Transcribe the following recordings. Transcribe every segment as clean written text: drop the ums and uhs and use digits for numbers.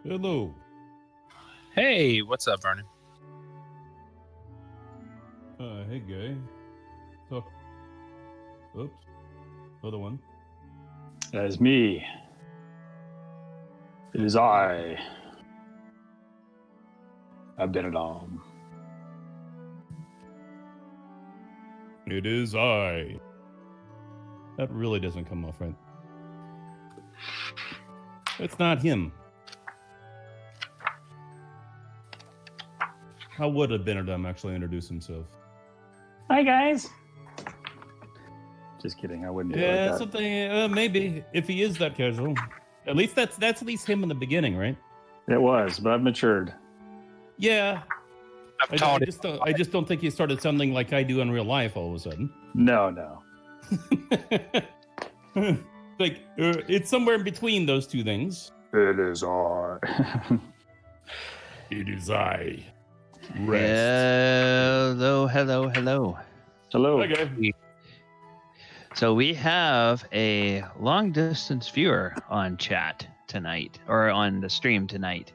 Hello. Hey, what's up, Vernon? Hey, guy. So, oops. Other one. That is me. It is I. Abinadom. It is I. That really doesn't come off right. It's not him. How would Abinadom actually introduce himself? Hi, guys. Just kidding. I wouldn't do it like that. Something. Maybe if he is that casual. At least that's at least him in the beginning, right? It was, but I've matured. Yeah. I've taught it. I just don't think he started sounding like I do in real life all of a sudden. No. Like it's somewhere in between those two things. It is I. It is I. Rest. Hello. Hello. Okay. So we have a long-distance viewer on chat tonight, or on the stream tonight.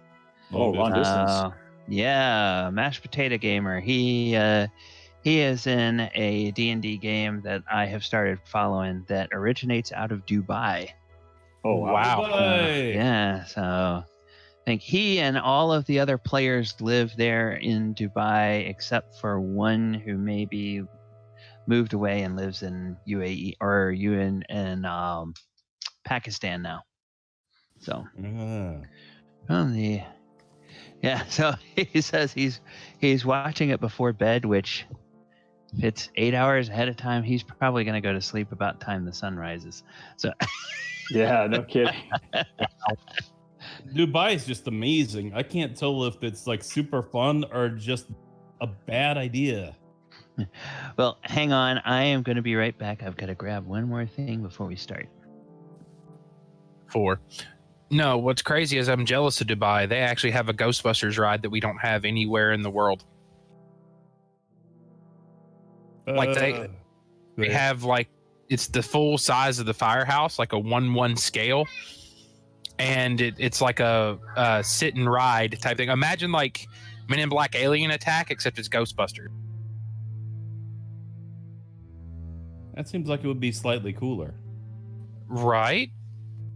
Oh, long distance. Yeah, Mashed Potato Gamer. He is in a D&D game that I have started following that originates out of Dubai. Oh, wow. Yeah, so I think he and all of the other players live there in Dubai, except for one who maybe moved away and lives in UAE or in Pakistan now. So, so he says he's watching it before bed, which if it's 8 hours ahead of time, he's probably going to go to sleep about time the sun rises. So, yeah, no kidding. Dubai is just amazing. I can't tell if it's like super fun or just a bad idea. Well, hang on. I am going to be right back. I've got to grab one more thing before we start. 4. No, what's crazy is I'm jealous of Dubai. They actually have a Ghostbusters ride that we don't have anywhere in the world. Like they have like, it's the full size of the firehouse, like a 1:1 scale. And it's like a sit and ride type thing. Imagine like Men in Black Alien Attack, except it's Ghostbusters. That seems like it would be slightly cooler. Right?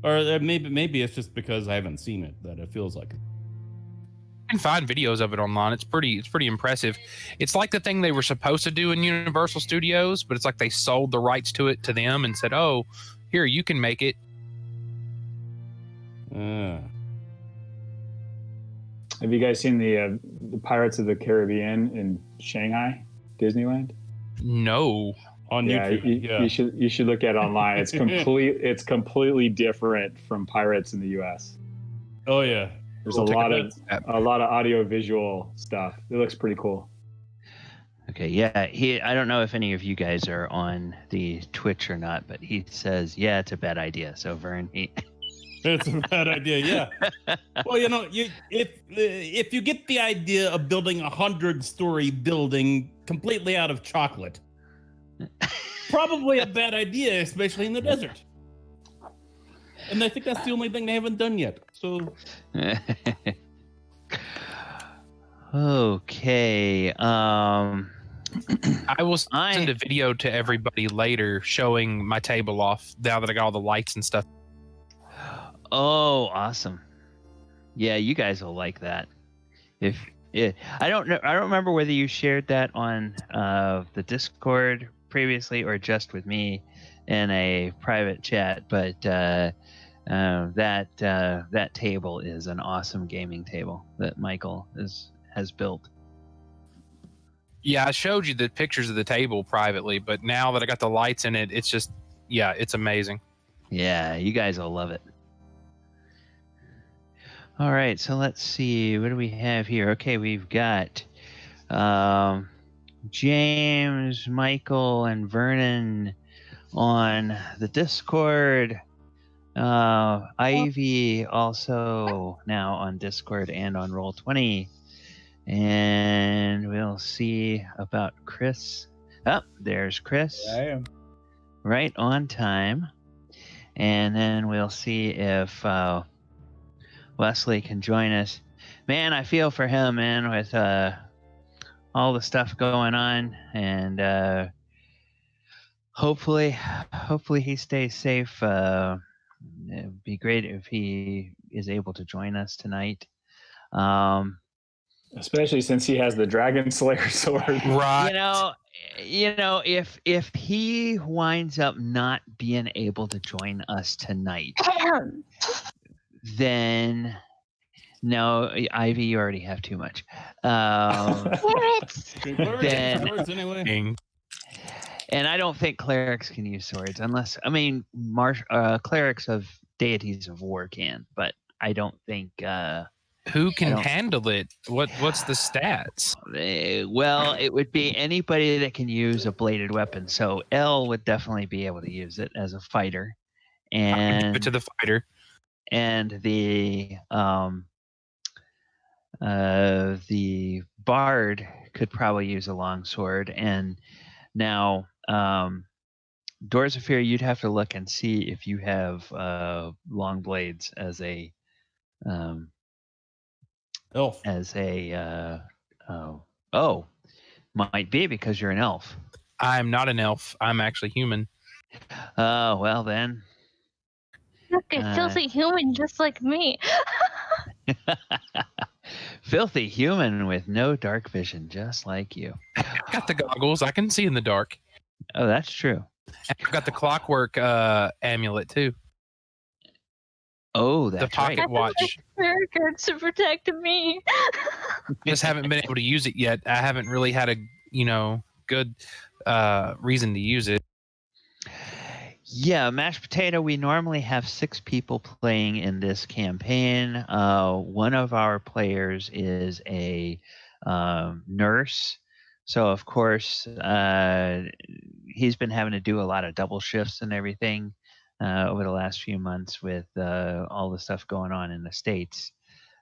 Or maybe it's just because I haven't seen it that it feels like it. You can find videos of it online. It's pretty impressive. It's like the thing they were supposed to do in Universal Studios, but it's like they sold the rights to it to them and said, "Oh, here, you can make it." Have you guys seen the Pirates of the Caribbean in Shanghai, Disneyland? No. On YouTube. You should look at it online. It's completely different from Pirates in the US. Oh yeah. There's a lot of audio visual stuff. It looks pretty cool. Okay, yeah. I don't know if any of you guys are on the Twitch or not, but he says, yeah, it's a bad idea. So Vern, it's a bad idea, yeah. Well, if you get the idea of building a 100-story building completely out of chocolate, probably a bad idea, especially in the desert. And I think that's the only thing they haven't done yet. So, okay. I will send a video to everybody later showing my table off now that I got all the lights and stuff. Oh, awesome! Yeah, you guys will like that. I don't know. I don't remember whether you shared that on the Discord previously or just with me in a private chat, but that table is an awesome gaming table that Michael has built. Yeah, I showed you the pictures of the table privately, but now that I got the lights in it, it's just, yeah, it's amazing. Yeah, you guys will love it. All right, so let's see. What do we have here? Okay, we've got James, Michael, and Vernon on the Discord. Ivy also now on Discord and on Roll20. And we'll see about Chris. Oh, there's Chris. Yeah, I am. Right on time. And then we'll see if Wesley can join us. Man, I feel for him, man, with all the stuff going on, and hopefully he stays safe. It'd be great if he is able to join us tonight. Especially since he has the Dragon Slayer sword. Right. You know, if he winds up not being able to join us tonight, then no, Ivy, you already have too much. Then, Swords anyway. and I don't think clerics can use swords unless, I mean, clerics of deities of war can, but I don't think. Who can handle it? What's the stats? Well, it would be anybody that can use a bladed weapon. So L would definitely be able to use it as a fighter, and Give it to the fighter. And the bard could probably use a longsword. And now, Dorzaphir, you'd have to look and see if you have long blades as a elf. Might be because you're an elf. I'm not an elf. I'm actually human. Well then. Okay, filthy human just like me. Filthy human with no dark vision, just like you. I've got the goggles. I can see in the dark. Oh, that's true. I've got the clockwork amulet too. Oh, that's the pocket right. watch. Characters to protect me. Just haven't been able to use it yet. I haven't really had a good reason to use it. Yeah, mashed potato. We normally have 6 people playing in this campaign. One of our players is a nurse, so of course he's been having to do a lot of double shifts and everything over the last few months with all the stuff going on in the States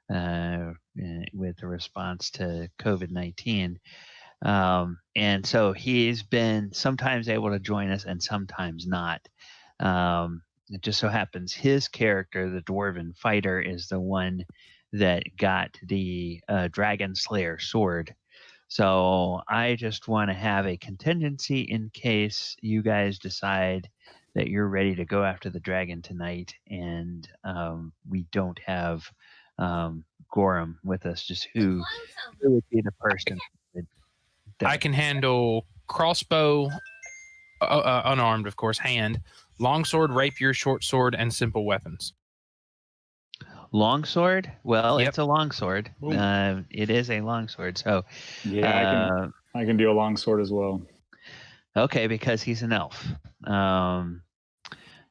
with the response to COVID-19. And so he's been sometimes able to join us and sometimes not. It just so happens his character, the dwarven fighter, is the one that got the Dragon Slayer sword. So I just want to have a contingency in case you guys decide that you're ready to go after the dragon tonight, and we don't have Gorrim with us. Just who would be the person? I can handle crossbow, unarmed, of course, hand, longsword, rapier, short sword, and simple weapons. Longsword? Well, Yep. It's a longsword. It is a longsword. So yeah, I can do a longsword as well. Okay, because he's an elf.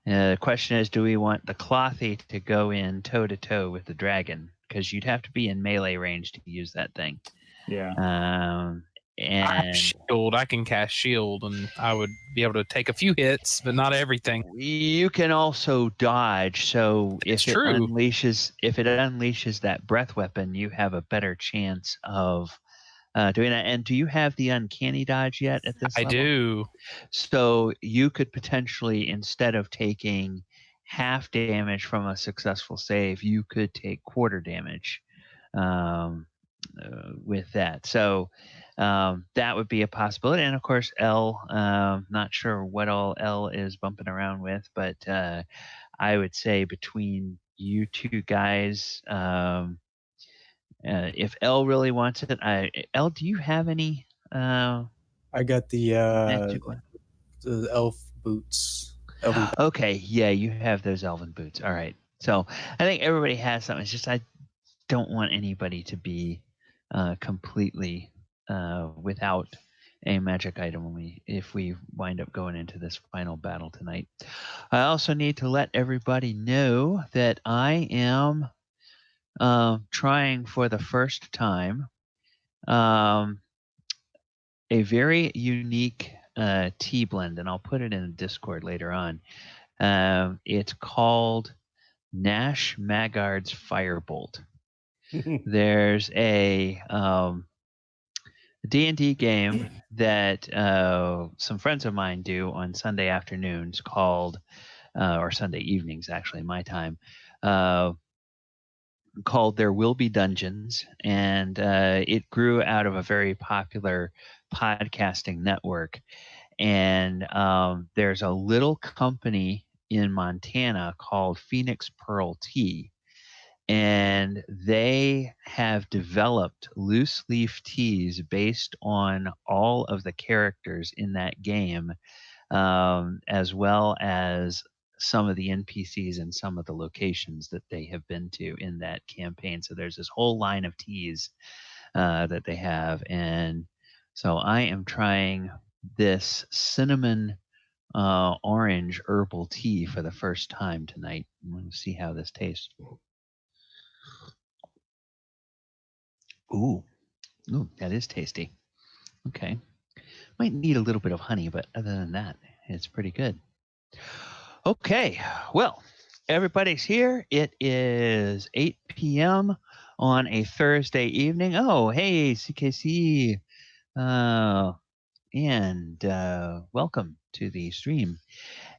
The question is, do we want the clothy to go in toe to toe with the dragon? Because you'd have to be in melee range to use that thing. Yeah. And I have shield. I can cast shield, and I would be able to take a few hits, but not everything. You can also dodge. So if it unleashes that breath weapon, you have a better chance of doing that. And do you have the uncanny dodge yet at this level? I do. So you could potentially, instead of taking half damage from a successful save, you could take quarter damage with that. So that would be a possibility. And of course, L, not sure what all L is bumping around with, but I would say between you two guys, if L really wants it, L, do you have any? I got the elf boots. Okay, yeah, you have those elven boots. All right. So I think everybody has something. It's just I don't want anybody to be completely without a magic item if we wind up going into this final battle tonight. I also need to let everybody know that I am trying for the first time a very unique tea blend, and I'll put it in the Discord later on. It's called Nash Maggard's Firebolt. There's a D&D game that some friends of mine do on Sunday afternoons called, or Sunday evenings, actually, my time, called There Will Be Dungeons, and it grew out of a very popular podcasting network. And there's a little company in Montana called Phoenix Pearl Tea, and they have developed loose leaf teas based on all of the characters in that game, as well as some of the NPCs and some of the locations that they have been to in that campaign. So there's this whole line of teas that they have. And so I am trying this cinnamon orange herbal tea for the first time tonight. I'm going to see how this tastes. Ooh, that is tasty. Okay. Might need a little bit of honey, but other than that, it's pretty good. Okay, well, everybody's here. It is 8 p.m. on a Thursday evening. Oh, hey, CKC. And welcome to the stream.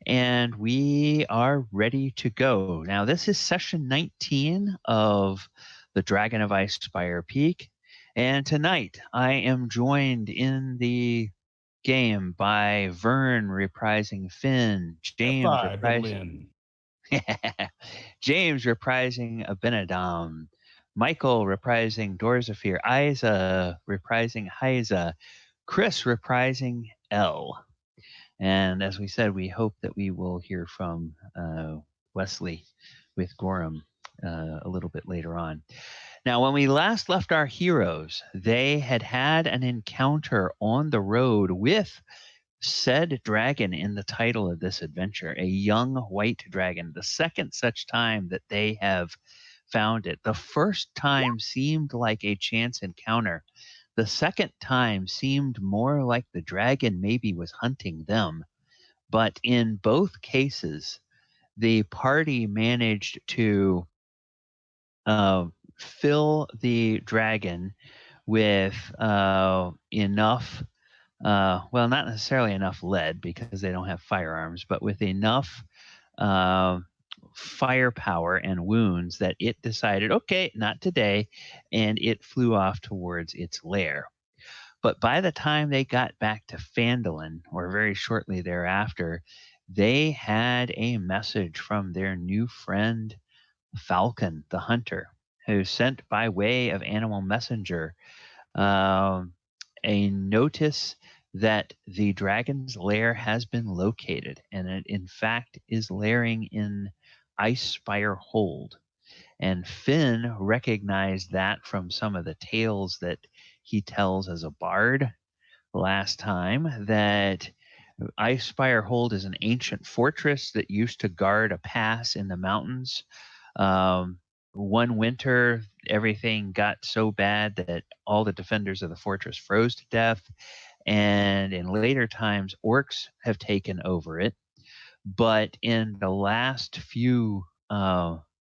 And we are ready to go. Now, this is session 19 of the Dragon of Icespire Peak. And tonight, I am joined in the game by Vern reprising Finn, James reprising James reprising Abinadom, Michael reprising Dorzaphir, Isa reprising Hyza, Chris reprising L. And as we said, we hope that we will hear from Wesley with Gorrim a little bit later on. Now, when we last left our heroes, they had an encounter on the road with said dragon in the title of this adventure, a young white dragon, the second such time that they have found it. The first time seemed like a chance encounter. The second time seemed more like the dragon maybe was hunting them. But in both cases, the party managed to fill the dragon with enough, well, not necessarily enough lead because they don't have firearms, but with enough firepower and wounds that it decided, okay, not today, and it flew off towards its lair. But by the time they got back to Phandalin, or very shortly thereafter, they had a message from their new friend, Falcon, the hunter, who sent by way of animal messenger a notice that the dragon's lair has been located, and it in fact is lairing in Icespire Hold. And Finn recognized that from some of the tales that he tells as a bard last time, that Icespire Hold is an ancient fortress that used to guard a pass in the mountains. One winter, everything got so bad that all the defenders of the fortress froze to death. And in later times, orcs have taken over it. But in the last few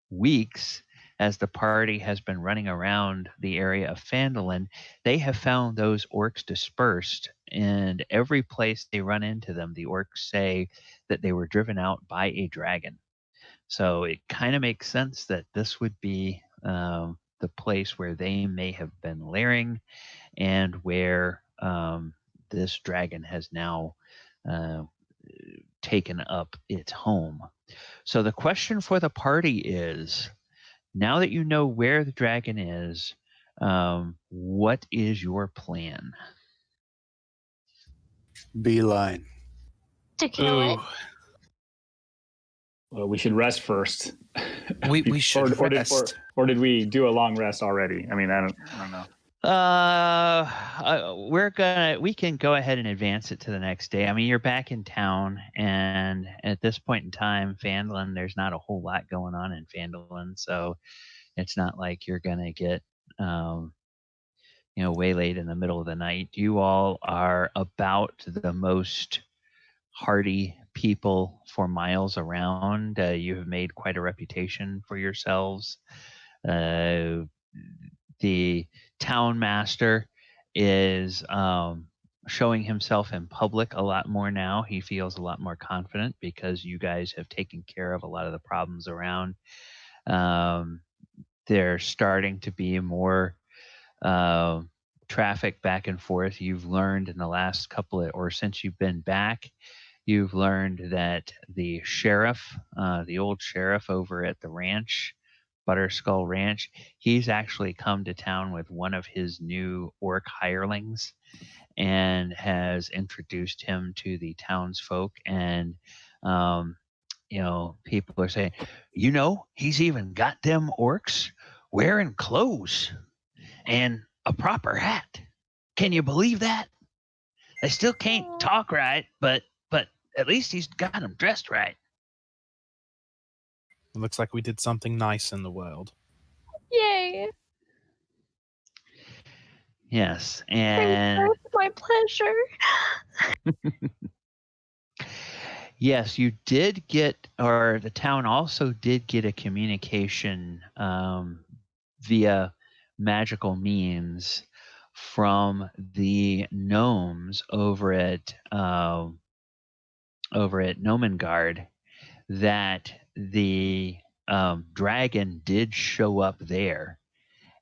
weeks, as the party has been running around the area of Phandalin, they have found those orcs dispersed. And every place they run into them, the orcs say that they were driven out by a dragon. So it kind of makes sense that this would be the place where they may have been lairing, and where this dragon has now taken up its home. So the question for the party is, now that you know where the dragon is, what is your plan? Beeline. To kill it. Well, we should rest first. We should rest. Or did we do a long rest already? I mean, I don't know. We can go ahead and advance it to the next day. I mean, you're back in town, and at this point in time, Phandalin, there's not a whole lot going on in Phandalin, so it's not like you're gonna get waylaid in the middle of the night. You all are about the most hardy people for miles around. You have made quite a reputation for yourselves. The town master is showing himself in public a lot more now. He feels a lot more confident because you guys have taken care of a lot of the problems around. there's starting to be more traffic back and forth. You've learned in the last or since you've been back, you've learned that the sheriff, the old sheriff over at the ranch, Butterskull Ranch, he's actually come to town with one of his new orc hirelings and has introduced him to the townsfolk. And, people are saying, he's even got them orcs wearing clothes and a proper hat. Can you believe that? They still can't talk right, but at least he's got them dressed right. It looks like we did something nice in the world. Yay! Yes, and my pleasure. yes, you did get, or the town also did get a communication via magical means from the gnomes over at Nomengard that the dragon did show up there,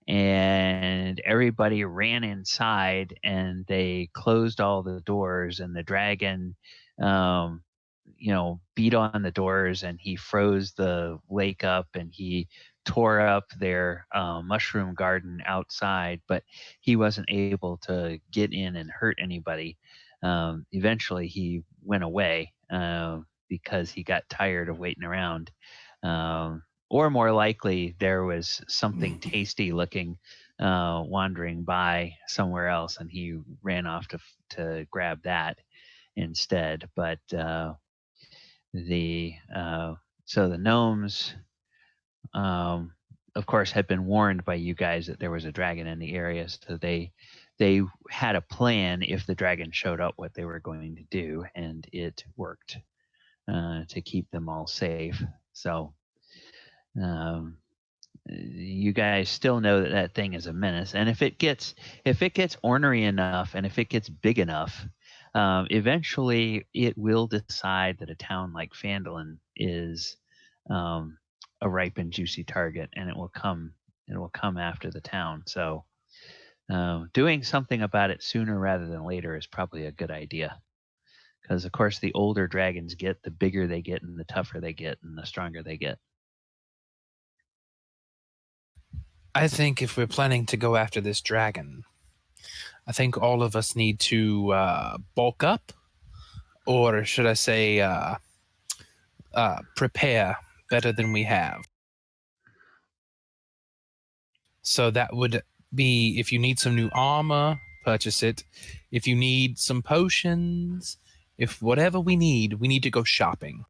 and everybody ran inside and they closed all the doors, and the dragon beat on the doors, and he froze the lake up, and he tore up their mushroom garden outside, but he wasn't able to get in and hurt anybody. Eventually he went away because he got tired of waiting around. Or more likely, there was something tasty looking wandering by somewhere else, and he ran off to grab that instead. But the gnomes, of course, had been warned by you guys that there was a dragon in the area, so they had a plan if the dragon showed up what they were going to do, and it worked to keep them all safe. So you guys still know that thing is a menace, and if it gets ornery enough, and if it gets big enough, eventually it will decide that a town like Phandalin is a ripe and juicy target, and it will come after the town. So doing something about it sooner rather than later is probably a good idea, because of course the older dragons get, the bigger they get, and the tougher they get, and the stronger they get. I think if we're planning to go after this dragon, I think all of us need to bulk up, or should I say prepare better than we have. So that would be, if you need some new armor, purchase it. If you need some potions, if whatever we need to go shopping.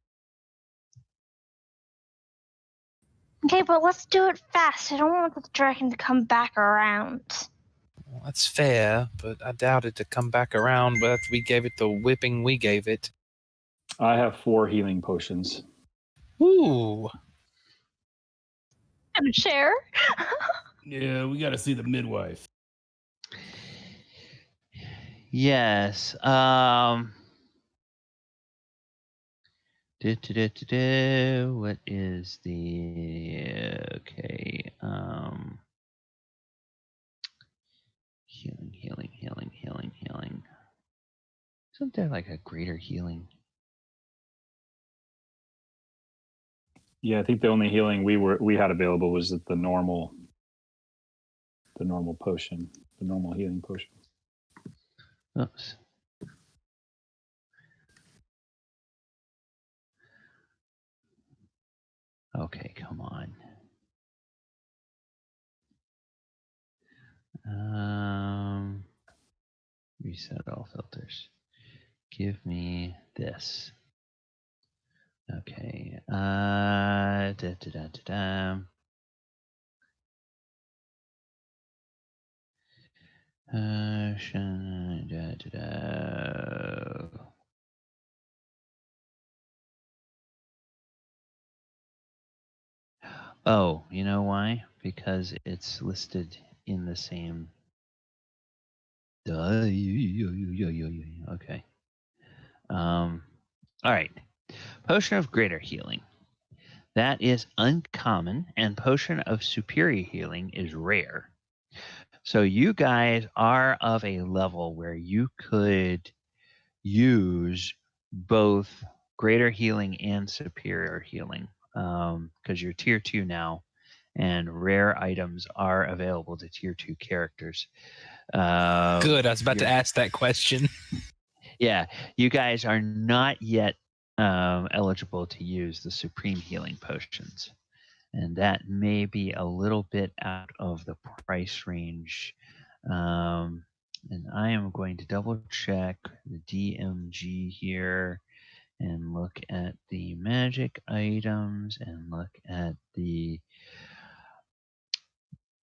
Okay, but let's do it fast. I don't want the dragon to come back around. Well, that's fair, but I doubt it to come back around, but we gave it the whipping we gave it. I have 4 healing potions. Ooh. And share. Yeah, we got to see the midwife. Yes. What is the okay? Healing. Isn't there like a greater healing? Yeah, I think the only healing we had available was the normal potion, the normal healing potion. Oops. Okay, come on. Reset all filters. Give me this. Okay. Oh, you know why? Because it's listed in the same. Okay. All right. Potion of Greater Healing. That is uncommon, and Potion of Superior Healing is rare. So you guys are of a level where you could use both Greater Healing and Superior Healing, because you're Tier 2 now, and rare items are available to Tier 2 characters. Good. I was about to ask that question. Yeah, you guys are not yet eligible to use the Supreme Healing Potions. And that may be a little bit out of the price range. And I am going to double check the DMG here and look at the magic items and look at the...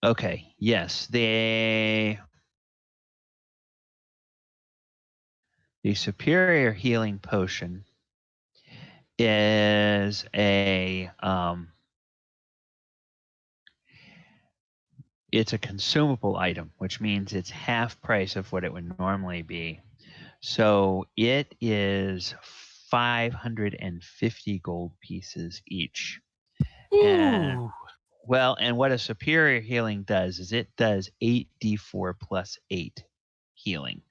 Okay, yes, the Superior Healing Potion is a... it's a consumable item, which means it's half price of what it would normally be. So it is 550 gold pieces each. Ooh. And what a Superior Healing does is it does 8d4 plus 8 healing.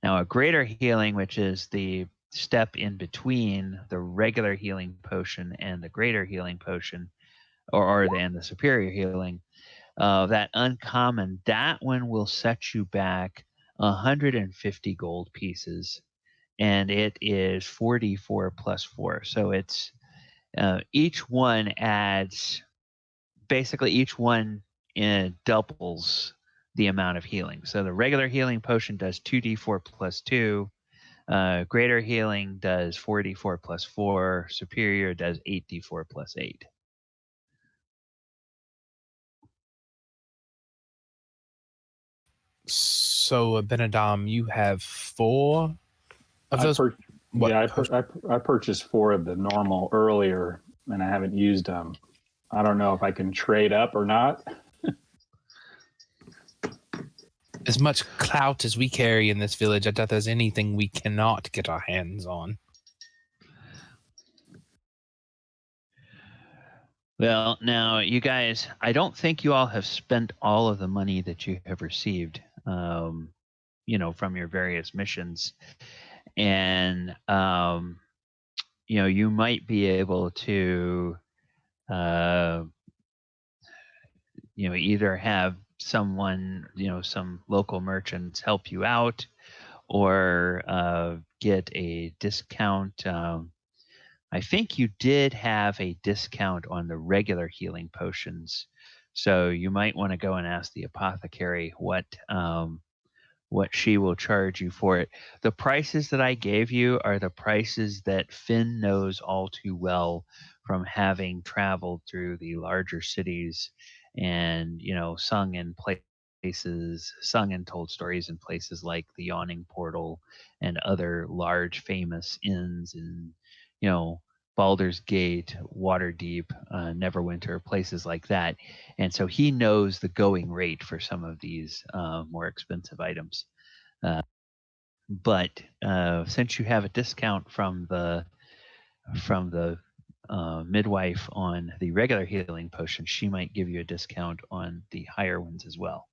Now a Greater Healing, which is the step in between the regular healing potion and the Greater Healing potion, and the Superior Healing, that uncommon, that one will set you back 150 gold pieces, and it is 44 plus 4. So it's each one adds, basically each one doubles the amount of healing. So the regular healing potion does 2d4 plus 2. Greater Healing does 4d4 plus 4. Superior does 8d4 plus 8. So, Abinadom, you have 4 of those? I purchased 4 of the normal earlier, and I haven't used them. I don't know if I can trade up or not. As much clout as we carry in this village, I doubt there's anything we cannot get our hands on. Well, now, you guys, I don't think you all have spent all of the money that you have received, from your various missions. And, you might be able to, either have someone, some local merchants help you out, or get a discount. I think you did have a discount on the regular healing potions, so you might want to go and ask the apothecary what she will charge you for it. The prices that I gave you are the prices that Finn knows all too well from having traveled through the larger cities and, sung and told stories in places like the Yawning Portal and other large famous inns in, Baldur's Gate, Waterdeep, Neverwinter, places like that. And so he knows the going rate for some of these more expensive items. But since you have a discount from the midwife on the regular healing potion, she might give you a discount on the higher ones as well.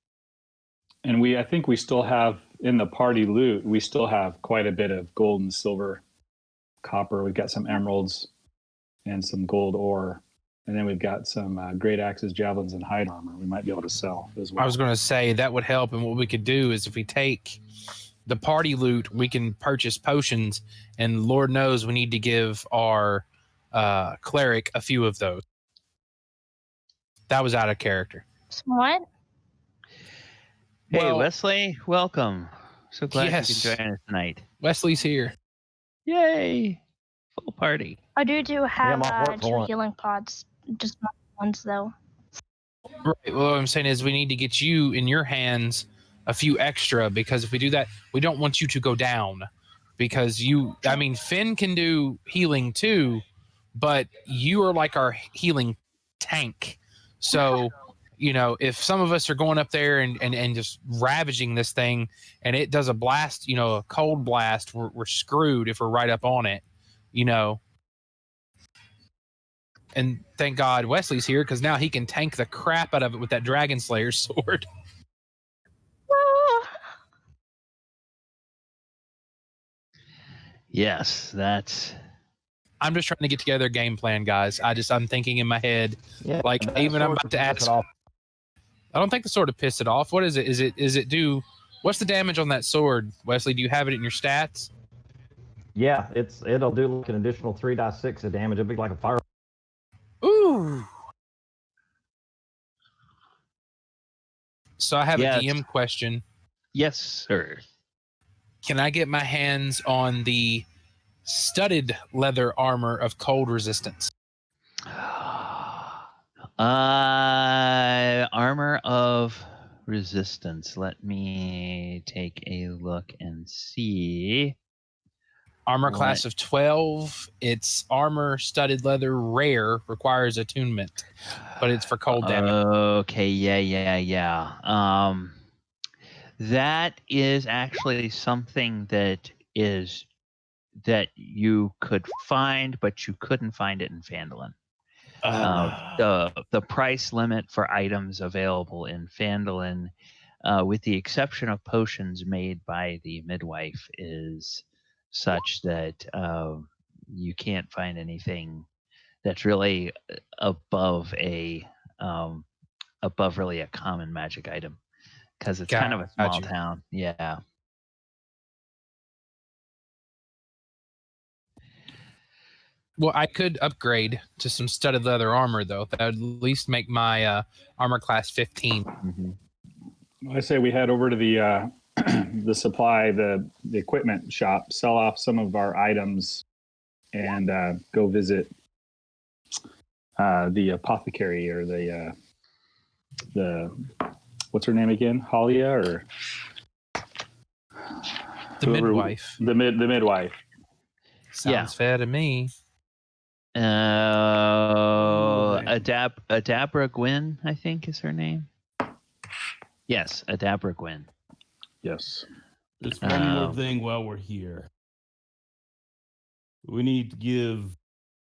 And I think we still have in the party loot, we still have quite a bit of gold and silver, copper. We've got some emeralds and some gold ore. And then we've got some great axes, javelins, and hide armor we might be able to sell as well. I was going to say that would help. And what we could do is if we take the party loot, we can purchase potions. And Lord knows we need to give our cleric a few of those. That was out of character. What? Hey, Wesley, welcome. So glad you can join us tonight. Wesley's here. Yay! Full party. I do have 2 healing pods, just not ones though. Right. Well, what I'm saying is we need to get you in your hands a few extra, because if we do that, we don't want you to go down. Because Finn can do healing too, but you are like our healing tank. So, if some of us are going up there and just ravaging this thing and it does a blast, a cold blast, we're screwed if we're right up on it, And thank God Wesley's here because now he can tank the crap out of it with that Dragon Slayer sword. Yes, that's. I'm just trying to get together a game plan, guys. I'm thinking in my head, Yeah, like even I'm about to ask. I don't think the sword will piss it off. What is it? Is it do? What's the damage on that sword, Wesley? Do you have it in your stats? Yeah, it'll do like an additional 3d6 of damage. It'll be like a fire. Ooh. So I have Yes. a DM question. Yes, sir. Can I get my hands on the studded leather armor of cold resistance? Armor of resistance. Let me take a look and see. Armor class of 12. It's armor studded leather rare, requires attunement, but it's for cold damage. Okay, yeah. That is actually something that you could find, but you couldn't find it in Phandalin. The price limit for items available in Phandalin, with the exception of potions made by the midwife, is such that you can't find anything that's really above really a common magic item, because it's kind of a small town. Yeah. Well, I could upgrade to some studded leather armor, though. That would at least make my armor class 15. I say we head over to the the equipment shop, sell off some of our items, and go visit the apothecary or the what's her name again? Halia or the midwife? The midwife. Sounds fair to me. Adabra Gwyn, I think is her name. Yes, Adabra Gwyn. Yes. Just one more thing while we're here. We need to give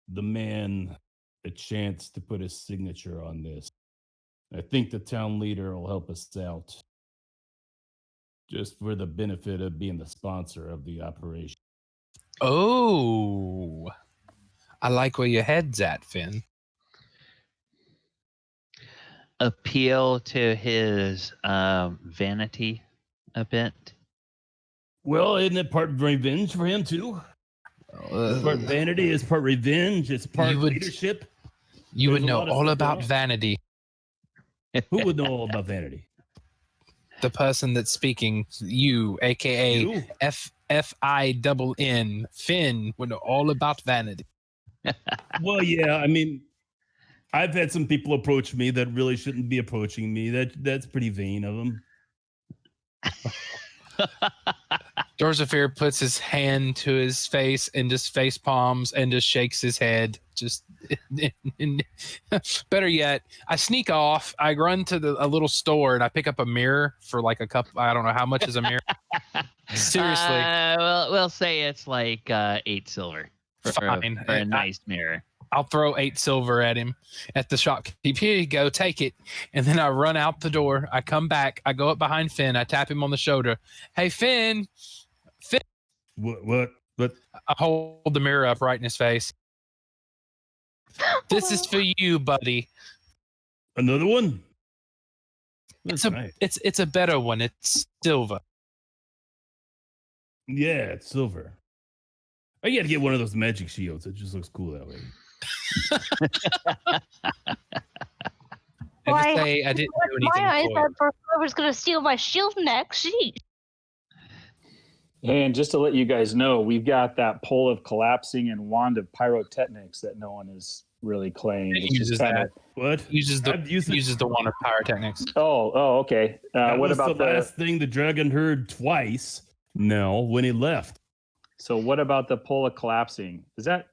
the man a chance to put his signature on this. I think the town leader will help us out, just for the benefit of being the sponsor of the operation. Oh, I like where your head's at, Finn. Appeal to his vanity a bit. Well, isn't it part revenge for him too? It's part vanity, it's part revenge, it's part leadership. You would know all about vanity. Who would know all about vanity? The person that's speaking, you, aka F-I-N-N, Finn, would know all about vanity. Well, yeah, I mean, I've had some people approach me that really shouldn't be approaching me. That's pretty vain of them. Dorzaphir puts his hand to his face and just face palms and just shakes his head. Just better yet, I sneak off. I run to a little store and I pick up a mirror for like a couple. I don't know how much is a mirror. Seriously, we'll say it's like 8 silver for a nice mirror. I'll throw 8 silver at him at the shopkeep. Here you go, take it. And then I run out the door. I come back. I go up behind Finn. I tap him on the shoulder. Hey, Finn. What? I hold the mirror up right in his face. This is for you, buddy. Another one? It's a better one. It's silver. Yeah, it's silver. I got to get one of those magic shields. It just looks cool that way. Why? I didn't do anything. Why I thought I was going to steal my shield next. Jeez. And just to let you guys know, we've got that pole of collapsing and wand of pyrotechnics that no one is really claimed. It uses that. What? Uses the wand of pyrotechnics. Oh, okay. What about the last thing the dragon heard twice? No, when he left. So what about the pole of collapsing? Is that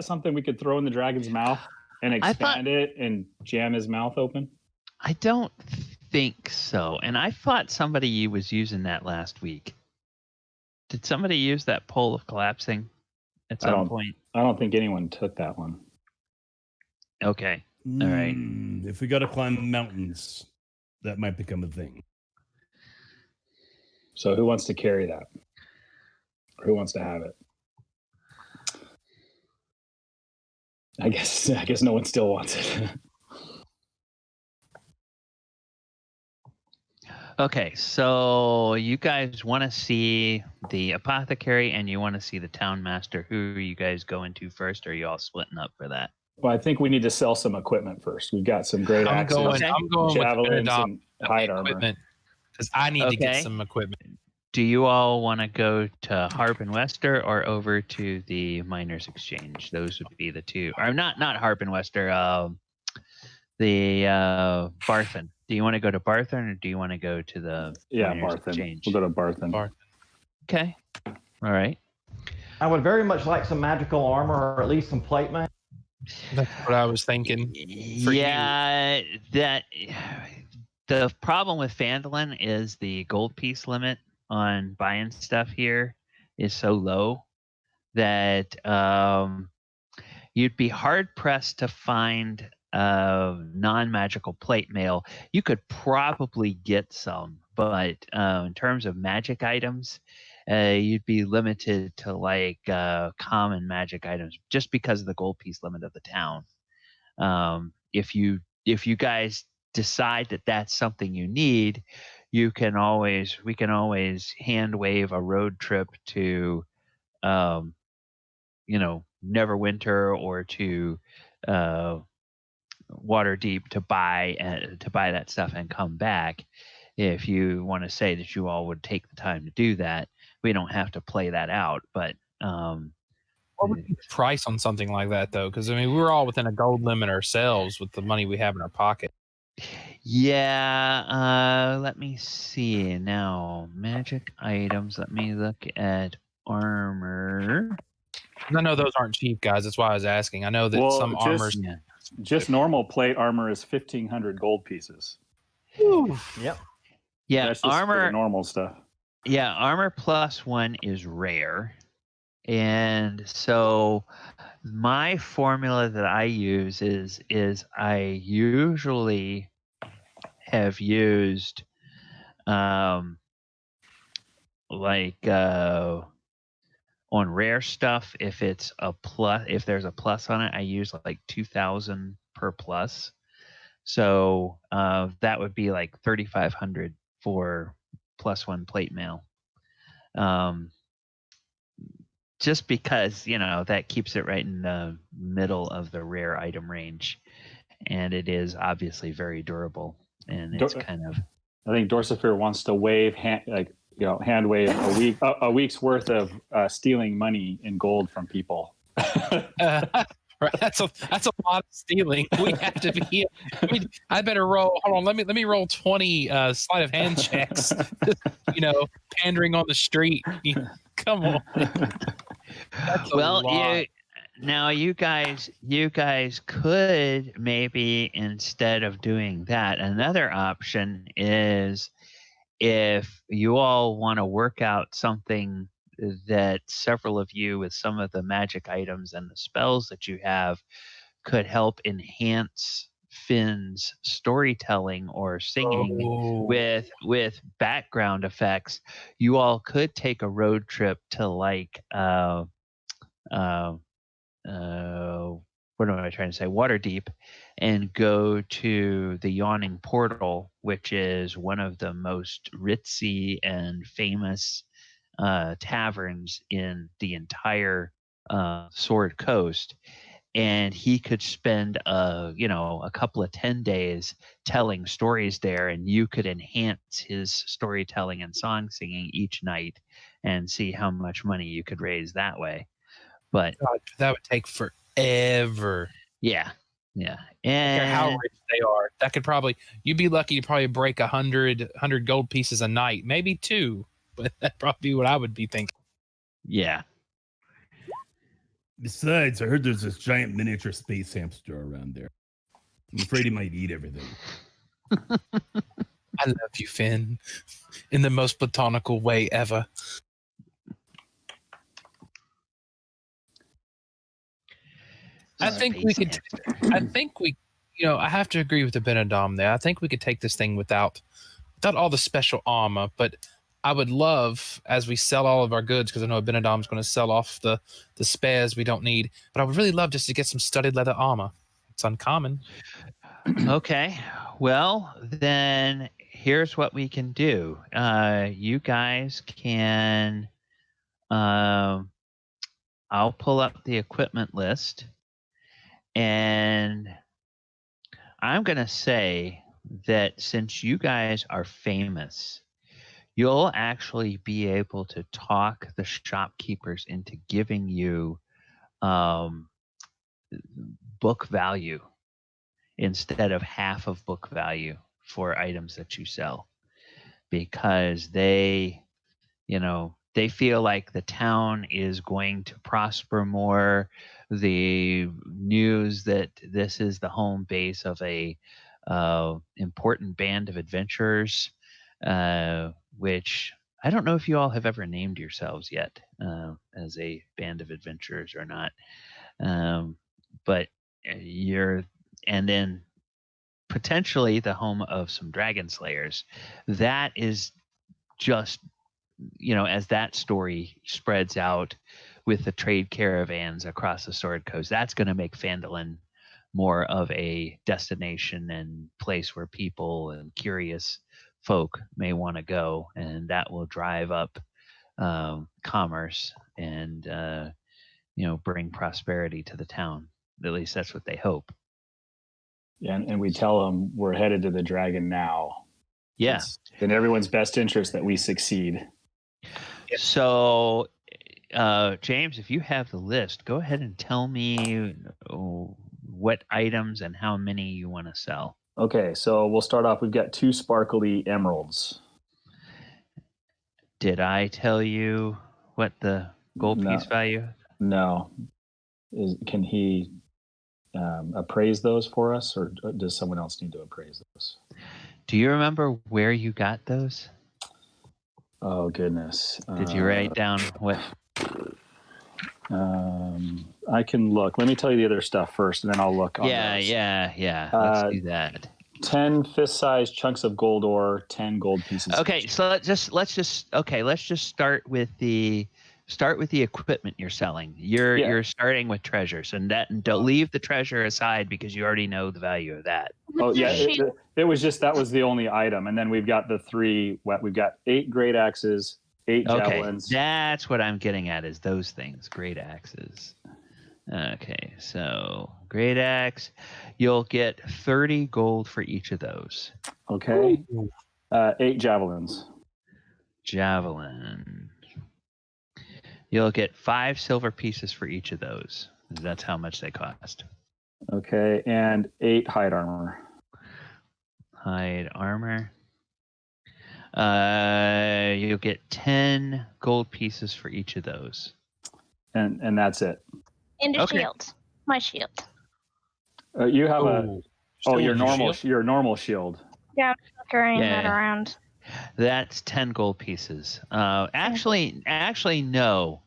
something we could throw in the dragon's mouth and expand it and jam his mouth open? I don't think so. And I thought somebody was using that last week. Did somebody use that pole of collapsing at some point? I don't think anyone took that one. Okay. All right. If we got to climb mountains, that might become a thing. So who wants to carry that? Or who wants to have it? I guess no one still wants it. Okay, so you guys want to see the apothecary and you want to see the town master. Who are you guys going to first, or are you all splitting up for that? Well, I think we need to sell some equipment first. We've got some great axes, I'm going javelins, with and hide armor. Because I need to get some equipment. Do you all want to go to Harp and Wester or over to the Miners Exchange? Those would be the two. Or not Harp and Wester. The Barthen. Do you want to go to Barthen or do you want to go to the Miners Barthen. Exchange? We'll go to Barthen. Okay. All right. I would very much like some magical armor or at least some plate mail. That's what I was thinking. That the problem with Phandalin is the gold piece limit on buying stuff here is so low that you'd be hard pressed to find non-magical plate mail. You could probably get some, but in terms of magic items, you'd be limited to like common magic items just because of the gold piece limit of the town. If you guys decide that that's something you need, we can always hand wave a road trip to Neverwinter or to Waterdeep to buy that stuff and come back. If you want to say that you all would take the time to do that, we don't have to play that out. But what would be the price on something like that, though? Because I mean, we're all within a gold limit ourselves with the money we have in our pocket. Yeah. Let me see now. Magic items. Let me look at armor. I know those aren't cheap, guys. That's why I was asking. I know that some armors. Just normal plate armor is 1,500 gold pieces. Ooh. Yep. Yeah, that's just armor. For the normal stuff. Yeah, armor +1 is rare, and so my formula that I use is I usually have used on rare stuff, if there's a plus on it, I use like 2,000 per plus. So that would be like 3,500 for +1 plate mail. Just because, that keeps it right in the middle of the rare item range. And it is obviously very durable. And it's kind of... I think Dorzaphir wants to wave hand wave a week's worth of stealing money in gold from people. That's a lot of stealing. We have to be. I better roll. Hold on. Let me roll 20 sleight of hand checks. Pandering on the street. Come on. Now you guys could maybe, instead of doing that, another option is if you all want to work out something that several of you with some of the magic items and the spells that you have could help enhance Finn's storytelling or singing with background effects, you all could take a road trip to what am I trying to say? Waterdeep, and go to the Yawning Portal, which is one of the most ritzy and famous taverns in the entire Sword Coast, and he could spend a couple of 10 days telling stories there, and you could enhance his storytelling and song singing each night and see how much money you could raise that way. But God, that would take forever. Yeah. And how rich they are, that could you'd be lucky to probably break 100 gold pieces a night, maybe 2, but that'd probably be what I would be thinking. Yeah. Besides, I heard there's this giant miniature space hamster around there. I'm afraid he might eat everything. I love you, Finn, in the most platonical way ever. I think we could. I think we. I have to agree with the Abinadom there. I think we could take this thing without all the special armor, but I would love, as we sell all of our goods, because I know Abinadom's going to sell off the spares we don't need, but I would really love just to get some studded leather armor. It's uncommon. Okay. Well, then here's what we can do. You guys can. I'll pull up the equipment list, and I'm going to say that since you guys are famous, you'll actually be able to talk the shopkeepers into giving you book value instead of half of book value for items that you sell, because they feel like the town is going to prosper more. The news that this is the home base of a important band of adventurers, which I don't know if you all have ever named yourselves yet as a band of adventurers or not. But and then potentially the home of some dragon slayers. That is just, as that story spreads out with the trade caravans across the Sword Coast, that's going to make Phandalin more of a destination and place where people and curious folk may want to go, and that will drive up commerce and bring prosperity to the town. At least that's what they hope. Yeah, and we tell them we're headed to the dragon now. Yeah. It's in everyone's best interest that we succeed. So, James, if you have the list, go ahead and tell me what items and how many you want to sell. Okay, so we'll start off. We've got 2 sparkly emeralds. Did I tell you what the gold piece value? No. Can he appraise those for us, or does someone else need to appraise those? Do you remember where you got those? Oh, goodness. Did you write down what? I can look. Let me tell you the other stuff first, and then I'll look on those. Yeah. Let's do that. 10 fist-sized chunks of gold ore, 10 gold pieces. Okay, so let's just start with the equipment you're selling. You're starting with treasures, and don't leave the treasure aside because you already know the value of that. Oh yeah, it was just that was the only item, and then we've got we've got 8 great axes, 8 javelins. Okay, that's what I'm getting at, is those things, great axes. Okay, so great axe, you'll get 30 gold for each of those. Okay. 8 javelins. Javelin. You'll get 5 silver pieces for each of those. That's how much they cost. Okay, and 8 hide armor. Hide armor. You'll get 10 gold pieces for each of those. And that's it. And a shield. My shield. You have your normal shield. Yeah, I'm carrying that around. That's 10 gold pieces. Actually, no.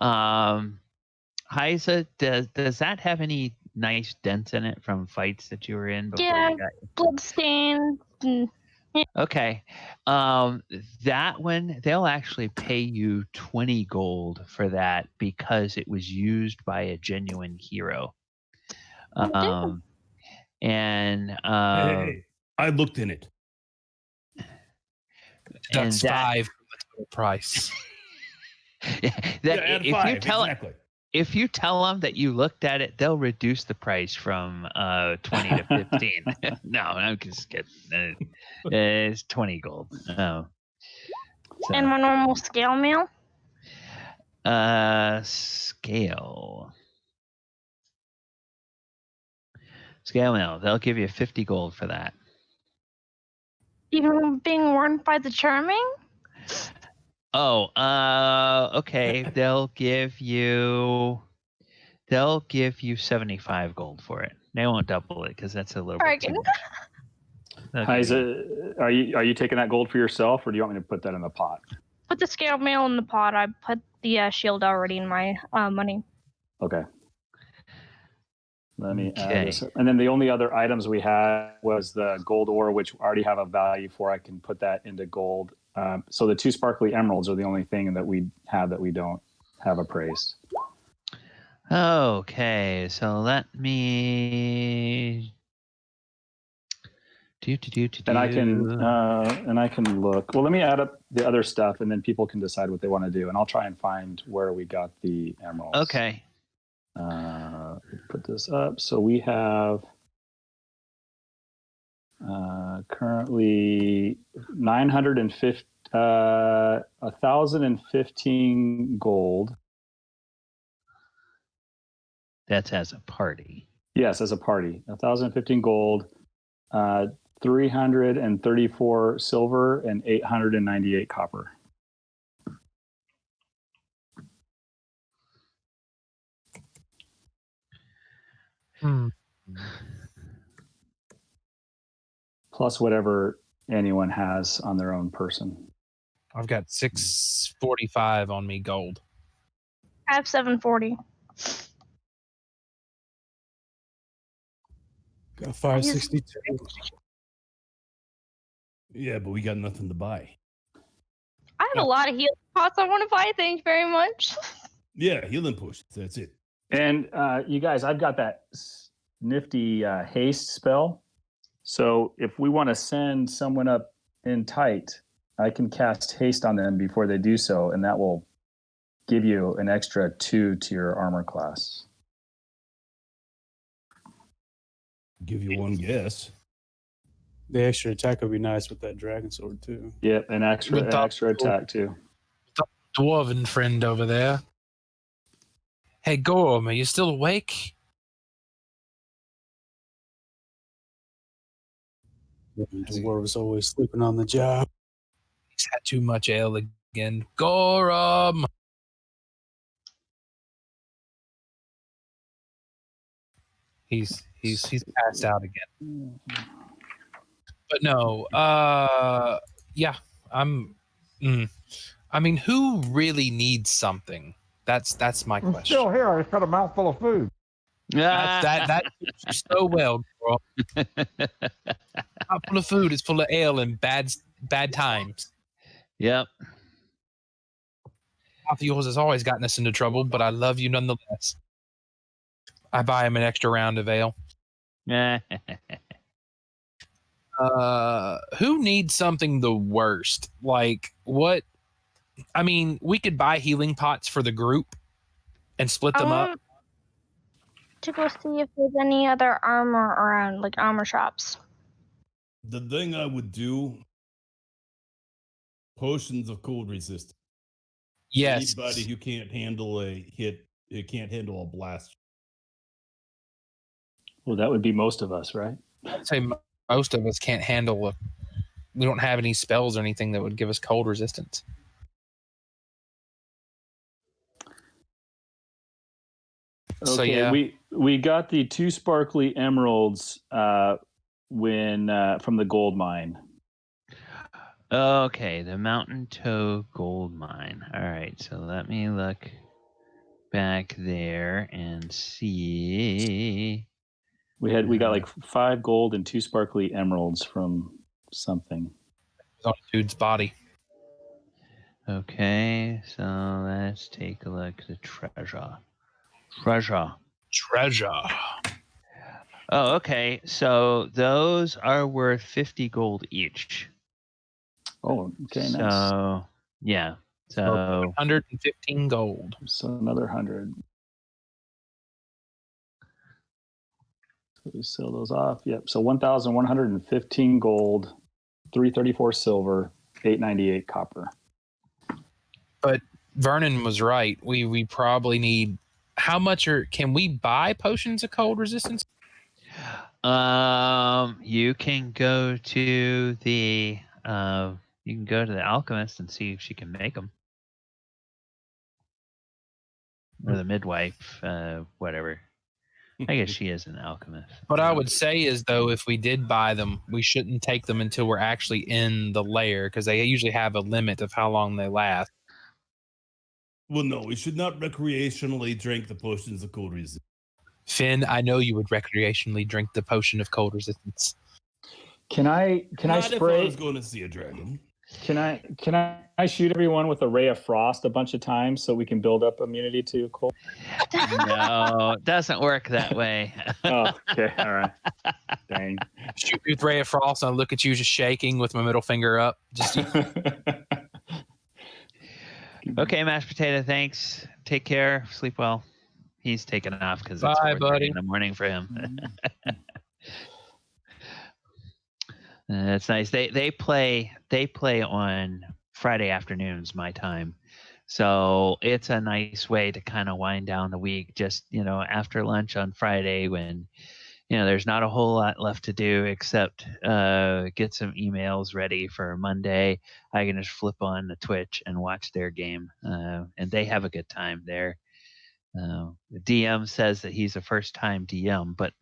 Hyza, does that have any nice dents in it from fights that you were in before? Yeah, bloodstains. Okay. That one, they'll actually pay you 20 gold for that because it was used by a genuine hero. Hey, I looked in it. That's 5 price. If you tell them that you looked at it, they'll reduce the price from 20 to 15. No, I'm just kidding. It's 20 gold. Oh. So. And my normal scale meal? Scale meal. They'll give you 50 gold for that. Even being worn by the charming? Oh, okay. They'll give you 75 gold for it. They won't double it because that's a little bit too much. Hyza, are you taking that gold for yourself, or do you want me to put that in the pot? Put the scale mail in the pot. I put the shield already in my money. Okay. Let me add this. And then the only other items we had was the gold ore, which we already have a value for. I can put that into gold. So the 2 sparkly emeralds are the only thing that we have that we don't have appraised. Okay, so let me And I can look. Well, let me add up the other stuff, and then people can decide what they want to do. And I'll try and find where we got the emeralds. Okay. Put this up. So we have currently 1,015 gold. That's as a party. Yes, as a party. 1,015 gold, 334 silver, and 898 copper. Plus whatever anyone has on their own person. I've got 645 on me gold. I have 740. Got 562. Yeah, but we got nothing to buy. I have a lot of healing pots. I want to buy things very much. Yeah, healing potions. That's it. And you guys, I've got that nifty haste spell. So if we want to send someone up in tight, I can cast haste on them before they do so, and that will give you an extra 2 to your armor class. Give you one guess. The extra attack would be nice with that dragon sword too. Yep, an extra attack too. Dwarven friend over there. Hey, Gorrim, are you still awake? The dwarves always sleeping on the job. He's had too much ale again. Gorrim! He's passed out again. But no, yeah, I mean, who really needs something? That's my I'm question. still here. I just got a mouthful of food. That fits you so well, bro. Not full of food, it's full of ale and bad times. Yep. Mouth of yours has always gotten us into trouble, but I love you nonetheless. I buy him an extra round of ale. Who needs something the worst? Like what? I mean, we could buy healing pots for the group and split them up. To go see if there's any other armor around, like armor shops. The thing I would do, potions of cold resistance. Yes. Anybody who can't handle a hit, it can't handle a blast. Well, that would be most of us, right? I'd say most of us can't handle we don't have any spells or anything that would give us cold resistance. Okay, so yeah, we got the 2 sparkly emeralds when from the gold mine. Okay, the Mountain Toe Gold Mine. All right, so let me look back there and see. We got like 5 gold and 2 sparkly emeralds from something. It was on a dude's body. Okay, so let's take a look at the treasure. Oh, okay. So those are worth 50 gold each. Oh, okay, nice. So, yeah. So 115 gold. So another 100. So we sell those off. Yep. So 1,115 gold, 334 silver, 898 copper. But Vernon was right. We probably need. How much can we buy potions of cold resistance? You can go to the alchemist and see if she can make them, or the midwife, whatever. I guess she is an alchemist. What I would say is, though, if we did buy them, we shouldn't take them until we're actually in the lair, because they usually have a limit of how long they last. Well, no, we should not recreationally drink the potions of cold resistance. Finn, I know you would recreationally drink the potion of cold resistance. Can I Not if I spray? was going to see a dragon. Can I shoot everyone with a ray of frost a bunch of times so we can build up immunity to cold? No, it doesn't work that way. Oh, okay, all right. Dang. Shoot with Ray of Frost, and I look at you just shaking with my middle finger up. Just Okay, mashed potato. Thanks. Take care. Sleep well. He's taking off because it's Bye, 4:30 buddy. in the morning for him. That's nice. They play on Friday afternoons, my time. So it's a nice way to kind of wind down the week. Just after lunch on Friday when there's not a whole lot left to do except get some emails ready for Monday. I can just flip on the Twitch and watch their game, and they have a good time there. The DM says that he's a first-time DM, but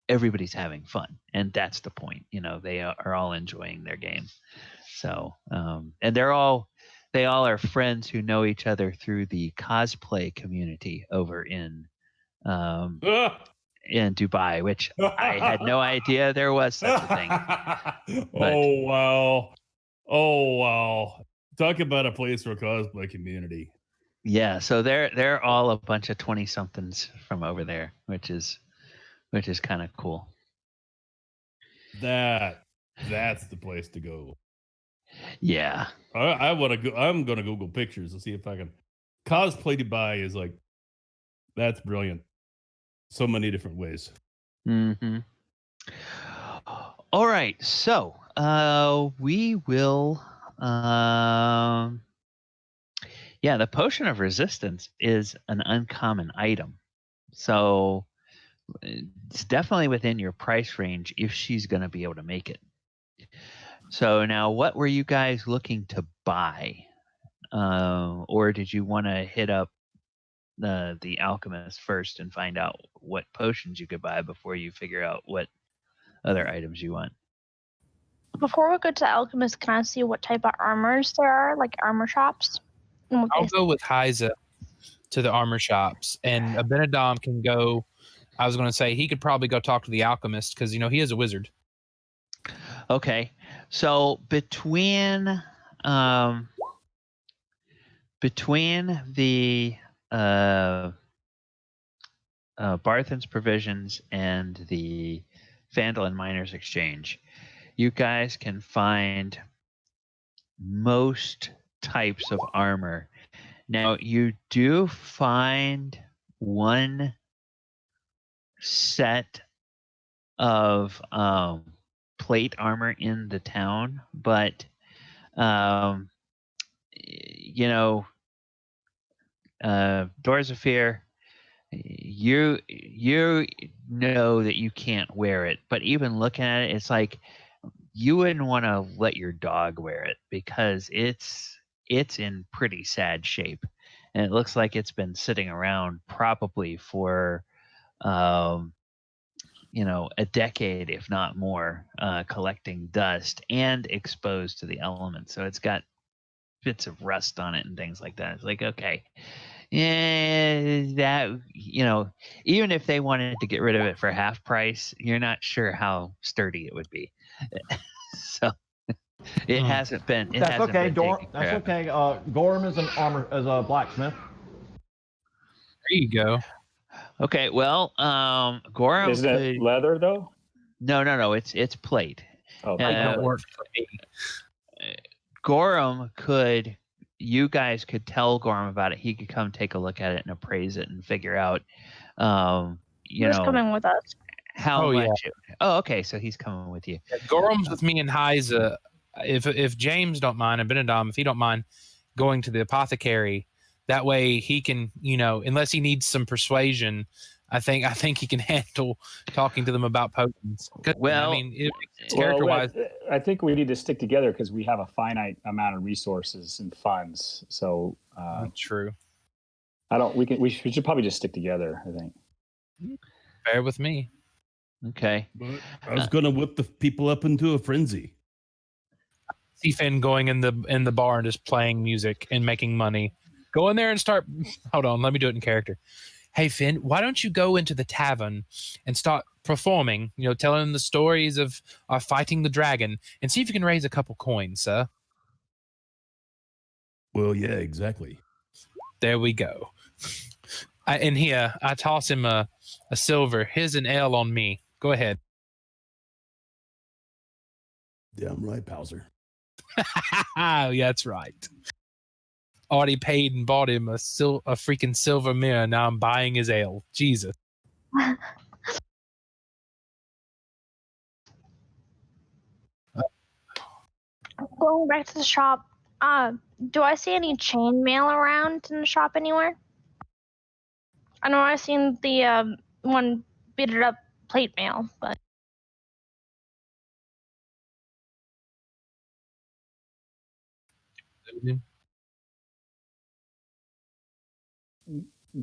everybody's having fun, and that's the point. They are all enjoying their game. So, and they all are friends who know each other through the cosplay community over in Dubai, which I had no idea there was such a thing. Oh wow! Talk about a place for a cosplay community. Yeah, so they're all a bunch of 20-somethings from over there, which is kind of cool. That's the place to go. Yeah. I want to go. I'm going to Google pictures and see if I can. Cosplay Dubai is that's brilliant. So many different ways. Mm-hmm. All right, so we will. The potion of resistance is an uncommon item, so it's definitely within your price range if she's going to be able to make it. So now, what were you guys looking to buy, or did you want to hit up the alchemist first and find out what potions you could buy before you figure out what other items you want? Before we go to the alchemist, can I see what type of armors there are, like armor shops? I'll go with Hyza to the armor shops, and Abinadom can go. I was going to say he could probably go talk to the alchemist because he is a wizard. Okay, so between the Barthen's Provisions and the Vandal and Miners Exchange, you guys can find most types of armor. Now, you do find one set of plate armor in the town, but Dorzaphir, you know that you can't wear it, but even looking at it, it's like you wouldn't want to let your dog wear it because it's in pretty sad shape, and it looks like it's been sitting around probably for a decade, if not more, collecting dust and exposed to the elements. So it's got bits of rust on it and things like that. It's like, okay, that even if they wanted to get rid of it for half price, you're not sure how sturdy it would be. So it hasn't been. That's okay. That's okay. Gorrim is a blacksmith. There you go. Okay, well, Gorrim Isn't it leather though? No. It's plate. Oh, That works for me. Gorrim could. You guys could tell Gorrim about it. He could come take a look at it and appraise it and figure out. Who's coming with us? How much? Yeah. Oh, okay. So he's coming with you. Yeah, Gorham's with me and Hyza. If James don't mind, and Abinadom, if he don't mind going to the apothecary, that way he can, unless he needs some persuasion, I think he can handle talking to them about potions. Well, character-wise, I think we need to stick together because we have a finite amount of resources and funds. So true. We should probably just stick together, I think. Bear with me. Okay. But I was going to whip the people up into a frenzy. See Finn going in the bar and just playing music and making money. Go in there and start. Hold on, let me do it in character. hey, Finn, why don't you go into the tavern and start performing, telling the stories of fighting the dragon and see if you can raise a couple coins, sir. Well, yeah, exactly. There we go. And here, I toss him a silver. Here's an ale on me. Go ahead. Damn right, Bowser. Yeah, that's right. Already paid and bought him a freaking silver mirror. Now I'm buying his ale. Jesus. Going back to the shop, do I see any chain mail around in the shop anywhere? I know I've seen the one beaded up plate mail, but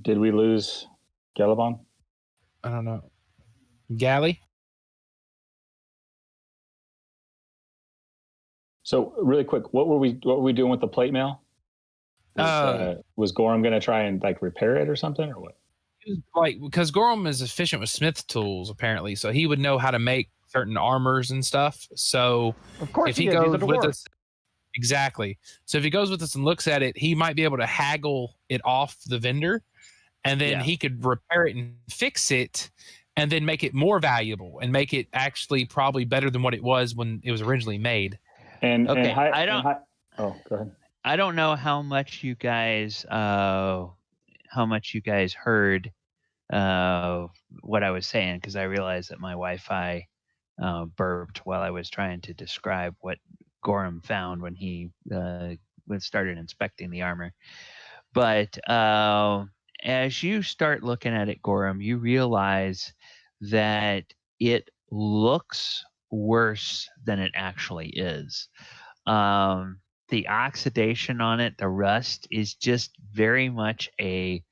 Did we lose Gallibond? I don't know. Galley? So really quick, what were we doing with the plate mail? Was Gorrim going to try and like repair it or something, or what? Because Gorrim is efficient with smith tools apparently, so he would know how to make certain armors and stuff. So Of course, if he He's goes a with dwarf. us, exactly. So if he goes with us and looks at it, he might be able to haggle it off the vendor, and then he could repair it and fix it, and then make it more valuable and make it actually probably better than what it was when it was originally made. And Okay, oh, go ahead. I don't know how much you guys heard what I was saying, because I realized that my Wi-Fi burped while I was trying to describe what Gorrim found when he started inspecting the armor. But as you start looking at it, Gorrim, you realize that it looks worse than it actually is. The oxidation on it, the rust, is just very much a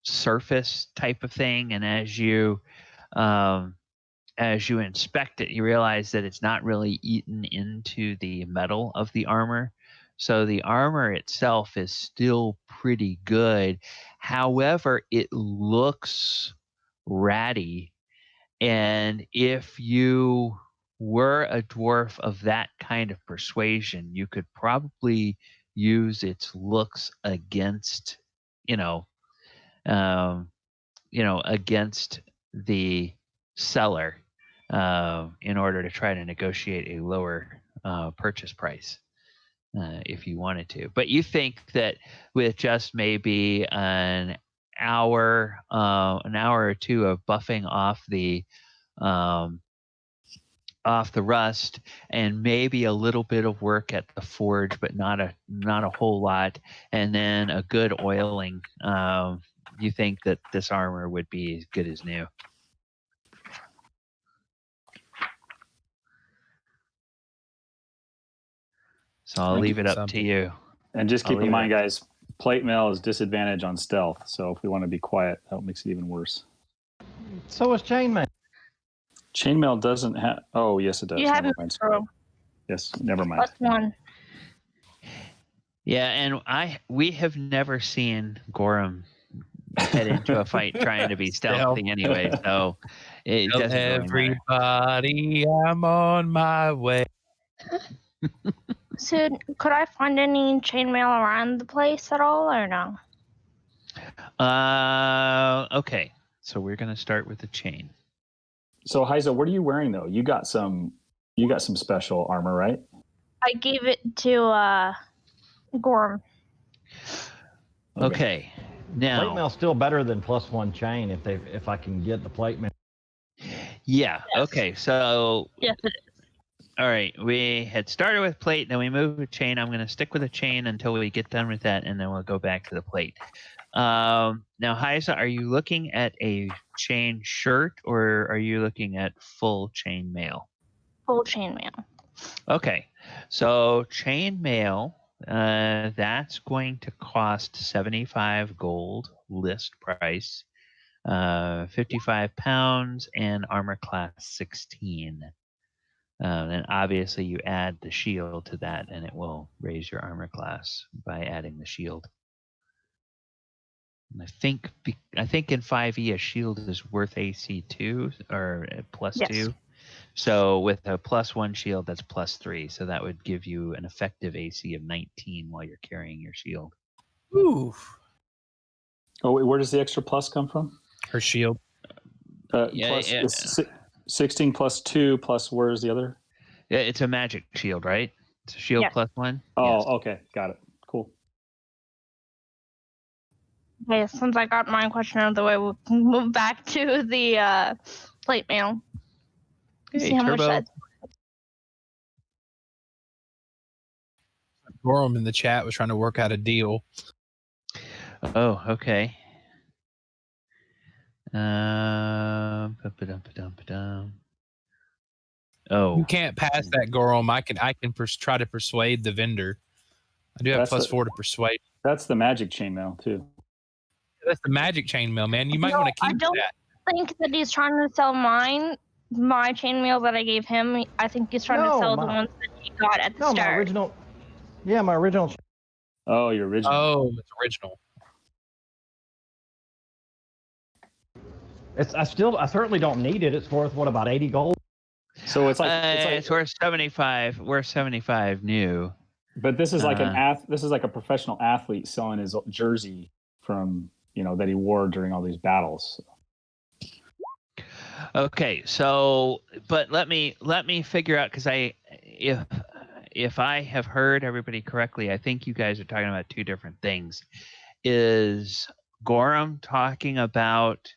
surface type of thing. And as you inspect it, you realize that it's not really eaten into the metal of the armor. So the armor itself is still pretty good. However, it looks ratty. And if you were a dwarf of that kind of persuasion, you could probably use its looks against, against the seller in order to try to negotiate a lower purchase price if you wanted to. But you think that with just maybe an hour or two of buffing off the rust, and maybe a little bit of work at the forge, but not a whole lot, and then a good oiling, you think that this armor would be as good as new. So I'll leave it up to you. And just keep in mind, guys, plate mail is disadvantage on stealth. So if we want to be quiet, that makes it even worse. So is chainmail. Chainmail doesn't have. Oh, yes, it does. you have it. Yes, never mind. +1. Yeah, and we have never seen Gorrim head into a fight trying to be stealthy anyway. So it doesn't really Everybody, I'm on my way. So, could I find any chainmail around the place at all, or no? Okay, so we're gonna start with the chain. So Hyza, what are you wearing though? You got some special armor, right? I gave it to Gorm. Okay. Now Plate mail's still better than +1 chain if I can get the plate mail. Yeah. Yes. Okay. So. Yes, it is. All right. We had started with plate, then we moved to chain. I'm going to stick with a chain until we get done with that, and then we'll go back to the plate. Now, Hyza, are you looking at a chain shirt, or are you looking at full chain mail? Full chain mail. Okay. So chain mail, that's going to cost 75 gold list price, 55 pounds, and armor class 16. And obviously you add the shield to that, and it will raise your armor class by adding the shield. I think in 5e a shield is worth AC 2 or plus Yes. 2. So with a +1 shield, that's +3. So that would give you an effective AC of 19 while you're carrying your shield. Ooh. Oh, wait, where does the extra plus come from? Her shield. It's 16 plus 2 plus where's the other? Yeah, it's a magic shield, right? It's a shield Yeah. +1. Oh, Yes. okay, got it. Cool. Okay, since I got my question out of the way, we'll move back to the plate mail. Hey, See how much Turbo. that. Gorrim in the chat was trying to work out a deal. Oh, okay. Oh, You can't pass that, Gorrim. I can try to persuade the vendor. I do have +4 to persuade. That's the magic chainmail too. That's the magic chainmail, man. You might want to keep that. I think that he's trying to sell my chainmail that I gave him. I think he's trying to sell the ones that he got at the start. My original. Yeah, my original. Oh, your original. Oh, it's original. I certainly don't need it. It's worth what, about 80 gold? So it's it's worth 75. Worth 75 new. But this is like this is like a professional athlete selling his jersey from that he wore during all these battles. Okay, so but let me figure out, because if I have heard everybody correctly, I think you guys are talking about two different things. Is Gorrim talking about?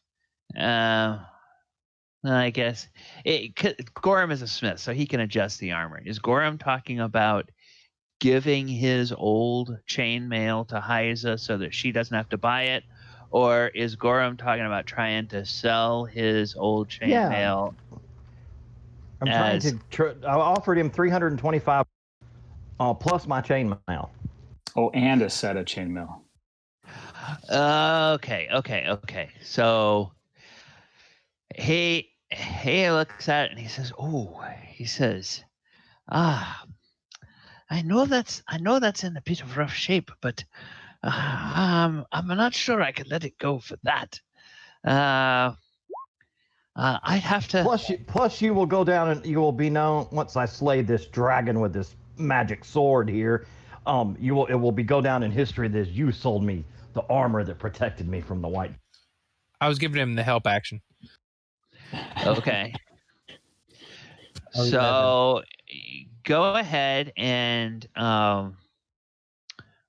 I guess Gorrim is a smith, so he can adjust the armor. Is Gorrim talking about giving his old chainmail to Hyza so that she doesn't have to buy it? Or is Gorrim talking about trying to sell his old chainmail? I'm trying to. I offered him 325 plus my chainmail. Oh, and a set of chainmail. Okay. So he looks at it and he says, I know that's in a bit of rough shape, but I'm not sure I could let it go for that. I'd have to. Plus, you will go down and you will be known once I slay this dragon with this magic sword here. It will go down in history that you sold me the armor that protected me from the white. I was giving him the help action. Okay. So go ahead and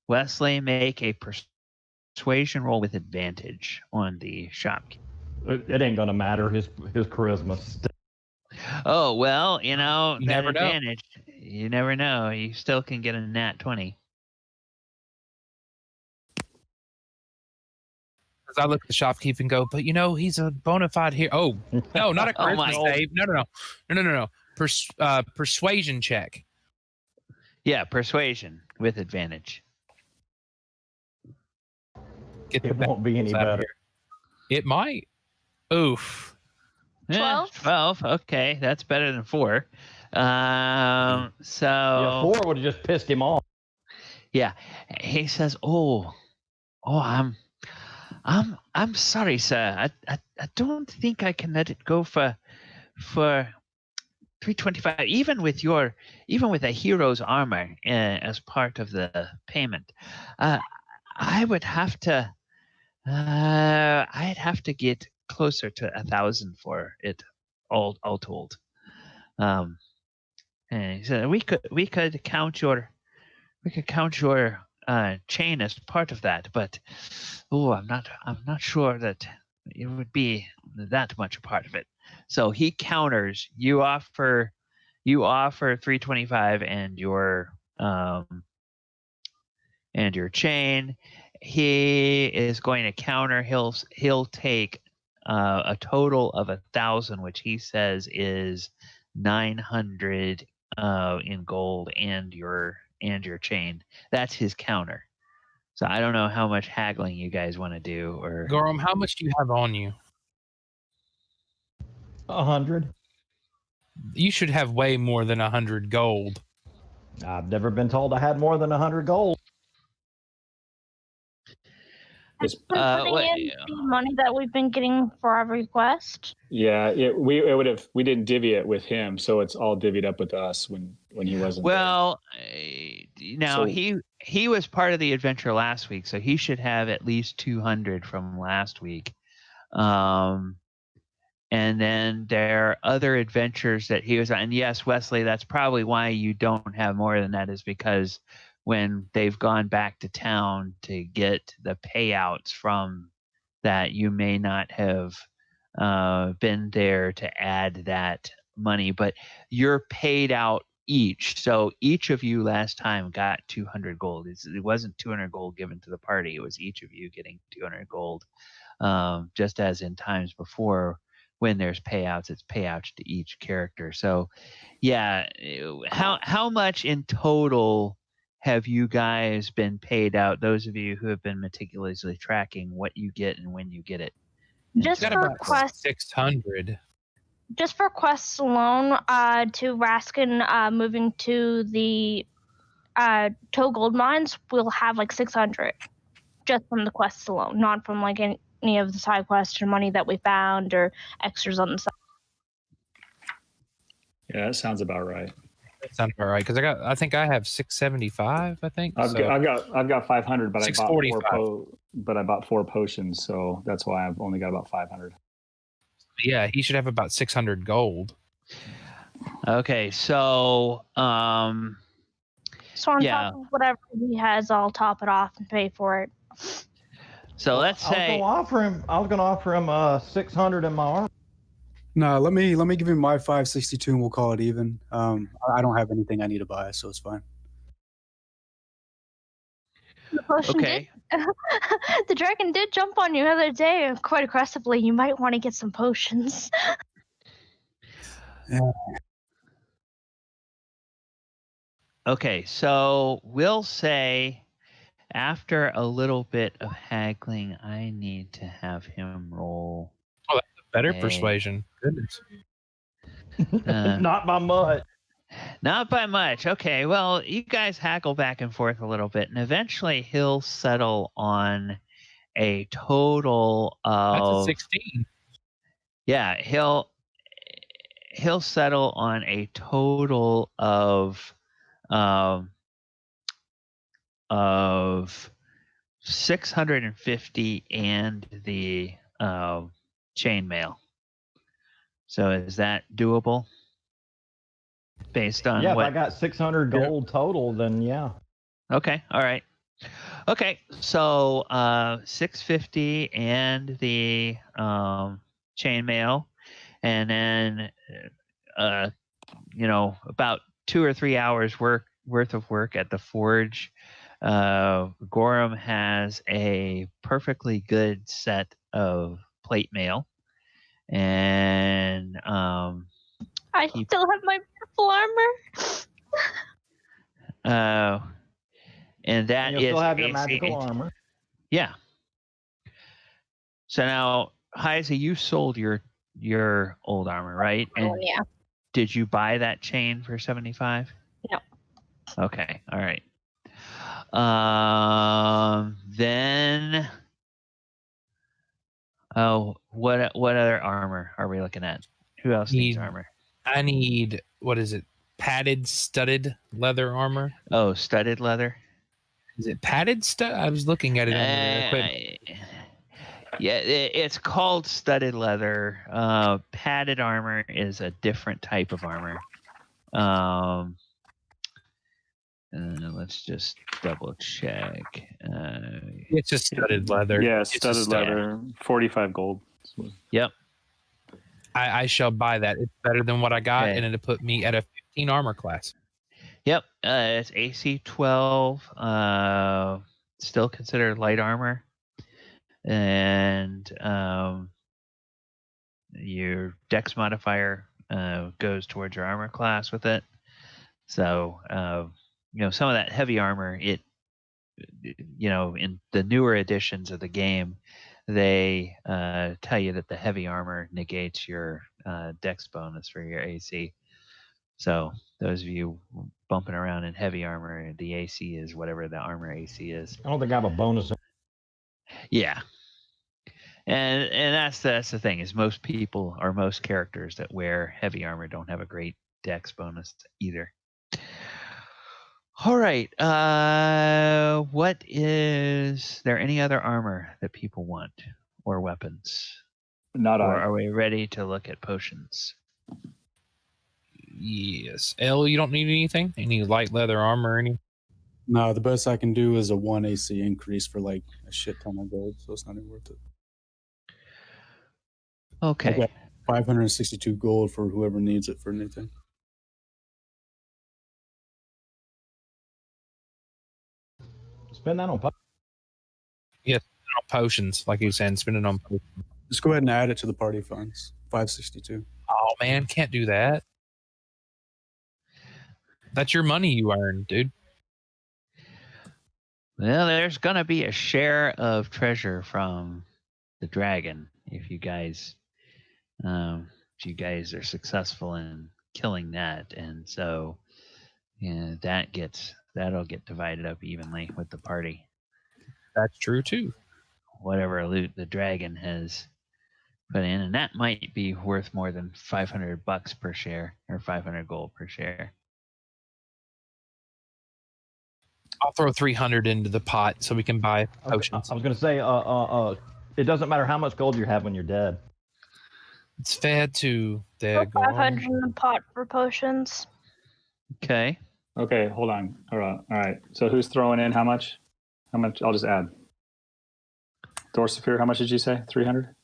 Wesley, make a persuasion roll with advantage on the shopkeeper. It ain't gonna matter. His charisma. Oh well, You that never know. advantage. You never know. You still can get a nat 20. Because I look at the shopkeeper and go, but he's a bona fide hero. Oh no, not a charisma save. No. Persuasion check. Yeah, persuasion with advantage. It won't be any better. It might. Oof. 12? 12. Okay, that's better than 4. So 4 would have just pissed him off. Yeah, he says, I'm sorry, sir. I don't think I can let it go for 325, even with a hero's armor as part of the payment. I would have to. I'd have to get closer to 1,000 for it, all told. And he said we could count your chain as part of that, but I'm not sure that it would be that much a part of it. So he counters. You offer 325 and your chain. He is going to counter. He'll take a total of 1,000, which he says is 900 in gold, and your chain. That's his counter. So I don't know how much haggling you guys want to do. Or Gorrim, how much do you have on you? 100. You should have way more than 100 gold. I've never been told I had more than 100 gold. It's Putting in the money that we've been getting for every quest. yeah. We didn't divvy it with him, so it's all divvied up with us when he wasn't. Well, now So- he was part of the adventure last week, so he should have at least 200 from last week. And then there are other adventures that he was on. And yes, Wesley, that's probably why you don't have more than that, is because when they've gone back to town to get the payouts from that, you may not have been there to add that money, but you're paid out each. So each of you last time got 200 gold. It wasn't 200 gold given to the party. It was each of you getting 200 gold, just as in times before. When there's payouts, it's payouts to each character. So, yeah, how much in total have you guys been paid out? Those of you who have been meticulously tracking what you get and when you get it. Just Got for about quests. 600. Just for quests alone, to Raskin moving to the Toe Gold Mines, we'll have like 600 just from the quests alone, not from like any of the side quests or money that we found or extras on the side. Yeah, that sounds about right. That sounds about right, because I think I have 675. I think I've got 500, but I bought 4 potions, so that's why I've only got about 500. Yeah, he should have about 600 gold. Okay, so So on top of whatever he has, I'll top it off and pay for it. So let's say I was gonna offer him 600 in my arm. No, let me give him my 562 and we'll call it even. I don't have anything I need to buy, so it's fine. The potion the dragon did jump on you the other day quite aggressively. You might want to get some potions. Yeah. Okay, so we'll say after a little bit of haggling, I need to have him roll. Oh, that's a better persuasion. Goodness. Not by much. Not by much. Okay, well, you guys haggle back and forth a little bit, and eventually he'll settle on a total of... That's a 16. Yeah, he'll settle on a total of 650 and the chainmail. So is that doable? Based on if what? I got 600 gold total, then yeah. Okay, all right. Okay, so 650 and the chainmail, and then about 2 or 3 hours worth of work at the forge. Gorrim has a perfectly good set of plate mail, and I still have my beautiful armor. And that And you'll is still have your AC. magical armor. Yeah. So now, Hyza, you sold your old armor, right? And yeah. did you buy that chain for 75? No. Okay. All right. Then, what other armor are we looking at? Who else needs armor? I need, what is it? Padded, studded leather armor. Oh, studded leather. Is it padded stud? I was looking at it under the equipment. Yeah, it's called studded leather. Padded armor is a different type of armor. Let's just double check. It's just studded leather. Yeah, It's studded leather, 45 gold. Yep. I shall buy that. It's better than what I got, and it'll put me at a 15 armor class. Yep, it's AC 12. Still considered light armor, and your Dex modifier goes towards your armor class with it. So some of that heavy armor, in the newer editions of the game, they tell you that the heavy armor negates your Dex bonus for your AC. So those of you bumping around in heavy armor, the AC is whatever the armor AC is. I don't think I have a bonus. Yeah. And that's the thing is most people or most characters that wear heavy armor don't have a great dex bonus either. All right. What is there any other armor that people want or weapons? Not Or I. are we ready to look at potions? Yes. L, you don't need anything? Any light leather armor or any? No, the best I can do is a 1 AC increase for like a shit ton of gold, so it's not even worth it. Okay. I got 562 gold for whoever needs it for anything. Spend that on Potions, like you said, spend it on potions. Just go ahead and add it to the party funds. 562. Oh man, can't do that. That's your money you earned, dude. Well, there's gonna be a share of treasure from the dragon if you guys are successful in killing that, and so that'll get divided up evenly with the party. That's true too. Whatever loot the dragon has put in, and that might be worth more than $500 per share or 500 gold per share. I'll throw 300 into the pot so we can buy potions. I was going to say, it doesn't matter how much gold you have when you're dead. It's fair to Put 500 in the pot for potions. Okay. Okay, hold on. All right. So who's throwing in how much? How much? I'll just add. Dorzaphir, how much did you say? 300?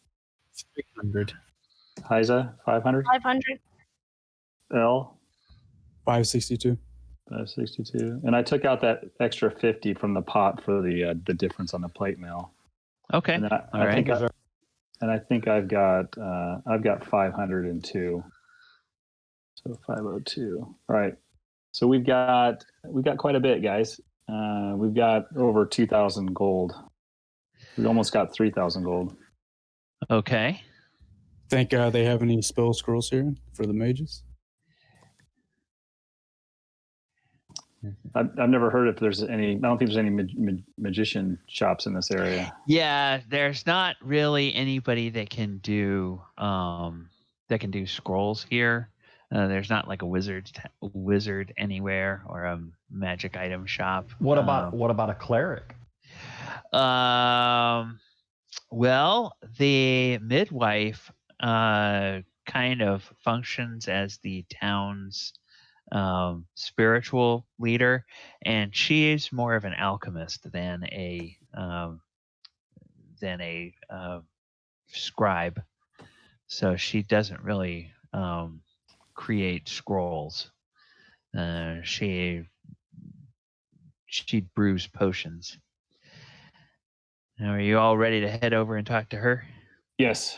300. Hyza, 500? 500. L? 562. 562. And I took out that extra 50 from the pot for the difference on the plate mail. Okay. And All right. I think I've got 502. So 502. All right. So we've got quite a bit, guys. We've got over 2,000 gold. We almost got 3,000 gold. Okay. Think they have any spell scrolls here for the mages? I've never heard if there's any. I don't think there's any magician shops in this area. Yeah, there's not really anybody that can do scrolls here. There's not like a wizard anywhere or a magic item shop. What about a cleric? Well, the midwife kind of functions as the town's spiritual leader, and she is more of an alchemist than a scribe. So she doesn't really create scrolls. She brews potions. Now, are you all ready to head over and talk to her? Yes.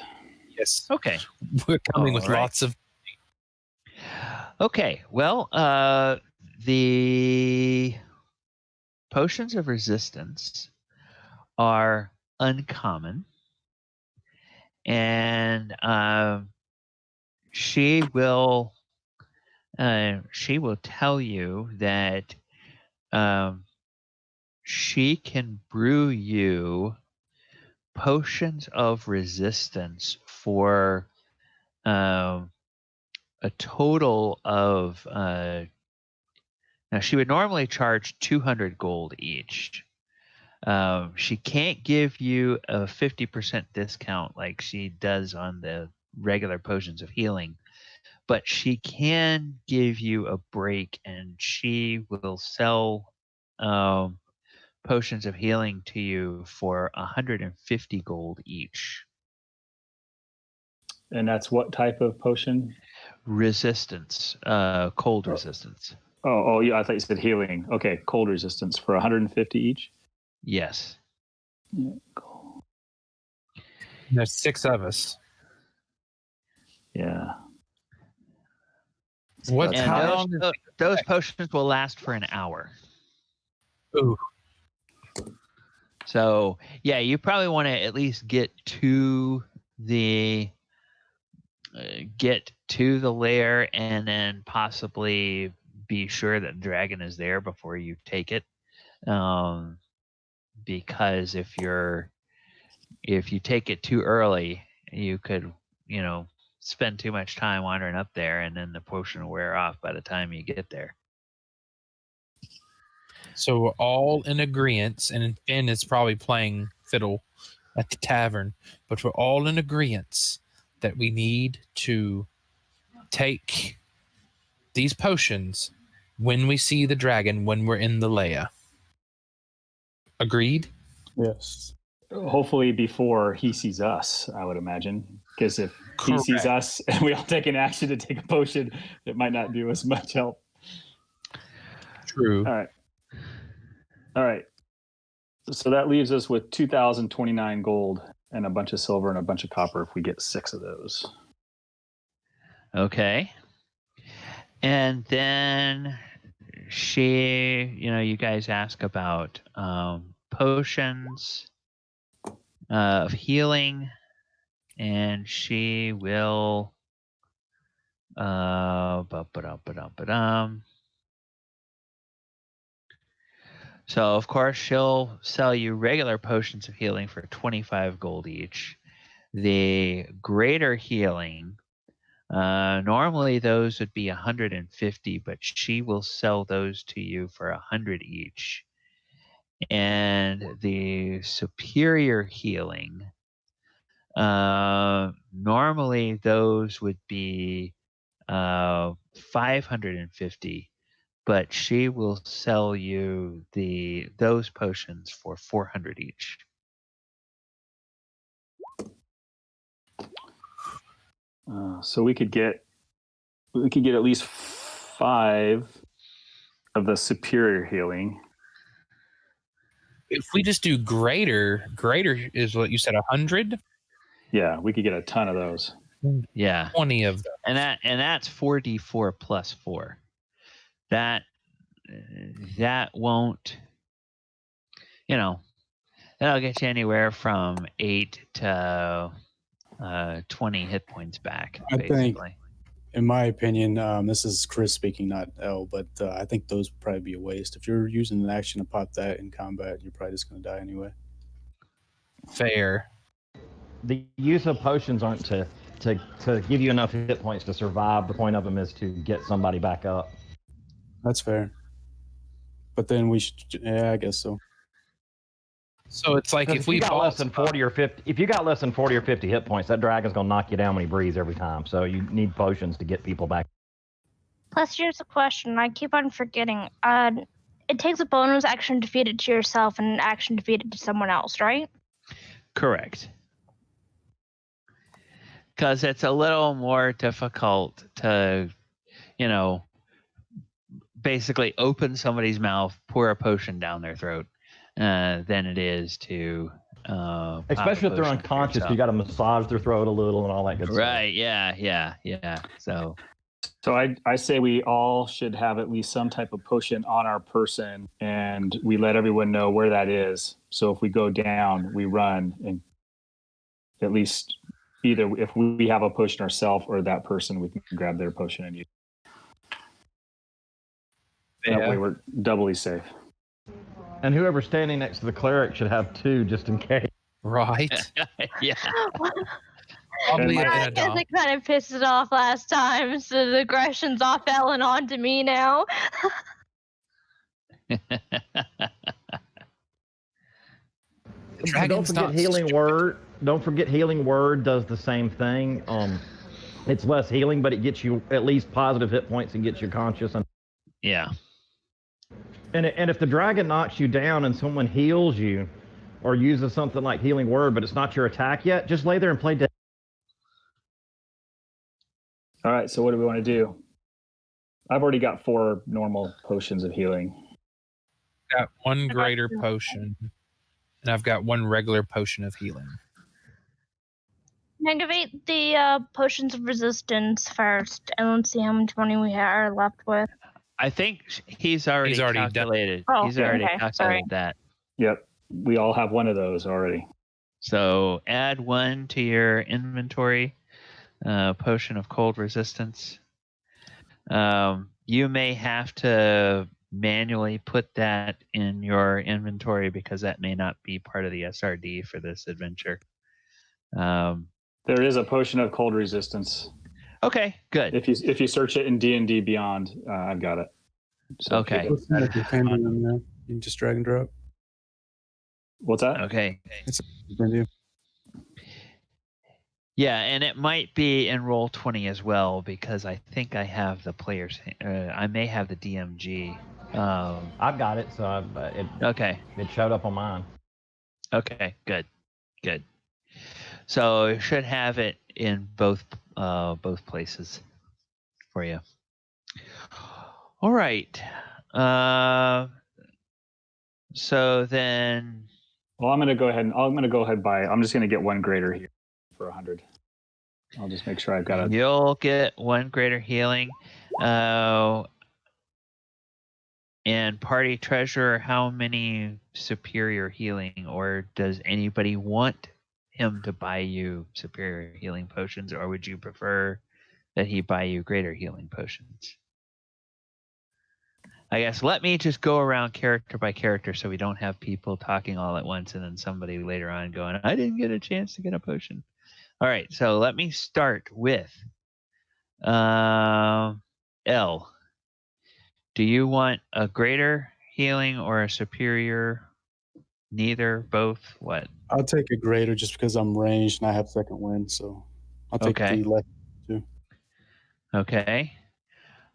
Yes. Okay. We're coming with All right. lots of. Okay. Well, the potions of resistance are uncommon, and she will tell you that she can brew you potions of resistance for a total of now she would normally charge 200 gold each. She can't give you a 50% discount like she does on the regular potions of healing, but she can give you a break, and she will sell potions of healing to you for 150 gold each. And that's what type of potion? Resistance, cold resistance. Oh, yeah. I thought you said healing. Okay, cold resistance for 150 each. Yes. Yeah, cool. There's 6 of us. Yeah. What? And How long? those potions will last for an hour. Ooh. So yeah, you probably want to at least get to the lair, and then possibly be sure that the dragon is there before you take it. Because if you're if you take it too early, you could, spend too much time wandering up there, and then the potion will wear off by the time you get there. So we're all in agreement, and Finn is probably playing fiddle at the tavern, but we're all in agreement that we need to take these potions when we see the dragon, when we're in the lair. Agreed? Yes. Hopefully before he sees us, I would imagine. Because if he sees us and we all take an action to take a potion, it might not do us much help. True. All right. So that leaves us with 2,029 gold and a bunch of silver and a bunch of copper if we get 6 of those. Okay. And then you guys ask about potions of healing, and she will so of course she'll sell you regular potions of healing for 25 gold each. The greater healing, normally those would be 150, but she will sell those to you for 100 each. And the superior healing, normally those would be 550, but she will sell you those potions for 400 each. So we could get at least 5 of the superior healing. If we just do greater is what you said, 100? Yeah, we could get a ton of those. Yeah, 20 of them. and that's 4d4 plus 4. That won't, that'll get you anywhere from 8 to 20 hit points back. I basically. think, in my opinion, this is Chris speaking, not L, but I think those would probably be a waste. If you're using an action to pop that in combat, you're probably just going to die anyway. Fair. The use of potions aren't to give you enough hit points to survive. The point of them is to get somebody back up. That's fair. But then we should, yeah, I guess so. So it's like if we got less than 40 or 50, if you got less than 40 or 50 hit points, that dragon's gonna knock you down when he breathes every time. So you need potions to get people back. Plus, here's a question I keep on forgetting. It takes a bonus action to feed it to yourself and an action to feed it to someone else, right? Correct. Because it's a little more difficult to, basically open somebody's mouth, pour a potion down their throat, than it is to especially if they're unconscious. You got to massage their throat a little and all that good stuff. Right? Yeah. So I say we all should have at least some type of potion on our person, and we let everyone know where that is. So if we go down, we run, and at least either if we have a potion ourselves or that person, we can grab their potion and use it. That way we're doubly safe. And whoever's standing next to the cleric should have 2 just in case. Right. yeah. Probably I guess it kind of pissed it off last time, so the aggression's off Ellen onto me now. Don't forget healing word. Don't forget healing word does the same thing. It's less healing, but it gets you at least positive hit points and gets you conscious. And yeah. And if the dragon knocks you down and someone heals you, or uses something like healing word, but it's not your attack yet, just lay there and play dead. All right. So what do we want to do? I've already got 4 normal potions of healing. Got 1 greater potion, and I've got 1 regular potion of healing. Activate the potions of resistance first, and let's see how much money we are left with. I think he's already calculated. Oh, he's already okay. calculated that. Yep. We all have 1 of those already. So add 1 to your inventory, potion of cold resistance. You may have to manually put that in your inventory because that may not be part of the SRD for this adventure. There is a potion of cold resistance. Okay, good. If you search it in D&D Beyond, I've got it. So Okay. You can just drag and drop. What's that? Okay. It's a Yeah, and it might be in Roll20 as well, because I think I have the players. I may have the DMG. I've got it, so Okay. it showed up on mine. Okay. Good. So it should have it in both places for you. All right. So then. Well, I'm gonna go ahead and buy. I'm just gonna get one greater here for 100. I'll just make sure I've got it. You'll get one greater healing. And party treasurer, how many superior healing, or does anybody want him to buy you superior healing potions, or would you prefer that he buy you greater healing potions? I guess let me just go around character by character so we don't have people talking all at once and then somebody later on going, I didn't get a chance to get a potion. All right, so let me start with L. Do you want a greater healing or a superior? Neither, both, what? I'll take a greater just because I'm ranged and I have second wind, so I'll take the left too. Okay.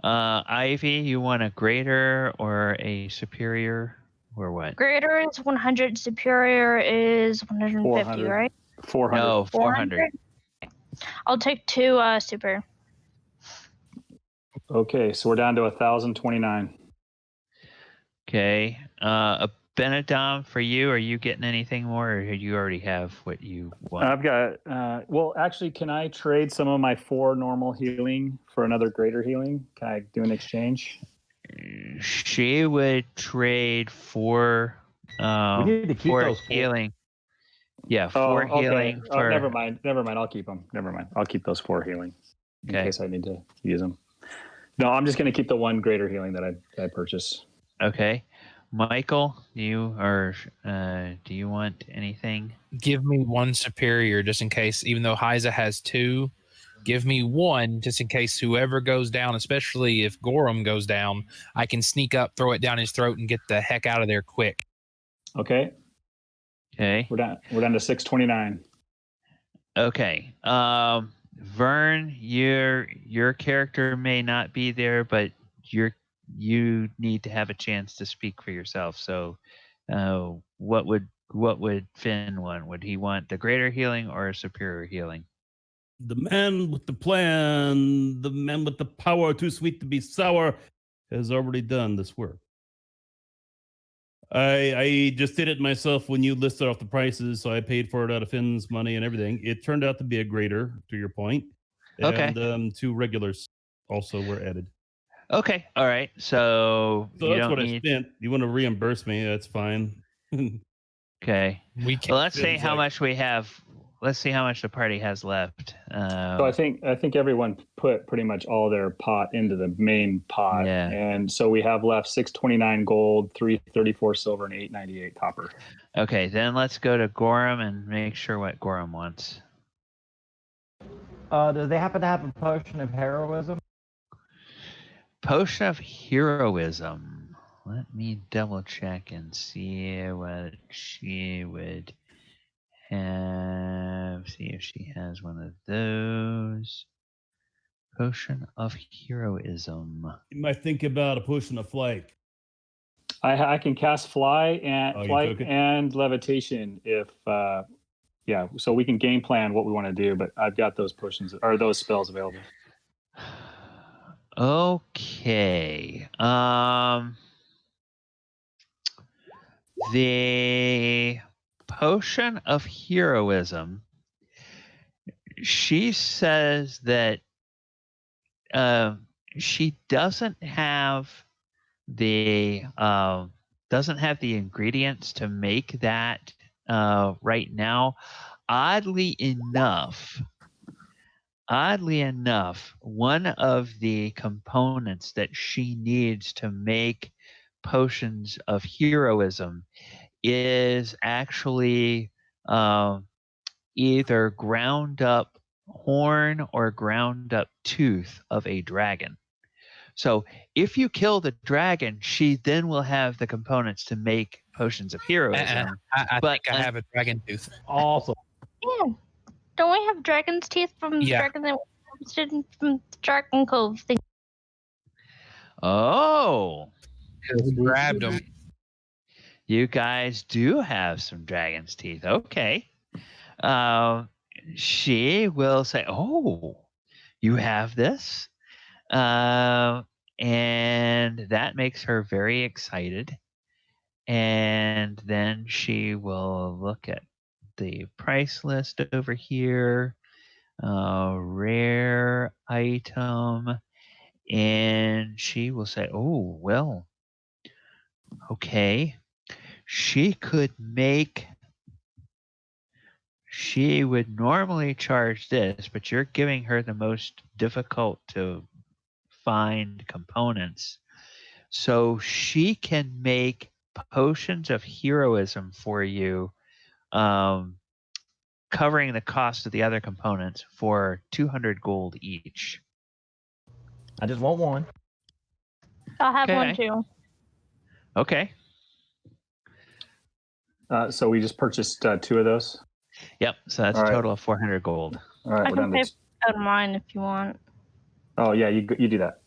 Ivy, you want a greater or a superior, or what? Greater is 100, superior is 150, 400. right? 400. No, 400. I'll take 2 super. Okay, so we're down to 1,029. Okay. Abinadom, for you, are you getting anything more, or do you already have what you want? I've got. Well, actually, can I trade some of my 4 normal healing for another greater healing? Can I do an exchange? She would trade 4. We need to keep 4 those 4. healing. Yeah, 4 healing. Okay. For... never mind. I'll keep them. Never mind. I'll keep those 4 healing in case I need to use them. No, I'm just going to keep the 1 greater healing that I purchased. Okay. Michael, do you want anything? Give me 1 superior just in case, even though Hyza has 2, give me 1 just in case whoever goes down, especially if Gorrim goes down, I can sneak up, throw it down his throat, and get the heck out of there quick. Okay. Okay. We're down to 629. Okay. Vern, your character may not be there, but you need to have a chance to speak for yourself. So, what would Finn want? Would he want the greater healing or a superior healing? The man with the plan, the man with the power too sweet to be sour, has already done this work. I just did it myself when you listed off the prices, so I paid for it out of Finn's money and everything. It turned out to be a greater, to your point. Okay. And 2 regulars also were added. Okay. All right. So you that's don't what need... I spent. You want to reimburse me? That's fine. Okay. We can. Well, let's see how much we have. Let's see how much the party has left. So I think everyone put pretty much all their pot into the main pot. Yeah. And so we have left 629 gold, 334 silver, and 898 copper. Okay, then let's go to Gorrim and make sure what Gorrim wants. Do they happen to have a potion of heroism? Potion of heroism. Let me double check and see what she would have. See if she has one of those. Potion of heroism. You might think about a potion of flight. I can cast flight took it? and levitation if so we can game plan what we want to do, but I've got those potions or those spells available. Okay. The potion of heroism, she says that she doesn't have the ingredients to make that right now. Oddly enough, one of the components that she needs to make potions of heroism is actually either ground up horn or ground up tooth of a dragon. So if you kill the dragon, she then will have the components to make potions of heroism. I think I have a dragon tooth. Awesome. Yeah. Don't we have dragon's teeth from the dragon that we did from Dragon Cove thing? Oh. We grabbed them. You guys do have some dragon's teeth. Okay. She will say, "Oh, you have this?" And that makes her very excited. And then she will look at the price list over here, rare item, and she will say, "Oh, well, okay." She would normally charge this, but you're giving her the most difficult to find components. So she can make potions of heroism for you, covering the cost of the other components for 200 gold each. I just want one. I'll have one too. Okay. So we just purchased 2 of those. Yep. So that's a total of 400 gold. All right, I we're can done. pay out of mine if you want. Oh yeah, you do that.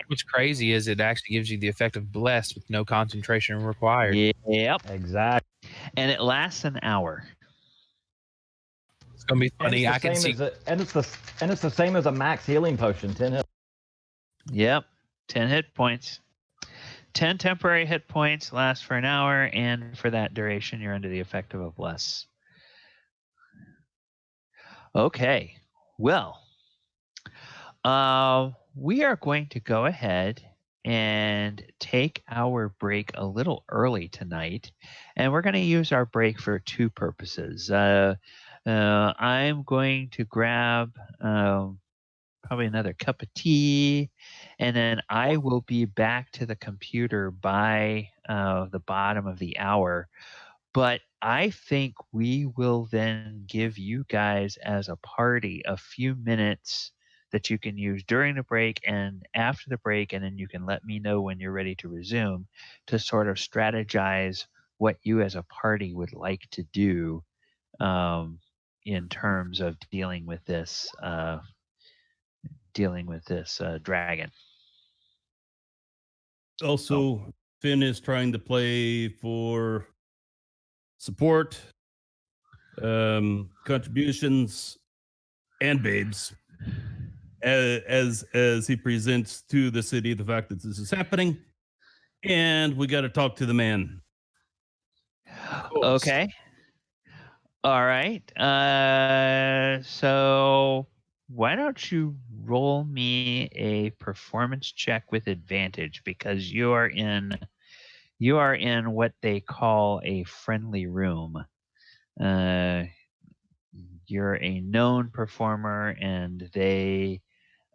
What's crazy is it actually gives you the effect of blessed with no concentration required. Yep. Exactly. And it lasts an hour. It's gonna be funny. I can see. And it's the same as a max healing potion. 10 hit. Yep. 10 hit points. 10 temporary hit points last for an hour, and for that duration, you're under the effect of a bless. Okay. Well, we are going to go ahead and take our break a little early tonight, and we're going to use our break for 2 purposes. I'm going to grab probably another cup of tea, and then I will be back to the computer by the bottom of the hour. But I think we will then give you guys as a party a few minutes that you can use during the break and after the break, and then you can let me know when you're ready to resume to sort of strategize what you as a party would like to do in terms of dealing with this dragon. Also, Finn is trying to play for support, contributions, and babes as he presents to the city the fact that this is happening, and we got to talk to the man. Okay. All right. So why don't you roll me a performance check with advantage, because you are in what they call a friendly room. You're a known performer, and they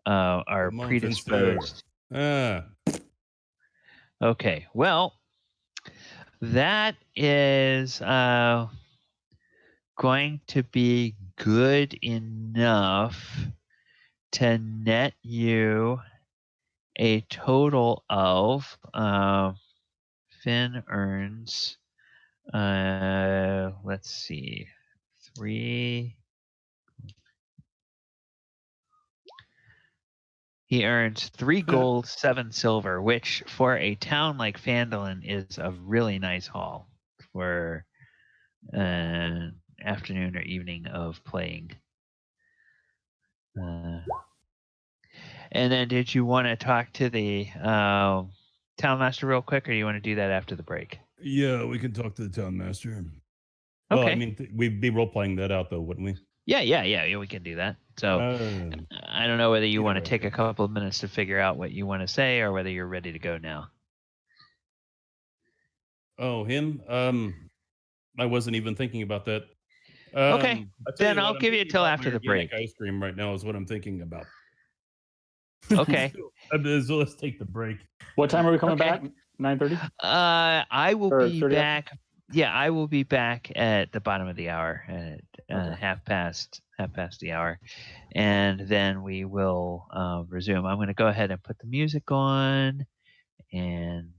are predisposed. Okay. Well, that is going to be good enough to net you a total of Finn earns let's see, 3. He earns 3 gold, 7 silver, which for a town like Phandalin is a really nice haul for an afternoon or evening of playing. And then did you want to talk to the town master real quick, or do you want to do that after the break? Yeah, we can talk to the town master. Okay. Well, I mean, we'd be role-playing that out, though, wouldn't we? Yeah, we can do that. So I don't know whether you want to take a couple of minutes to figure out what you want to say, or whether you're ready to go now. Oh, him? I wasn't even thinking about that. Okay, then I'll give you till after the break. Ice cream right now is what I'm thinking about. Okay. So let's take the break. What time are we coming back? 9:30? I will be 30? back. Yeah, I will be back at the bottom of the hour half past the hour, and then we will resume. I'm going to go ahead and put the music on, and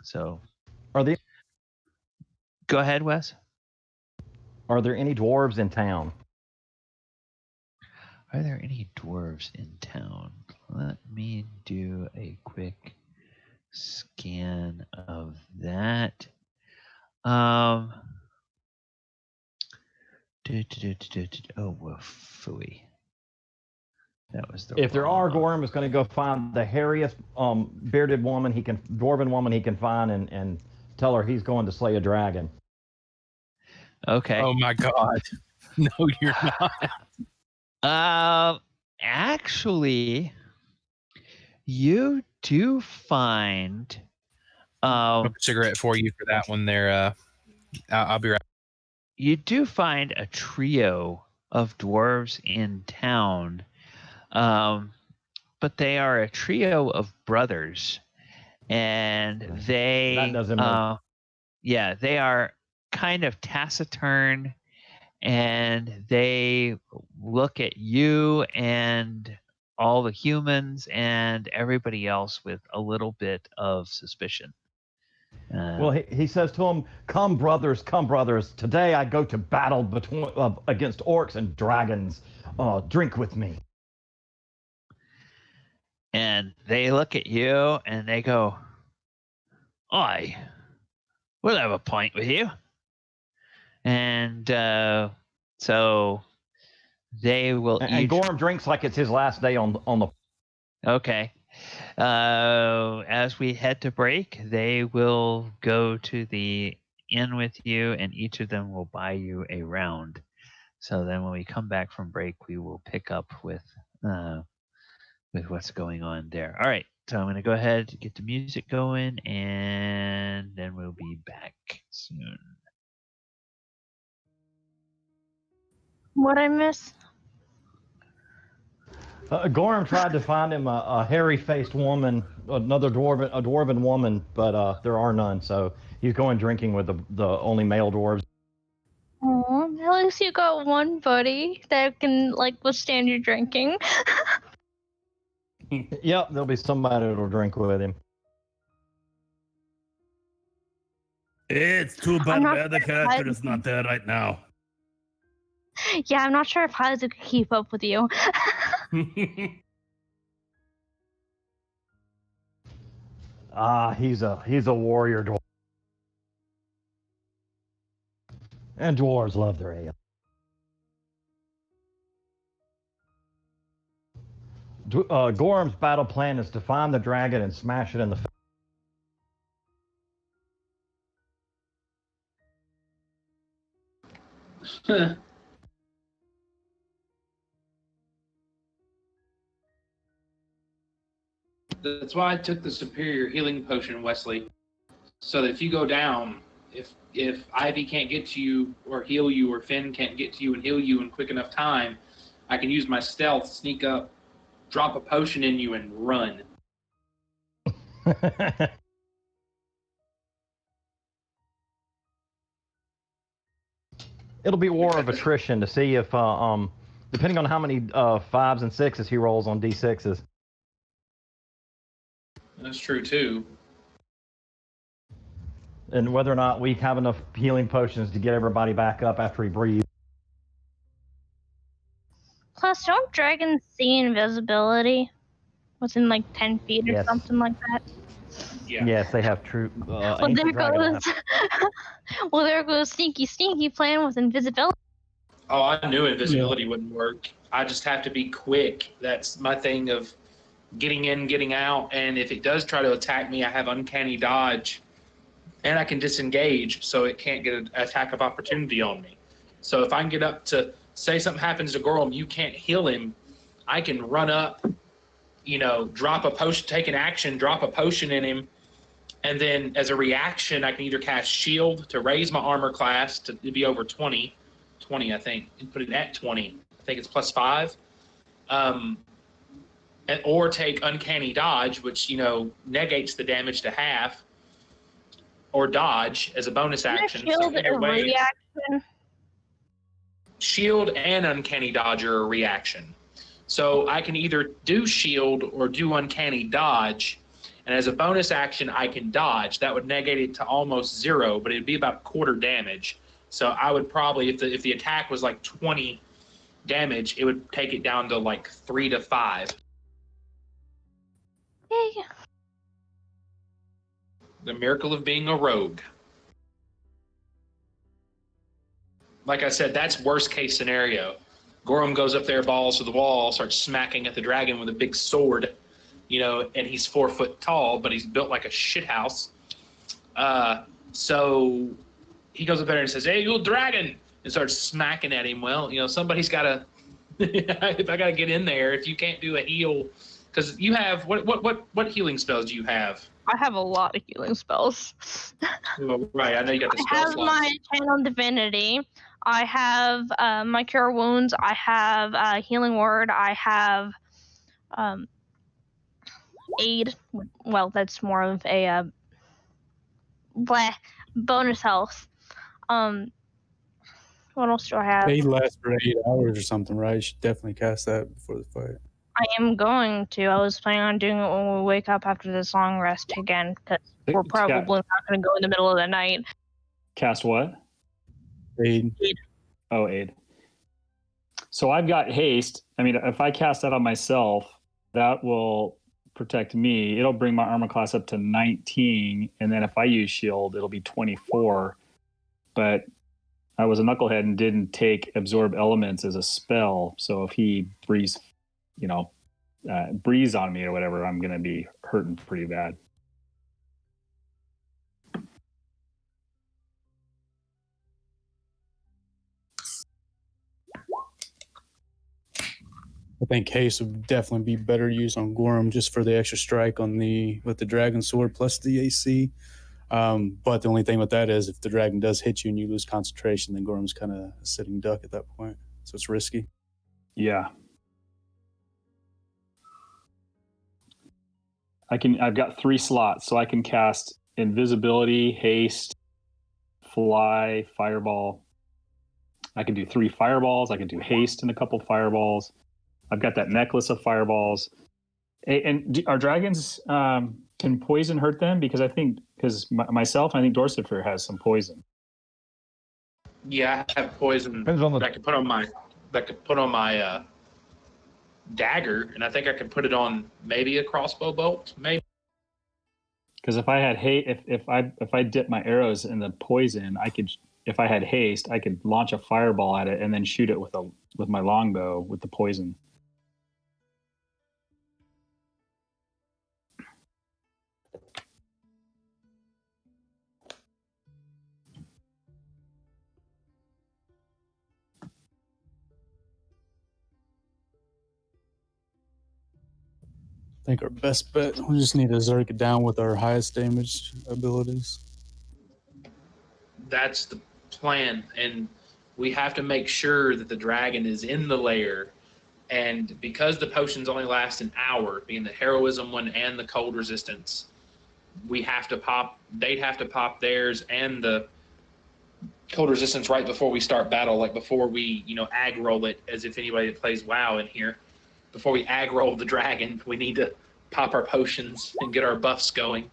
so Are there go ahead, Wes. Are there any dwarves in town? Are there any dwarves in town? Let me do a quick scan of that. Oh, phooey. That was the If there are, wrong- Gorrim is going to go find the hairiest bearded woman dwarven woman he can find, and tell her he's going to slay a dragon. Okay. Oh my God. No, you're not. Actually, you do find I'll cigarette for you for that one there. I'll be right. you do find a trio of dwarves in town, but they are a trio of brothers, and they That doesn't make- yeah, they are kind of taciturn, and they look at you and all the humans and everybody else with a little bit of suspicion. Well, he says to him, come brothers. Today I go to battle against orcs and dragons. Drink with me. And they look at you and they go, "Aye, we'll have a pint with you." And so they will And each... Gorrim drinks like it's his last day on the. Okay. As we head to break, they will go to the inn with you, and each of them will buy you a round. So then when we come back from break, we will pick up with what's going on there. All right. So I'm going to go ahead and get the music going, and then we'll be back soon. What I miss? Gorrim tried to find him a hairy-faced woman, a dwarven woman, but there are none. So he's going drinking with the only male dwarves. Aw, at least you got one buddy that can withstand your drinking. Yep, there'll be somebody that'll drink with him. It's too bad I'm not my other sure character I- is not there right now. Yeah, I'm not sure if Hyza could keep up with you. He's a warrior dwarf. And dwarves love their ale. Gorrim's battle plan is to find the dragon and smash it in the face. That's why I took the superior healing potion, Wesley. So that if you go down, if Ivy can't get to you or heal you, or Finn can't get to you and heal you in quick enough time, I can use my stealth, sneak up, drop a potion in you, and run. It'll be war of attrition to see if, depending on how many 5s and 6s he rolls on D6s. That's true too. And whether or not we have enough healing potions to get everybody back up after he breathes. Plus, don't dragons see invisibility within 10 feet or Yes. something like that? Yeah. Yes, they have true. Well, ancient there dragon goes. Well, there goes sneaky plan with invisibility. Oh, I knew invisibility wouldn't work. I just have to be quick. That's my thing of getting in, getting out, and if it does try to attack me, I have uncanny dodge, and I can disengage, so it can't get an attack of opportunity on me. So if I can get up to, say something happens to Gorrim, you can't heal him, I can run up, drop a potion, take an action, drop a potion in him, and then as a reaction, I can either cast Shield to raise my armor class to be over 20, I think, and put it at 20. I think it's +5. Or take Uncanny Dodge, which, negates the damage to half, or dodge as a bonus action. So Shield either a way, reaction. shield and uncanny dodge are a reaction. So I can either do shield or do uncanny dodge. And as a bonus action, I can dodge. That would negate it to almost 0, but it'd be about quarter damage. So I would probably, if the attack was like 20 damage, it would take it down to like 3 to 5. Yay. The miracle of being a rogue. Like I said, that's worst case scenario. Gorrim goes up there, balls to the wall, starts smacking at the dragon with a big sword, and he's 4 foot tall, but he's built like a shithouse. So he goes up there and says, "Hey, you dragon," and starts smacking at him. Well, somebody's got to, if I got to get in there, if you can't do a heal, because you have, what healing spells do you have? I have a lot of healing spells. Well, right, I know you got the I spell have slots. my Channel Divinity. I have my Cure Wounds. I have Healing Word. I have Aid. Well, that's more of a bonus health. What else do I have? They last for 8 hours or something, right? You should definitely cast that before the fight. I am going to. I was planning on doing it when we wake up after this long rest again, because we're probably not going to go in the middle of the night. Cast what? Aid. Oh, aid. So I've got haste. I mean, if I cast that on myself, that will protect me. It'll bring my armor class up to 19, and then if I use shield, it'll be 24. But I was a knucklehead and didn't take absorb elements as a spell. So if he breeze on me or whatever, I'm going to be hurting pretty bad. I think haste would definitely be better used on Gorrim just for the extra strike with the dragon sword plus the AC. But the only thing with that is if the dragon does hit you and you lose concentration, then Gorrim's kind of a sitting duck at that point. So it's risky. Yeah. I've got 3 slots, so I can cast invisibility, haste, fly, fireball. I can do 3 fireballs. I can do haste and a couple fireballs. I've got that necklace of fireballs. And are dragons, can poison hurt them? Because myself, I think Dorzaphir has some poison. Yeah, I have poison Depends on the. that I could put on my dagger, and I think I could put it on maybe a crossbow bolt, maybe. Because if I had if I dip my arrows in the poison, if I had haste, I could launch a fireball at it and then shoot it with my longbow with the poison. I think our best bet, we just need to zerk it down with our highest damage abilities. That's the plan, and we have to make sure that the dragon is in the lair. And because the potions only last an hour, being the heroism one and the cold resistance, they'd have to pop theirs and the cold resistance right before we start battle, like before we, ag roll it, as if anybody that plays WoW in here. Before we ag roll the dragon, we need to pop our potions and get our buffs going.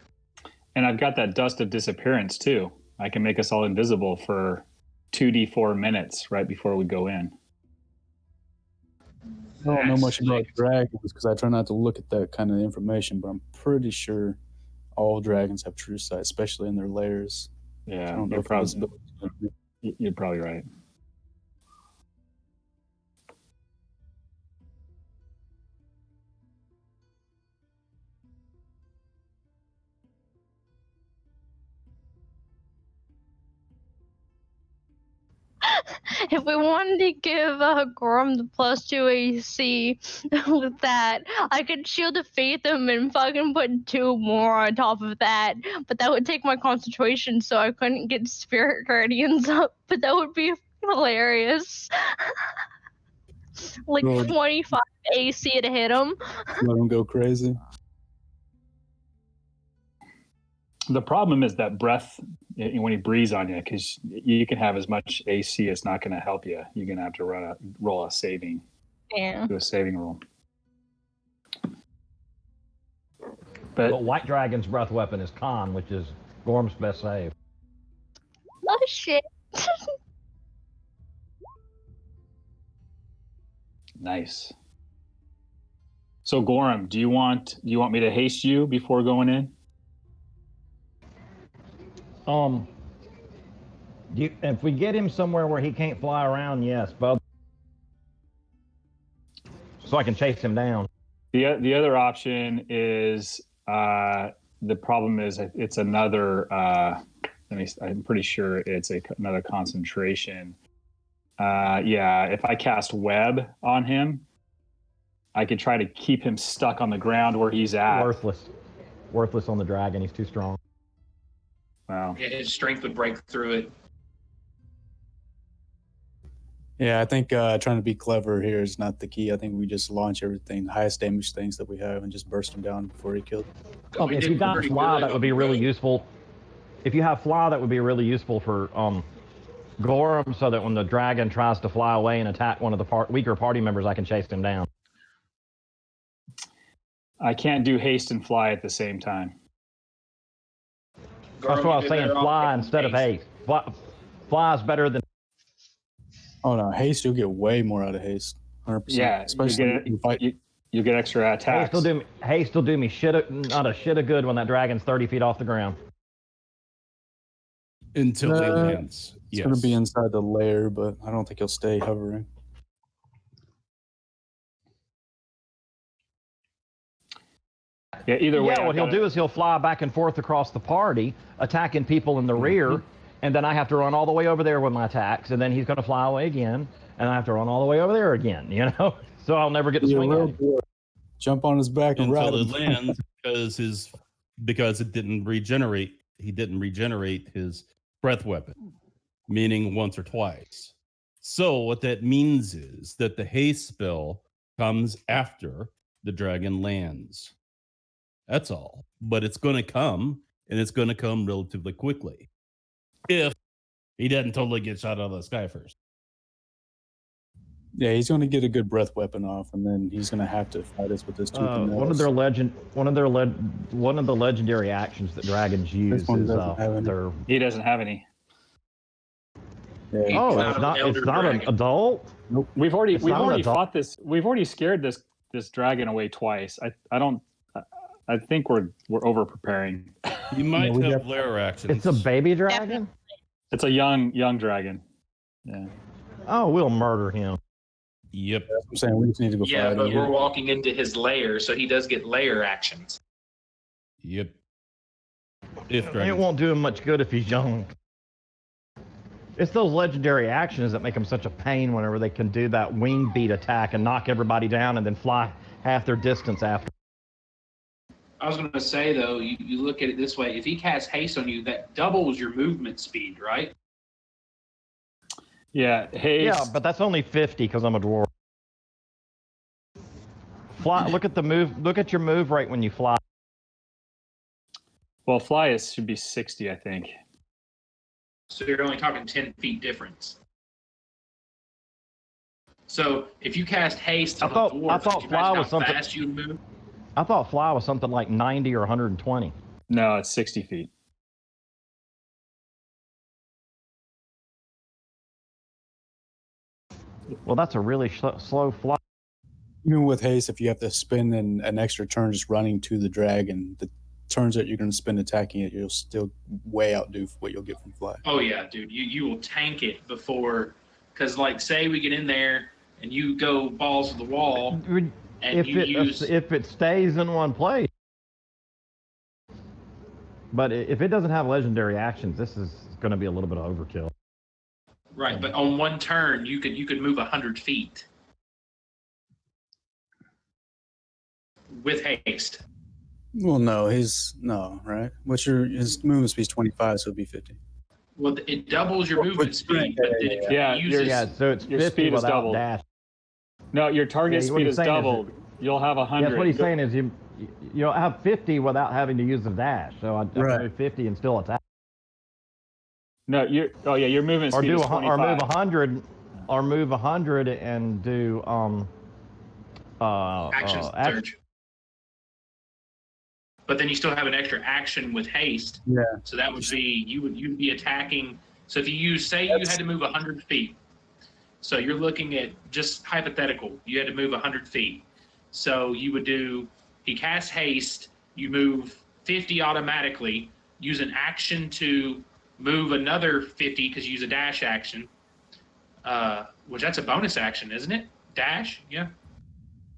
And I've got that dust of disappearance too. I can make us all invisible for 2d4 minutes right before we go in. I don't know much about dragons because I try not to look at that kind of information, but I'm pretty sure all dragons have true sight, especially in their lairs. Yeah, I don't know you're probably right. If we wanted to give Gorrim the +2 AC with that, I could Shield of Faith him and fucking put 2 more on top of that. But that would take my concentration, so I couldn't get Spirit Guardians up. But that would be hilarious. Like 25 AC to hit him. Let him go crazy. The problem is that breath when he breathes on you, because you can have as much AC. It's not going to help you. You're going to have to roll a saving. Yeah. Do a saving roll. But White Dragon's breath weapon is con, which is Gorm's best save. Oh shit. Nice. So Gorrim, do you want me to haste you before going in? If we get him somewhere where he can't fly around, yes, but so I can chase him down. The other option is the problem is it's another. I'm pretty sure it's another concentration. Yeah, if I cast web on him, I could try to keep him stuck on the ground where he's at. Worthless on the dragon. He's too strong. Wow. Yeah, his strength would break through it. Yeah, I think trying to be clever here is not the key. I think we just launch everything, the highest damage things that we have, and just burst him down before he killed. If you got fly, that would be really useful. If you have fly, that would be really useful for Gorrim, so that when the dragon tries to fly away and attack one of the weaker party members, I can chase him down. I can't do haste and fly at the same time. That's what I was saying, fly instead of haste. Fly is better than... Oh no, haste, you'll get way more out of haste. 100%. Yeah, especially you get extra attacks. Haste will do me not a shit of good when that dragon's 30 feet off the ground. Until he lands. It's going to be inside the lair, but I don't think he'll stay hovering. Yeah, either way. Yeah, what he'll do is he'll fly back and forth across the party, attacking people in the rear, and then I have to run all the way over there with my attacks, and then he's going to fly away again, and I have to run all the way over there again, you know? So I'll never get to swing at him. Jump on his back and ride until him. it lands because it didn't regenerate. He didn't regenerate his breath weapon, meaning once or twice. So what that means is that the haste spell comes after the dragon lands. That's all. But it's going to come, and it's going to come relatively quickly. If he doesn't totally get shot out of the sky first. Yeah, he's going to get a good breath weapon off, and then he's going to have to fight us with this tooth and nails. One of the legendary actions that dragons use is he doesn't have any. Yeah. Oh, it's not an adult? Nope. We've already fought this. We've already scared this dragon away twice. I think we're over preparing. You might have lair actions. It's a baby dragon? It's a young dragon. Yeah. Oh, we'll murder him. Yep. That's what I'm saying. We just need to go Yeah, fight but him. we're walking into his lair, so he does get lair actions. Yep. It won't do him much good if he's young. It's those legendary actions that make them such a pain whenever they can do that wing beat attack and knock everybody down and then fly half their distance after. I was going to say, though, you look at it this way. If he casts haste on you, that doubles your movement speed, right? Yeah, haste. Yeah, but that's only 50 because I'm a dwarf. Fly. Look at the move. Look at your move rate when you fly. Well, fly should be 60, I think. So you're only talking 10 feet difference. So if you cast haste on a dwarf, I thought fly was something. Fast you move? I thought fly was something like 90 or 120. No, it's 60 feet. Well, that's a really slow fly. Even with haste, if you have to spend an extra turn just running to the dragon, the turns that you're going to spend attacking it, you'll still way outdo what you'll get from fly. Oh, yeah, dude. You will tank it before... Because, like, say we get in there and you go balls to the wall... And if it stays in one place. But if it doesn't have legendary actions, this is going to be a little bit of overkill. Right, but on one turn, you could move 100 feet with haste. Well, no, right? His movement speed is 25, so it'd be 50. Well, it doubles your movement speed, but then if you use so it's your 50 speed is without doubled. dash. No, your target speed is doubled. You'll have 100. Yes, what he's saying is you'll have 50 without having to use the dash. So I'd move 50 and still attack. No, your movement speed is 25. Or move 100 and do Action surge. But then you still have an extra action with haste. Yeah. So that would be you'd be attacking. So if you had to move 100 feet. So you're looking at just hypothetical. You had to move 100 feet. So you would he casts haste. You move 50 automatically. Use an action to move another 50 because you use a dash action. Which that's a bonus action, isn't it? Dash, yeah.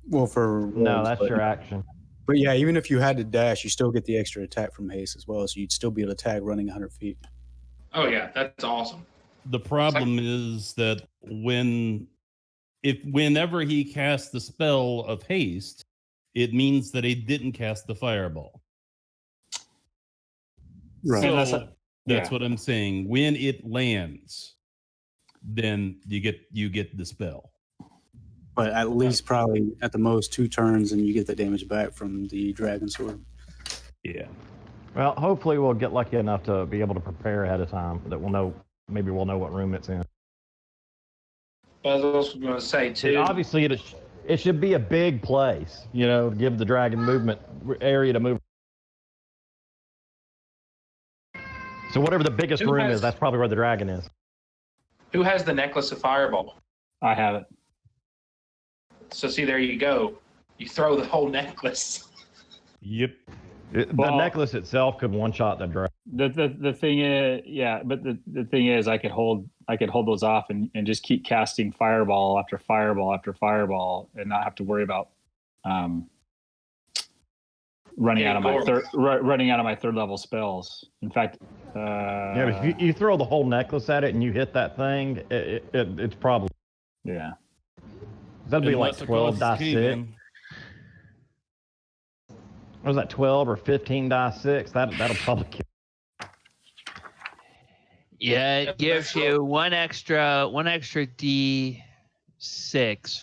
Well, that's your action. But yeah, even if you had to dash, you still get the extra attack from haste as well, so you'd still be able to tag running 100 feet. Oh yeah, that's awesome. The problem is that whenever he casts the spell of haste, it means that he didn't cast the fireball. Right. So that's what I'm saying. When it lands, then you get the spell. But at least probably at the most 2 turns, and you get the damage back from the dragon sword. Yeah. Well, hopefully we'll get lucky enough to be able to prepare ahead of time that we'll know what room it's in. But I was also going to say too. Obviously, it should be a big place, give the dragon movement area to move. So whatever the biggest room is, that's probably where the dragon is. Who has the necklace of fireball? I have it. So see, there you go. You throw the whole necklace. Yep. The necklace itself could one-shot the dragon. The thing is, but the thing is, I could hold those off and just keep casting fireball after fireball after fireball, and not have to worry about running out of my third level spells. In fact, if you throw the whole necklace at it and you hit that thing, it's probably That'd be like 12 die 6. What was that, 12 or 15 die 6? That'll probably kill. Yeah, it gives you one extra D6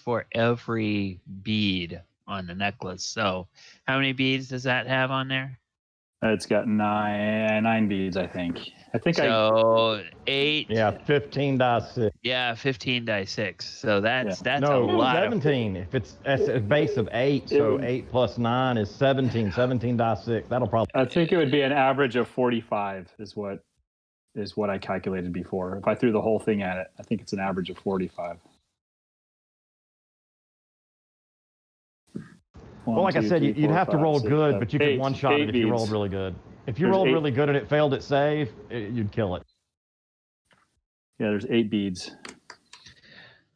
for every bead on the necklace. So how many beads does that have on there? It's got nine beads, I think. So 8. Yeah, 15 die 6. Yeah, 15 die 6. So that's a 17. lot. 17. If it's a base of 8, so 8 plus 9 is 17. 17 die 6. That'll probably. I think it would be an average of 45 is what I calculated before. If I threw the whole thing at it, I think it's an average of 45. Well, like I said, you'd have to roll good, but you could one-shot it if you rolled really good. If you rolled really good and it failed its save, you'd kill it. Yeah, there's 8 beads.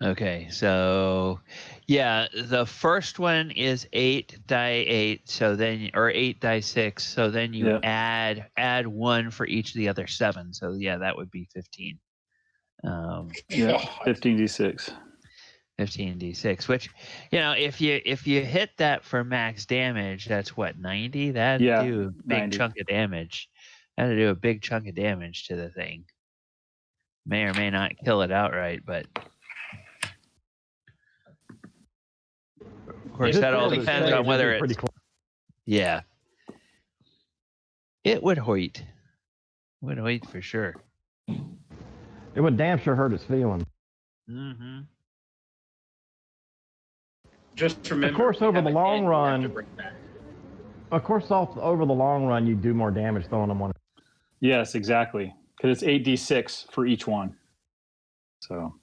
Okay, so the first one is 8 die 8, so then or 8 die 6, so then you add 1 for each of the other 7. So that would be 15. 15d6. 15d6, which if you hit that for max damage, that's what, 90. That'd do a big chunk of damage. That'd do a big chunk of damage to the thing. May or may not kill it outright, but of course that all depends on whether it's it would hoit for sure. It would damn sure hurt its feelings. Mm-hmm. Just remember, of course, over the long run, you do more damage throwing them one. Yes, exactly. Because it's 8d6 for each one. So.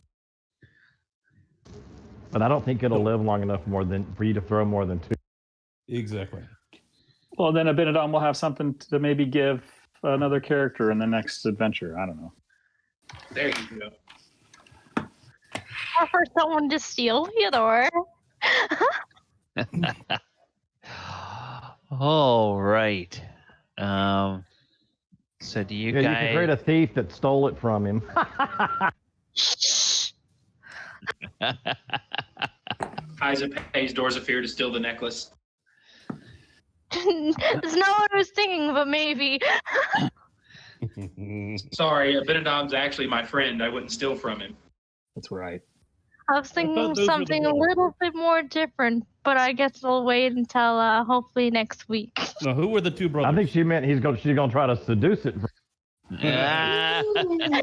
But I don't think it'll live long enough for you to throw more than 2. Exactly. Well, then Abinadom will have something to maybe give another character in the next adventure. I don't know. There you go. Or for someone to steal, either or. All right. So do you guys? You can create a thief that stole it from him. Hyza pays Dorzaphir to steal the necklace. That's not what I was thinking, but maybe. Sorry, Abinadom's actually my friend. I wouldn't steal from him. That's right. I was thinking thought of those were the something a brothers. little bit more different, but I guess I'll wait until hopefully next week. No, who were the two brothers? I think she meant she's gonna try to seduce it. Ah.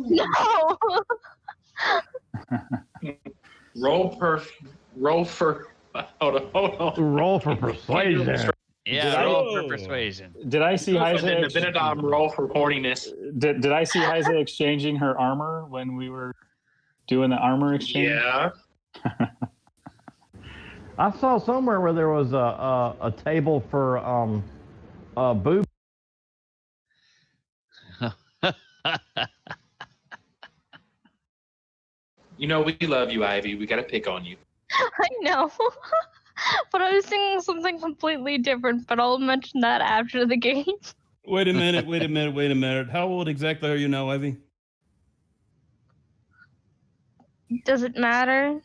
No. Roll for. Hold on. Roll for persuasion. Yeah, roll for persuasion. Did I see And then the Hyza? Abinadom roll for horniness. Did I see Hyza exchanging her armor when we were doing the armor exchange? Yeah. I saw somewhere where there was a table for boob. You know, we love you, Ivy. We got to pick on you. I know. But I was thinking something completely different, but I'll mention that after the game. Wait a minute. How old exactly are you now, Ivy? Does it matter?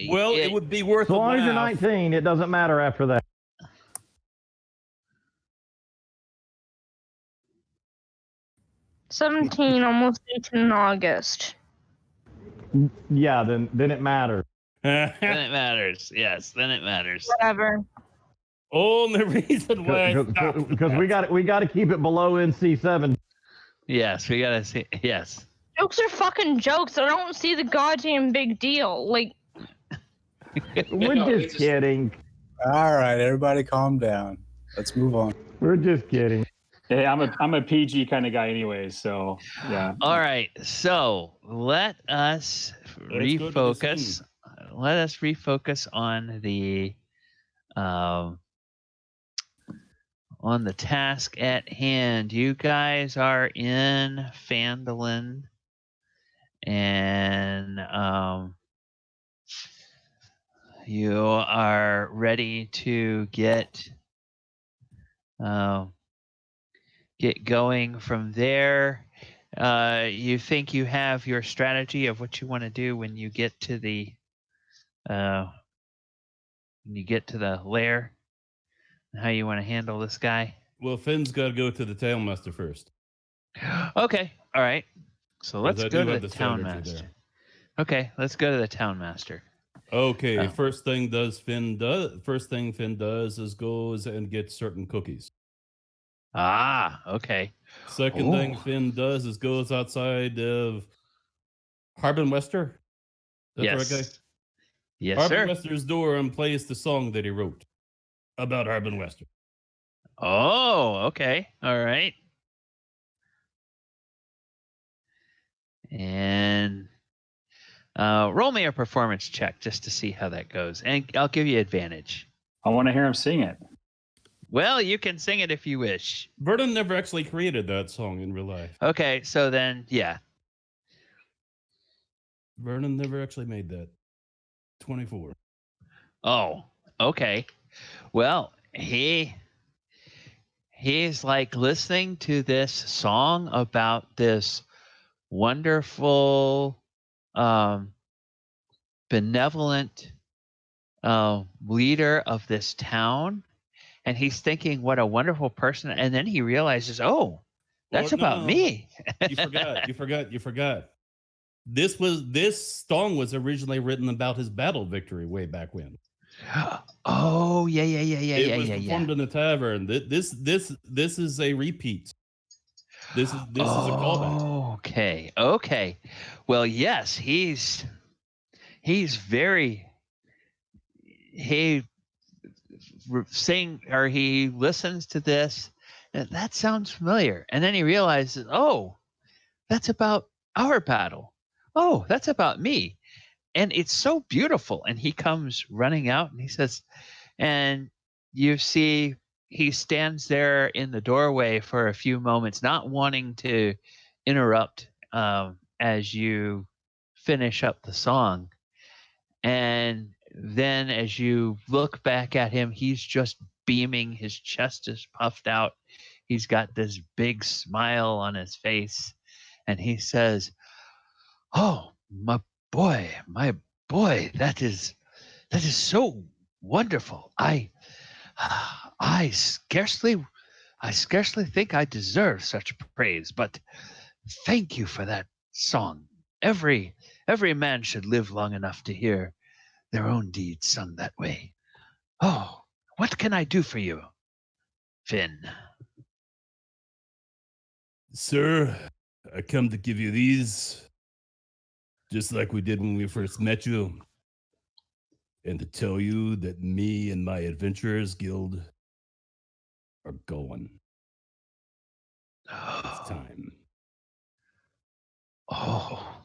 Well, it would be worth So a long as you're laugh. 19, it doesn't matter after that. $17, almost 18 in August. Yeah, then it matters. Then it matters. Yes, then it matters. Whatever. Only reason why I stopped. Because we got to keep it below NC7. Yes, we gotta see. Yes. Jokes are fucking jokes. I don't see the goddamn big deal. Like, We're No, just kidding. All right, everybody calm down. Let's move on. We're just kidding. Hey, I'm a PG kind of guy anyway, so yeah. All right. So let us Let's go to the refocus. scene. Let us refocus on the task at hand. You guys are in Phandalin, and you are ready to get going from there. You think you have your strategy of what you want to do when you get to the lair, and how you want to handle this guy. Well, Finn's got to go to the Tailmaster first. Okay, all right. So let's I go do to have the the town strategy master. there. Okay, let's go to the town master. Okay, Oh. first thing Finn does is goes and gets certain cookies. Ah, okay. Second thing Ooh. Finn does is goes outside of Harbin Wester. That's Yes. the right guy? Yes, Harbin sir. Wester's door and plays the song that he wrote about Harbin Wester. Oh, okay. All right. And roll me a performance check just to see how that goes. And I'll give you advantage. I want to hear him sing it. Well, you can sing it if you wish. Vernon never actually created that song in real life. Okay, so then, yeah. Vernon never actually made that. 24. Oh, okay. Well, he's like listening to this song about this wonderful, benevolent leader of this town, and he's thinking, what a wonderful person. And then he realizes, oh, that's Well, about no. me. You forgot. This song was originally written about his battle victory way back when. Oh, yeah. It was performed in the tavern. This is a repeat. This is a callback. Okay. Well, yes, he listens to this, and that sounds familiar. And then he realizes, oh, that's about our battle. Oh, that's about me. And it's so beautiful. And he comes running out and he says, and you see he stands there in the doorway for a few moments, not wanting to interrupt as you finish up the song. And then as you look back at him, he's just beaming. His chest is puffed out. He's got this big smile on his face. And he says, oh, my boy, that is so wonderful. I scarcely think I deserve such praise, but thank you for that song. Every Every man should live long enough to hear their own deeds sung that way. Oh, what can I do for you, Finn? Sir, I come to give you these, just like we did when we first met you, and to tell you that me and my Adventurers Guild are going. It's time. Oh,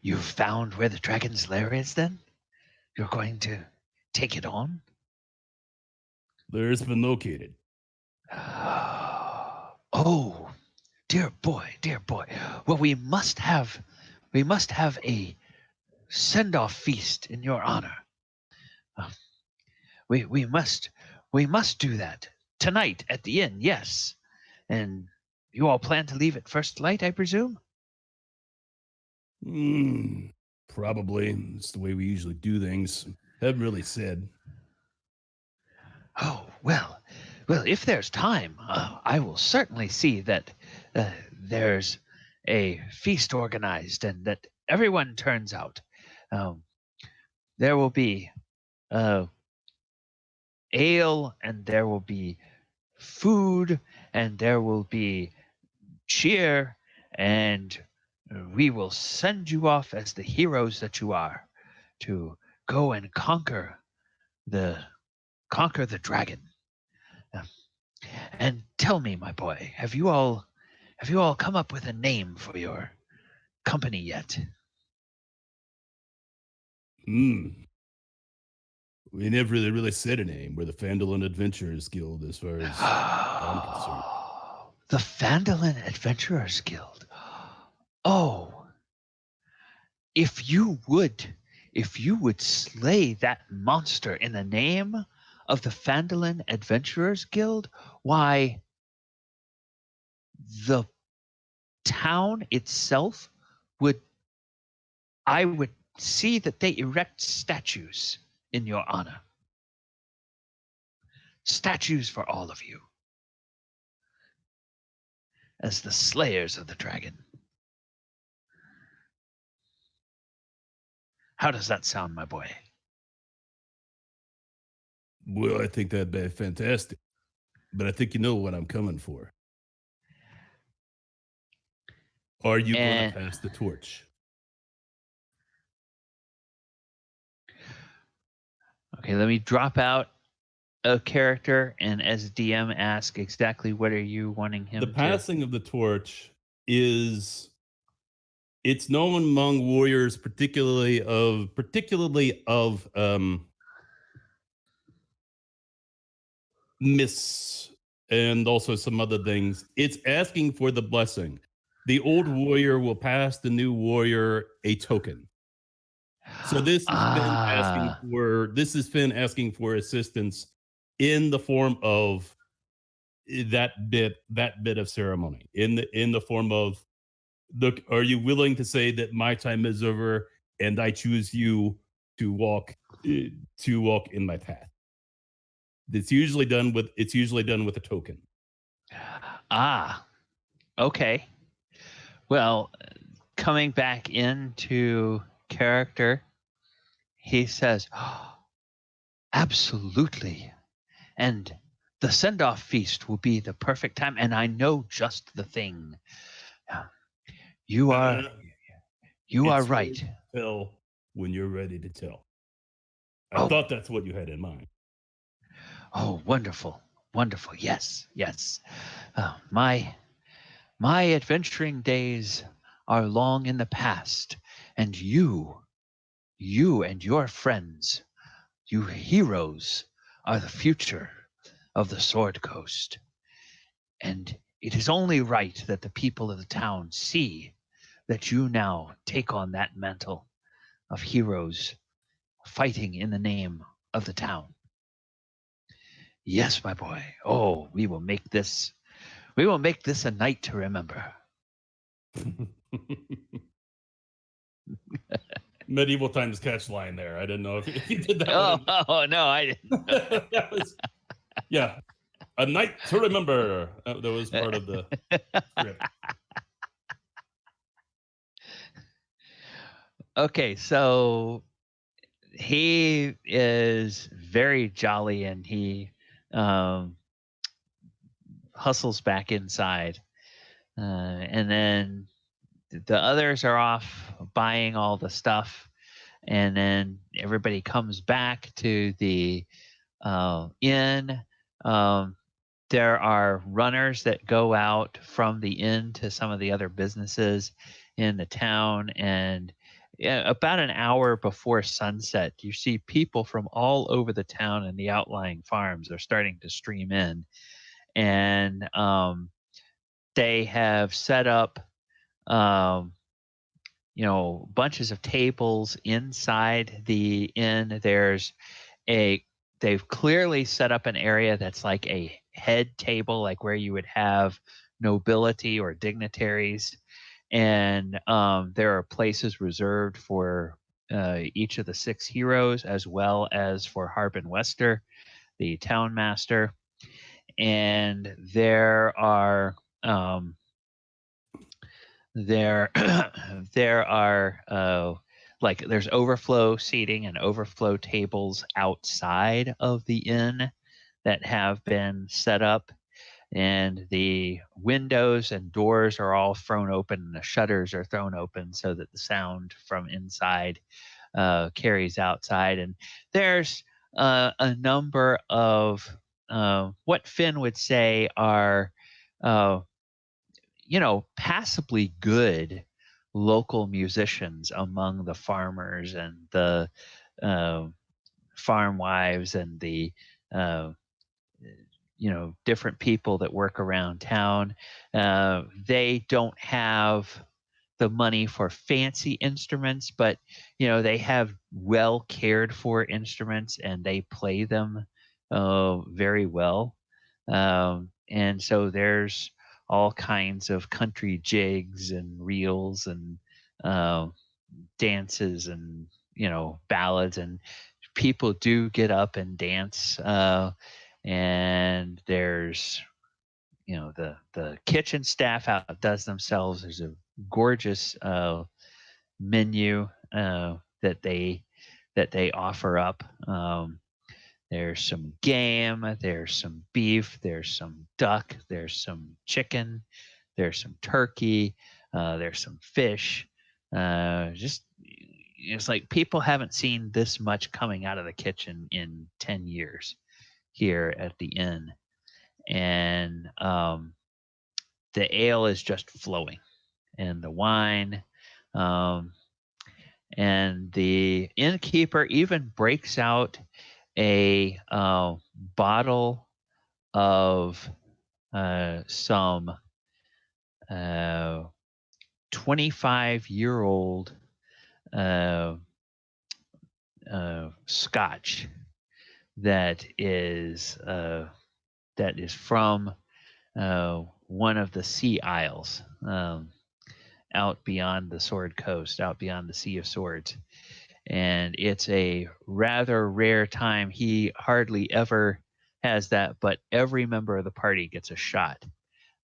you found where the dragon's lair is then? You're going to take it on? Lair's been located. Oh, dear boy, dear boy. Well, we must have a send-off feast in your honor. We must do that tonight at the inn. Yes, and you all plan to leave at first light, I presume. Probably. It's the way we usually do things. Haven't really said. Oh, well, if there's time, I will certainly see that there's a feast organized and that everyone turns out. There will be ale, and there will be food, and there will be cheer, and we will send you off as the heroes that you are to go and conquer the dragon. And tell me, my boy, have you all come up with a name for your company yet? We never really said a name. We're the Phandalin Adventurers Guild, as far as I'm concerned. The Phandalin Adventurers Guild. Oh, if you would slay that monster in the name of the Phandalin Adventurers Guild, why, the town itself I would see that they erect statues in your honor. Statues for all of you as the slayers of the dragon. How does that sound, my boy? Well, I think that'd be fantastic. But I think you know what I'm coming for. Are you going to pass the torch? Okay, let me drop out a character and as DM ask exactly what are you wanting him to... The passing of the torch it's known among warriors, particularly of myths and also some other things. It's asking for the blessing. The old warrior will pass the new warrior a token. So this is Finn asking for assistance in the form of that bit of ceremony. In the form of, look, are you willing to say that my time is over and I choose you to walk in my path? It's usually done with a token. Okay. Well, coming back into character, he says, absolutely. And the send-off feast will be the perfect time, and I know just the thing. You are right. Tell when you're ready to tell. I thought that's what you had in mind. Oh, wonderful. Wonderful. Yes. My adventuring days are long in the past, and you and your friends, you heroes, are the future of the Sword Coast. And it is only right that the people of the town see that you now take on that mantle of heroes fighting in the name of the town. Yes, my boy. Oh, we will make this a night to remember. Medieval times catch line there. I didn't know if you did that. Oh no, I didn't. Yeah, a night to remember. That was part of the script. Okay, so he is very jolly, and he hustles back inside, and then the others are off buying all the stuff, and then everybody comes back to the inn. There are runners that go out from the inn to some of the other businesses in the town, and about an hour before sunset, you see people from all over the town and the outlying farms are starting to stream in, and they have set up bunches of tables inside the inn. They've clearly set up an area that's like a head table, like where you would have nobility or dignitaries. And there are places reserved for each of the 6 heroes, as well as for Harbin Wester, the town master. And there are there are like there's overflow seating and overflow tables outside of the inn that have been set up, and the windows and doors are all thrown open and the shutters are thrown open so that the sound from inside carries outside. And there's a number of what Finn would say are passably good local musicians among the farmers and the farm wives and the different people that work around town. They don't have the money for fancy instruments, but they have well cared for instruments and they play them very well. And so there's all kinds of country jigs and reels and dances and ballads, and people do get up and dance. And there's the kitchen staff outdoes themselves. There's a gorgeous menu that they offer up. There's some game, there's some beef, there's some duck, there's some chicken, there's some turkey, there's some fish. Just it's like people haven't seen this much coming out of the kitchen in 10 years here at the inn. And the ale is just flowing, and the wine. And the innkeeper even breaks out a bottle of some 25-year-old Scotch that is from one of the sea isles out beyond the Sword Coast, out beyond the Sea of Swords. And it's a rather rare time. He hardly ever has that, but every member of the party gets a shot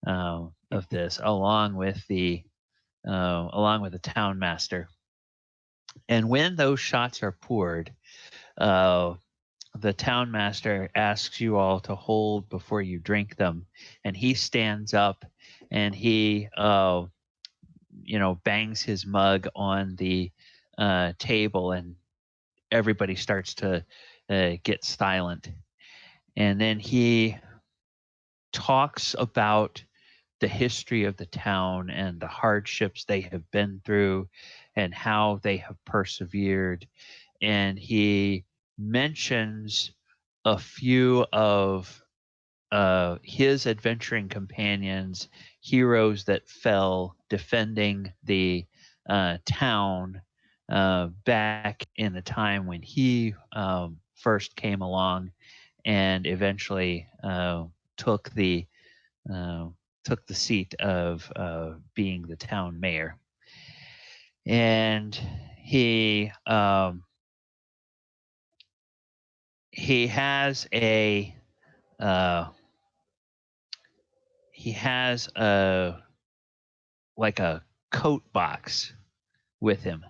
of this, along with the town master. And when those shots are poured, the town master asks you all to hold before you drink them, and he stands up and he bangs his mug on the table, and everybody starts to get silent. And then he talks about the history of the town and the hardships they have been through and how they have persevered. And he mentions a few of his adventuring companions, heroes that fell defending the town back in the time when he first came along, and eventually took the seat of being the town mayor. And he has a like a coat box with him,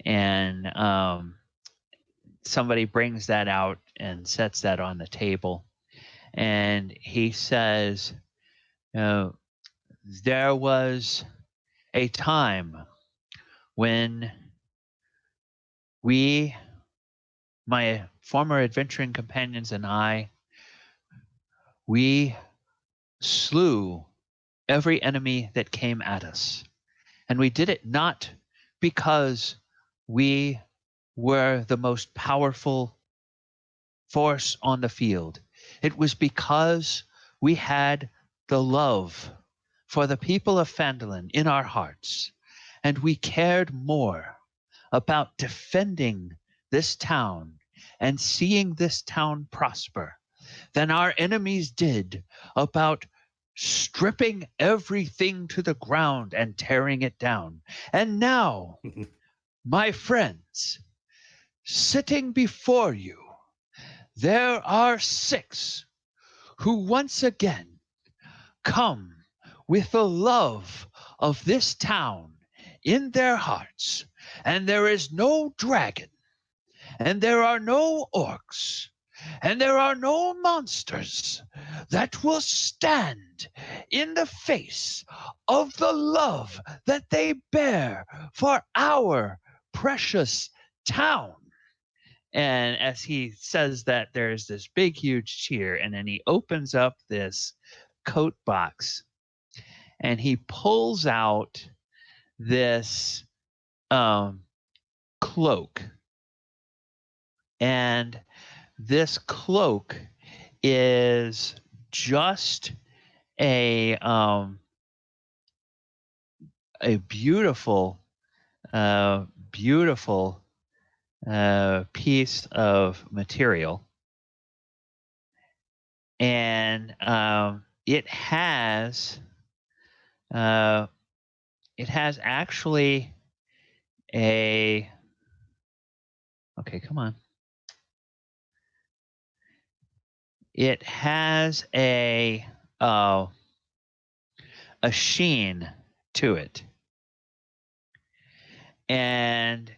And somebody brings that out and sets that on the table. And he says, there was a time when we, my former adventuring companions and I, we slew every enemy that came at us. And we did it not because we were the most powerful force on the field. It was because we had the love for the people of Phandalin in our hearts, and we cared more about defending this town and seeing this town prosper than our enemies did about stripping everything to the ground and tearing it down. And now, my friends, sitting before you, there are 6 who once again come with the love of this town in their hearts. And there is no dragon, and there are no orcs, and there are no monsters that will stand in the face of the love that they bear for our precious town. And as he says that, there's this big, huge cheer. And then he opens up this coat box and he pulls out this cloak. And this cloak is just a beautiful, beautiful piece of material, and it has actually a come on. It has a sheen to it, and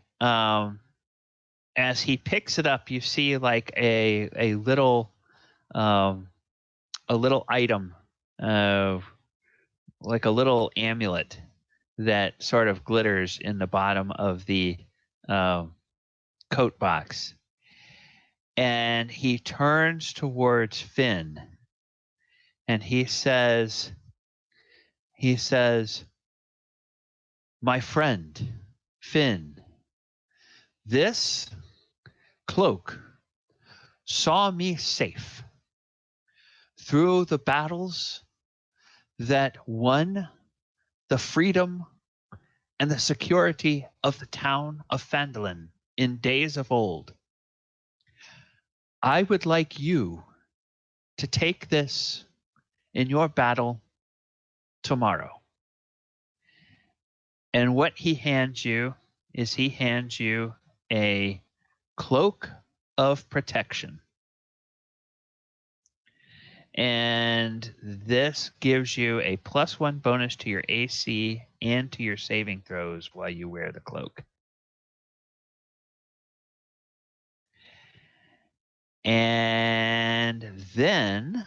as he picks it up, you see like a little item, like a little amulet that sort of glitters in the bottom of the coat box. And he turns towards Finn and he says, my friend, Finn, this cloak saw me safe through the battles that won the freedom and the security of the town of Phandalin in days of old. I would like you to take this in your battle tomorrow. And what he hands you is he hands you a cloak of protection. And this gives you a +1 bonus to your AC and to your saving throws while you wear the cloak. And then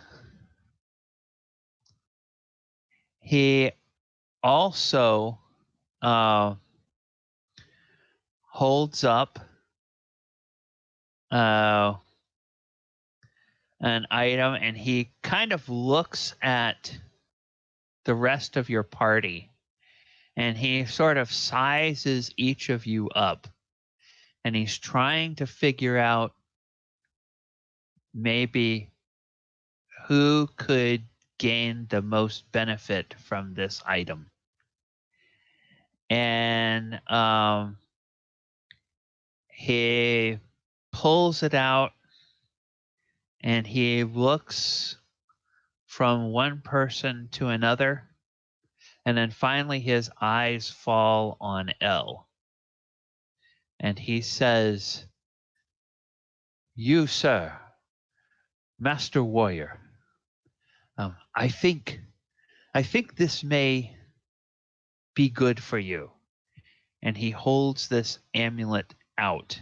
he also holds up an item, and he kind of looks at the rest of your party, and he sort of sizes each of you up, and he's trying to figure out maybe who could gain the most benefit from this item. And he pulls it out and he looks from one person to another, and then finally his eyes fall on Elle. And he says, you, sir, Master Warrior, I think this may be good for you. and he holds this amulet out.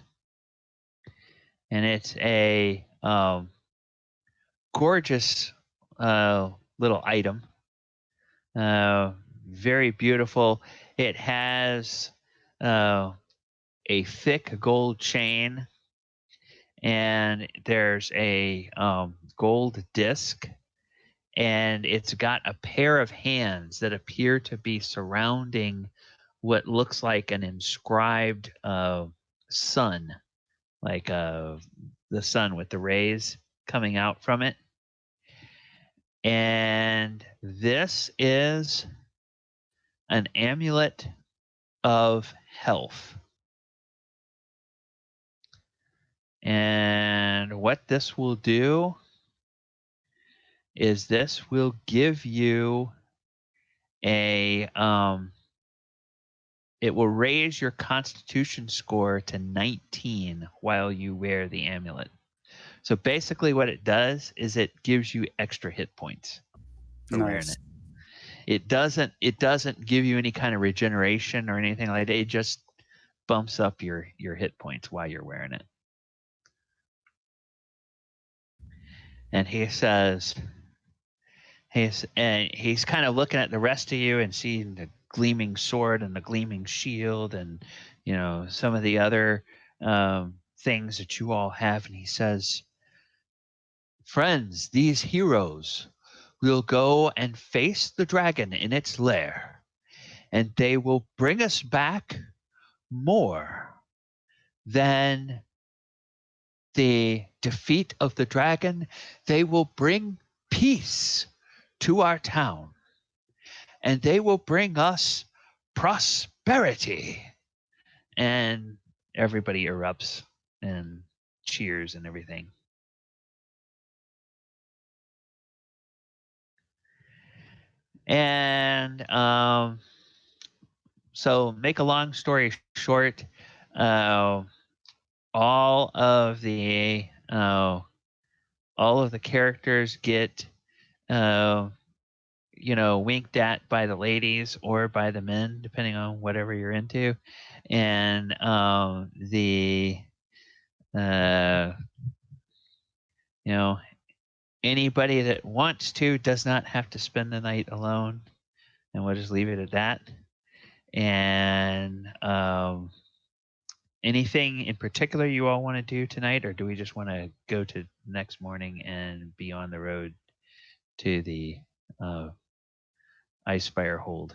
And it's a gorgeous little item. Very beautiful. It has a thick gold chain, and there's a gold disc, and it's got a pair of hands that appear to be surrounding what looks like an inscribed sun, like the sun with the rays coming out from it. And this is an amulet of health. And what this will do is this will give you a it will raise your constitution score to 19 while you wear the amulet. So basically what it does is it gives you extra hit points for wearing it. It doesn't give you any kind of regeneration or anything like that. It just bumps up your hit points while you're wearing it. And he says, he's kind of looking at the rest of you and seeing the gleaming sword and the gleaming shield and, you know, some of the other things that you all have. And he says, friends, these heroes will go and face the dragon in its lair, and they will bring us back more than the defeat of the dragon. They will bring peace to our town, and they will bring us prosperity. And everybody erupts and cheers and everything. And so make a long story short, all of the characters get winked at by the ladies or by the men, depending on whatever you're into. And anybody that wants to does not have to spend the night alone, and we'll just leave it at that. And anything in particular you all want to do tonight, or do we just want to go to next morning and be on the road to the Icespire Hold?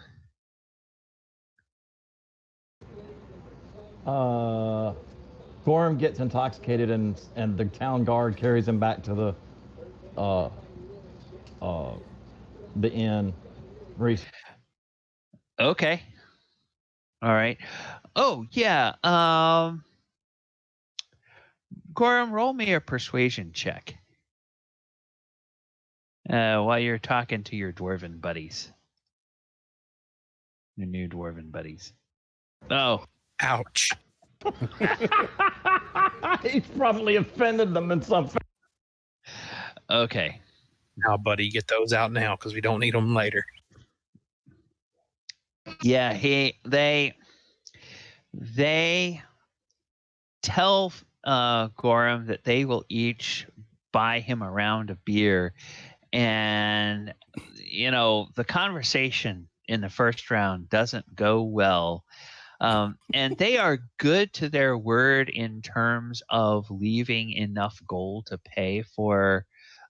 Gorrim gets intoxicated and the town guard carries him back to the inn. Okay. All right. Oh yeah. Gorrim, roll me a persuasion check. While you're talking to your dwarven buddies. Your new dwarven buddies. Oh. Ouch. He's probably offended them in some fashion. Okay. Now, buddy, get those out now because we don't need them later. Yeah, they tell Gorrim that they will each buy him a round of beer, and the conversation in the first round doesn't go well. And they are good to their word in terms of leaving enough gold to pay for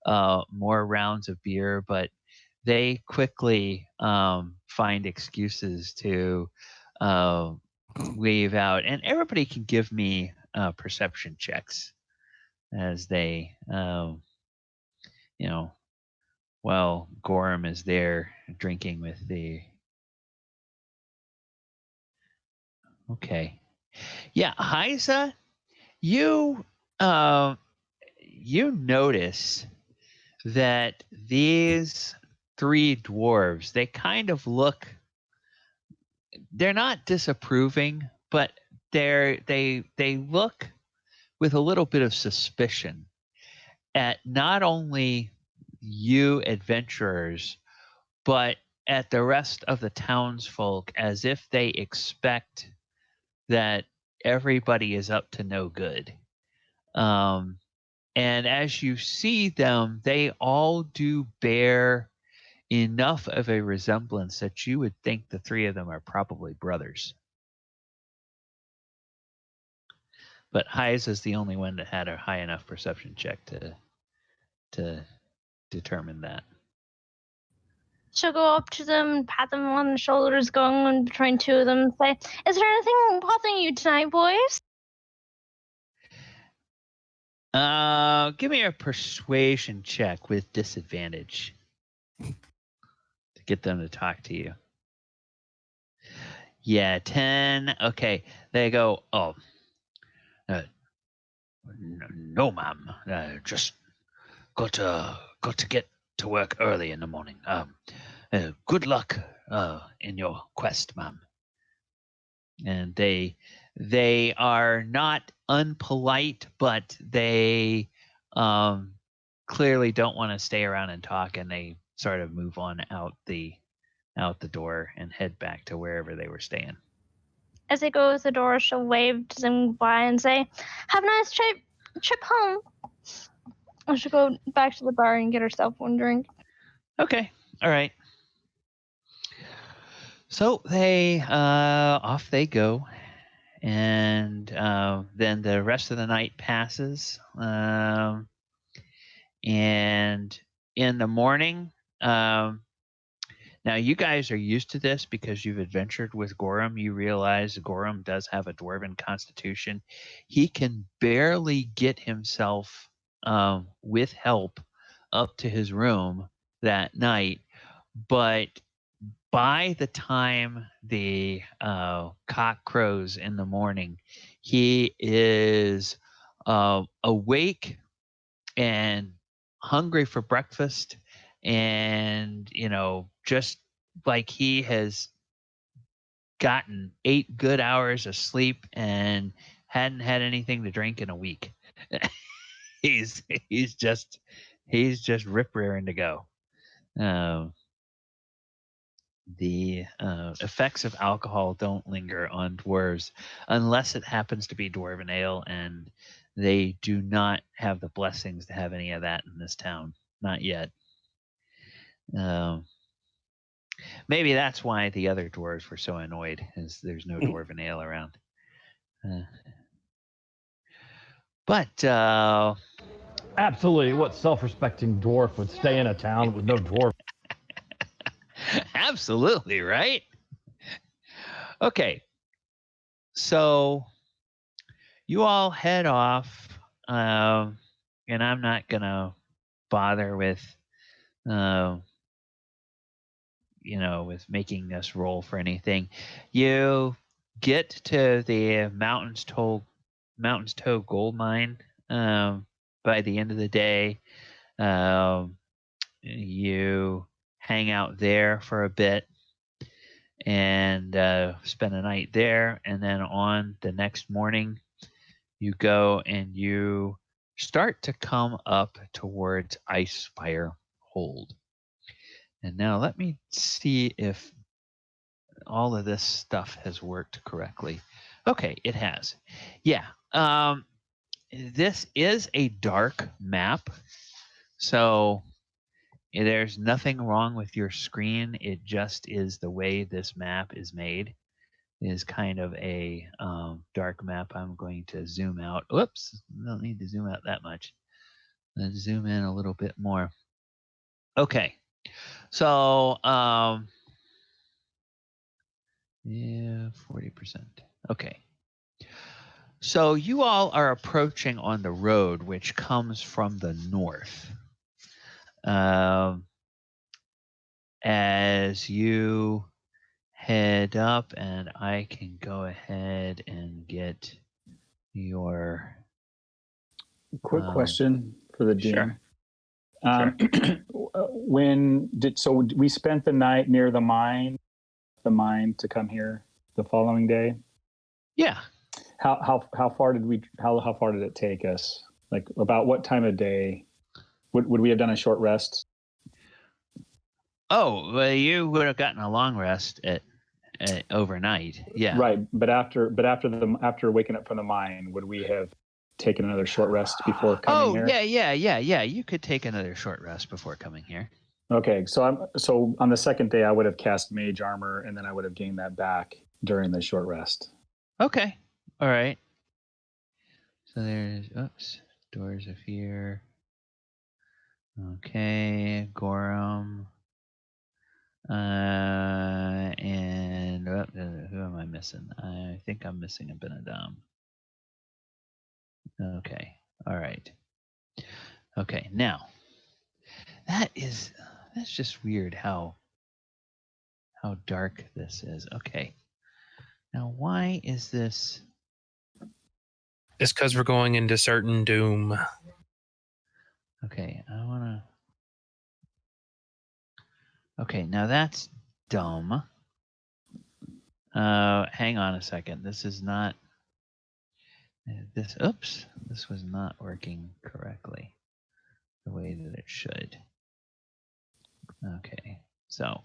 more rounds of beer, but they quickly find excuses to wave out. And everybody can give me perception checks as they, while Gorrim is there drinking with the... Okay. Yeah, Hyza, you notice that these three dwarves, they kind of look, they're not disapproving, but they look with a little bit of suspicion at not only you adventurers, but at the rest of the townsfolk, as if they expect that everybody is up to no good. And as you see them, they all do bear enough of a resemblance that you would think the three of them are probably brothers. But Hyza is the only one that had a high enough perception check to determine that. She'll go up to them, pat them on the shoulders, going in between two of them, and say, "Is there anything bothering you tonight, boys?" Give me a persuasion check with disadvantage to get them to talk to you. Yeah, 10. Okay, they go, "Oh, no, ma'am. Just got to get to work early in the morning. Good luck in your quest, ma'am." And they are not unpolite, but they clearly don't want to stay around and talk, and they sort of move on out the door and head back to wherever they were staying. As they go out the door, she'll wave to them by and say, "Have a nice trip home." And she'll go back to the bar and get herself one drink. Okay, all right. So they off they go, and then the rest of the night passes, and in the morning, now you guys are used to this because you've adventured with Gorrim. You realize Gorrim does have a dwarven constitution. He can barely get himself with help up to his room that night, but by the time the cock crows in the morning, he is awake and hungry for breakfast, and just like he has gotten 8 good hours of sleep and hadn't had anything to drink in a week. he's just rip raring to go. The effects of alcohol don't linger on dwarves unless it happens to be dwarven ale, and they do not have the blessings to have any of that in this town. Not yet. Maybe that's why the other dwarves were so annoyed, is there's no dwarven ale around. But absolutely, what self-respecting dwarf would stay in a town with no dwarf? Absolutely, right? Okay. So you all head off, and I'm not going to bother with, with making us roll for anything. You get to the Mountains Toe gold mine by the end of the day. You hang out there for a bit and spend a night there, and then on the next morning you go and you start to come up towards Icespire Hold. And now let me see if all of this stuff has worked correctly. Okay, it has. Yeah. This is a dark map, so there's nothing wrong with your screen. It just is the way this map is made. It is kind of a dark map. I'm going to zoom out. Oops, I don't need to zoom out that much. Let's zoom in a little bit more. Okay, so yeah, 40%. Okay. So you all are approaching on the road, which comes from the north. As you head up, and I can go ahead and get your quick question for the DM. Sure. So we spent the night near the mine to come here the following day? Yeah. How far did it take us? Like, about what time of day would we have done a short rest? Oh, well, you would have gotten a long rest overnight. Yeah. Right, but after waking up from the mine, would we have taken another short rest before coming here? Yeah. You could take another short rest before coming here. Okay, so on the second day I would have cast Mage Armor, and then I would have gained that back during the short rest. Okay. All right. So there's Dorzaphir. Okay, Gorrim. And who am I missing? I think I'm missing Abinadom. Okay. All right. Okay. Now, that's just weird how dark this is. Okay. Now, why is this? It's because we're going into certain doom. Okay, I wanna. Okay, now that's dumb. Hang on a second. This is not. Oops, this was not working correctly the way that it should. Okay, so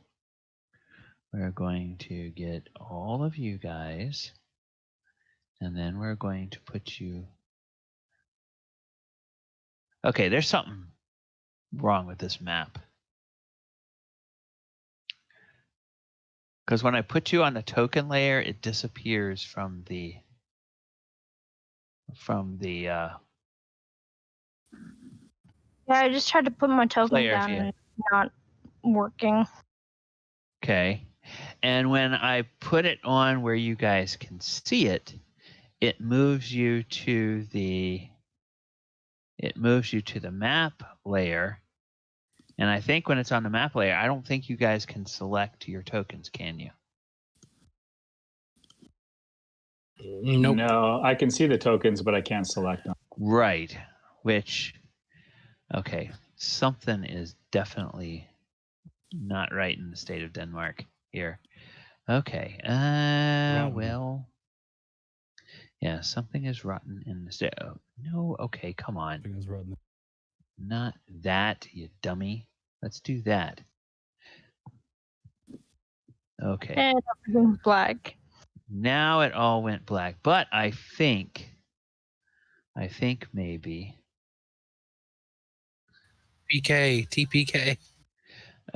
we're going to get all of you guys, and then we're going to put you. Okay, there's something wrong with this map. Because when I put you on the token layer, it disappears from the Yeah, I just tried to put my token player down view. and it's not working. Okay. And when I put it on where you guys can see it, it moves you to the map layer. And I think when it's on the map layer, I don't think you guys can select your tokens, can you? Nope. No, I can see the tokens, but I can't select them. Right. Which, okay, something is definitely not right in the state of Denmark here. Okay. Well, yeah, something is rotten in the state. Oh, no. Okay, come on. Something is rotten. Not that, you dummy. Let's do that. Okay. And everything's black. Now it all went black, but I think maybe. PK, TPK.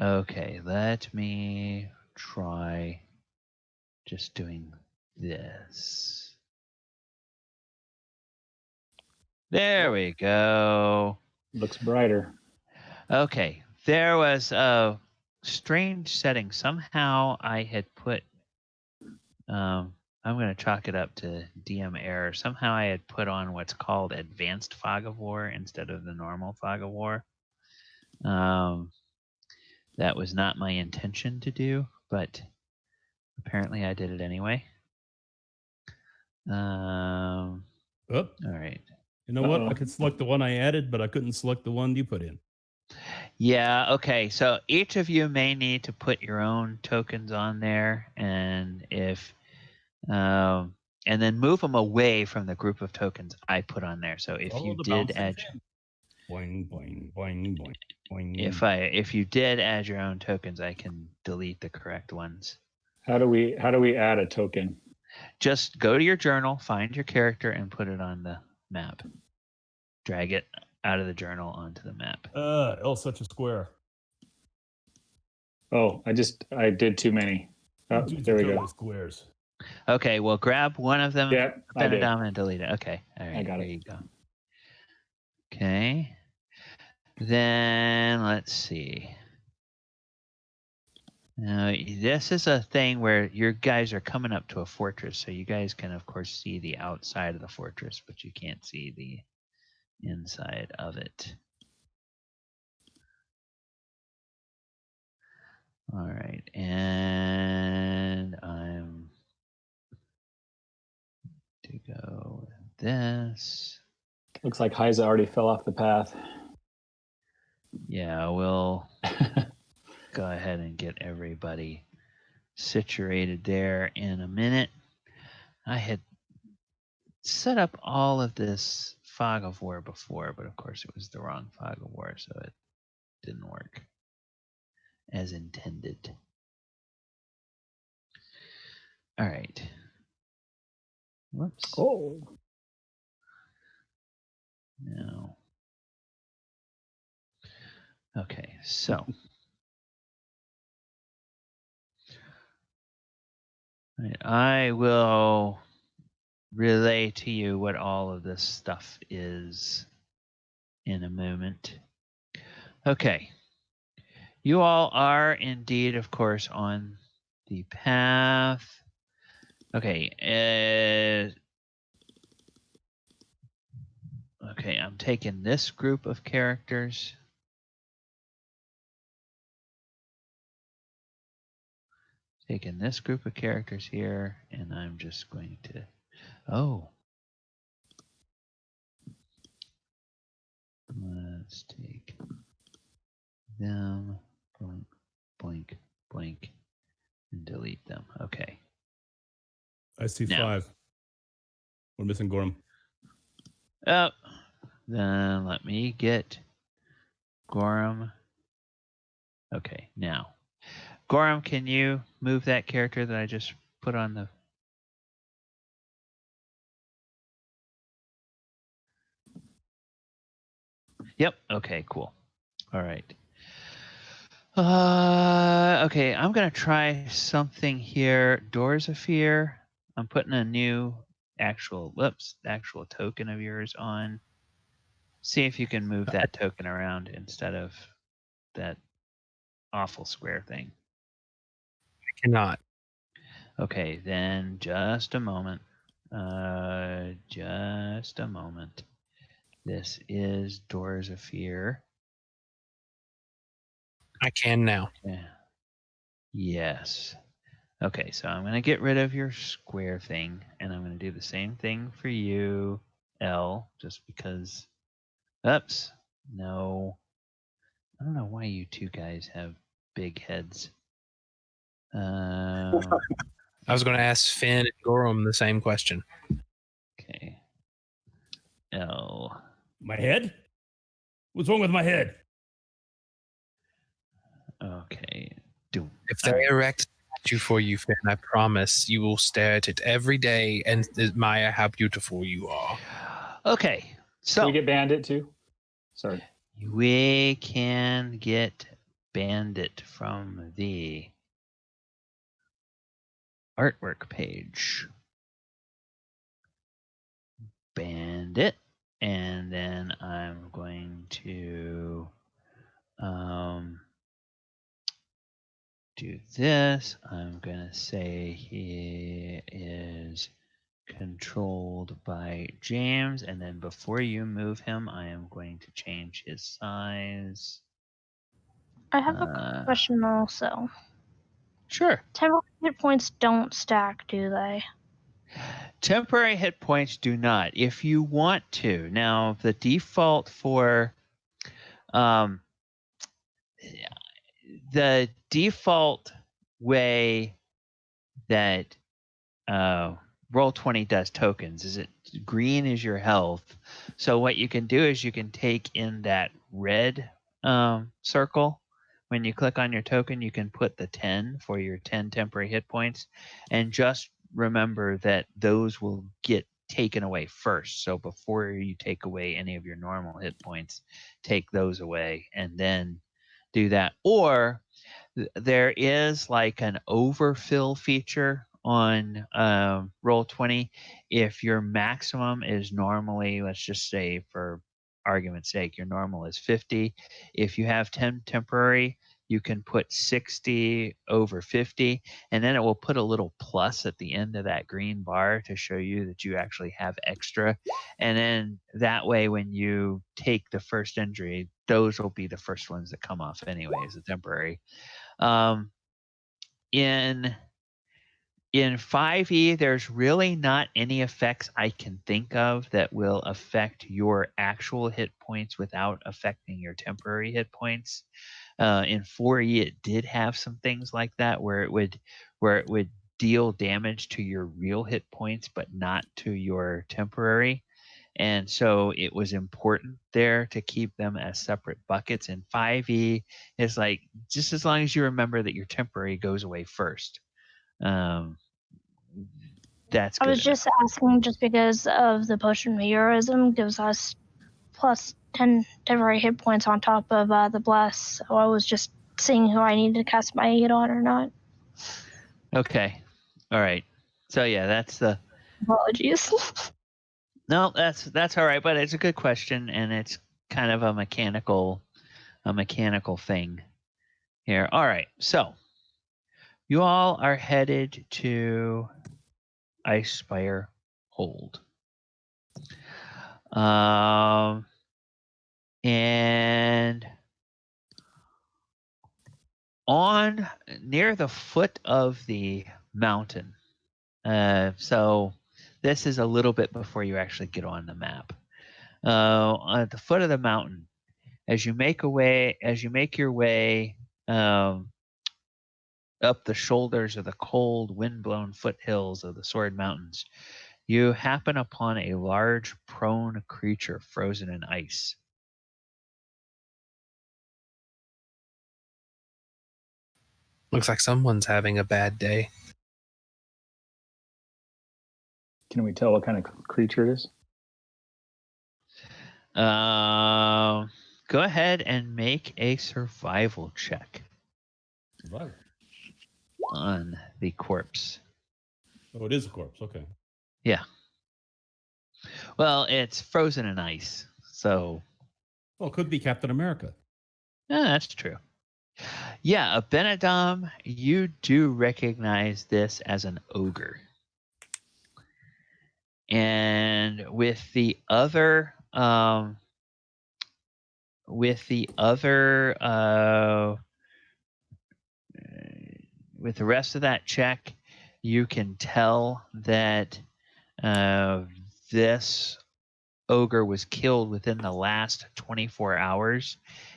Okay, let me try just doing this. There we go. Looks brighter. Okay, there was a strange setting. Somehow I had put, I'm going to chalk it up to DM error. Somehow I had put on what's called Advanced Fog of War instead of the normal Fog of War. That was not my intention to do, but apparently I did it anyway. All right. You know what? I could select the one I added, but I couldn't select the one you put in. Yeah, okay. So each of you may need to put your own tokens on there, and if and then move them away from the group of tokens I put on there. So if you did add boing, boing, boing, boing, boing. if you did add your own tokens, I can delete the correct ones. How do we add a token? Just go to your journal, find your character, and put it on the map. Drag it out of the journal onto the map. L such a square. Oh, I did too many. Oh, there we go. Squares. Okay, well, grab one of them, Yeah, I did. Abinadom, and delete it. Okay, all right, I got there it. you go. Okay, then let's see. Now, this is a thing where your guys are coming up to a fortress, so you guys can, of course, see the outside of the fortress, but you can't see the inside of it. All right, and I'm to go with this. Looks like Hyza already fell off the path. Yeah, we'll go ahead and get everybody situated there in a minute. I had set up all of this Fog of War before, but of course it was the wrong Fog of War, so it didn't work as intended. All right. Whoops. Oh. No. Okay, so. Right, I will relay to you what all of this stuff is in a moment. Okay. You all are indeed, of course, on the path. Okay. Okay, I'm taking this group of characters. Taking this group of characters here, and I'm just going to. Oh. Let's take them, blank, blank, blank, and delete them. Okay. I see Now. 5. We're missing Gorrim. Oh, then let me get Gorrim. Okay, now. Gorrim, can you move that character that I just put on the... Yep, okay, cool. All right. Okay, I'm going to try something here. Dorzaphir, I'm putting a new actual token of yours on. See if you can move that token around instead of that awful square thing. I cannot. Okay, then just a moment. Just a moment. This is Dorzaphir. I can now. Yeah. Yes. Okay, so I'm going to get rid of your square thing, and I'm going to do the same thing for you, L, just because... Oops. No. I don't know why you two guys have big heads. I was going to ask Finn and Gorrim the same question. Okay. L. My head? What's wrong with my head? Okay. If they erect a statue for you, Finn, I promise you will stare at it every day and admire how beautiful you are. Okay. So Can we get Bandit too? Sorry. we can get Bandit from the artwork page. Bandit. And then I'm going to do this. I'm going to say he is controlled by James. And then before you move him, I am going to change his size. I have a question also. Sure. Temporary hit points don't stack, do they? Temporary hit points do not. If you want to. Now, the default for the default way that Roll20 does tokens is it green is your health. So what you can do is you can take in that red circle. When you click on your token, you can put the 10 for your 10 temporary hit points, and just remember that those will get taken away first. So before you take away any of your normal hit points, take those away and then do that. Or there is like an overfill feature on Roll20. If your maximum is normally, let's just say for argument's sake, your normal is 50. If you have 10 temporary, you can put 60 over 50, and then it will put a little plus at the end of that green bar to show you that you actually have extra. And then that way, when you take the first injury, those will be the first ones that come off anyway as a temporary. In 5e, there's really not any effects I can think of that will affect your actual hit points without affecting your temporary hit points. In 4e, it did have some things like that where it would deal damage to your real hit points, but not to your temporary. And so it was important there to keep them as separate buckets. And 5e is like, just as long as you remember that your temporary goes away first. That's I good was just asking just because of the potion of heroism gives us plus 10 temporary hit points on top of the bless. So I was just seeing who I needed to cast my aid on or not. Okay. All right. So yeah, that's the Apologies. no, that's all right, but it's a good question, and it's kind of a mechanical thing here. All right, so you all are headed to Icespire Hold. And on near the foot of the mountain. So this is a little bit before you actually get on the map. At the foot of the mountain, as you make your way up the shoulders of the cold, wind-blown foothills of the Sword Mountains, you happen upon a large prone creature frozen in ice. Looks like someone's having a bad day. Can we tell what kind of creature it is? Go ahead and make a survival check Survival. on the corpse. Oh, it is a corpse. Okay. Yeah. Well, it's frozen in ice, so. Well, it could be Captain America. Yeah, that's true. Yeah, Abinadom, you do recognize this as an ogre. And with the rest of that check, you can tell that this ogre was killed within the last 24 hours,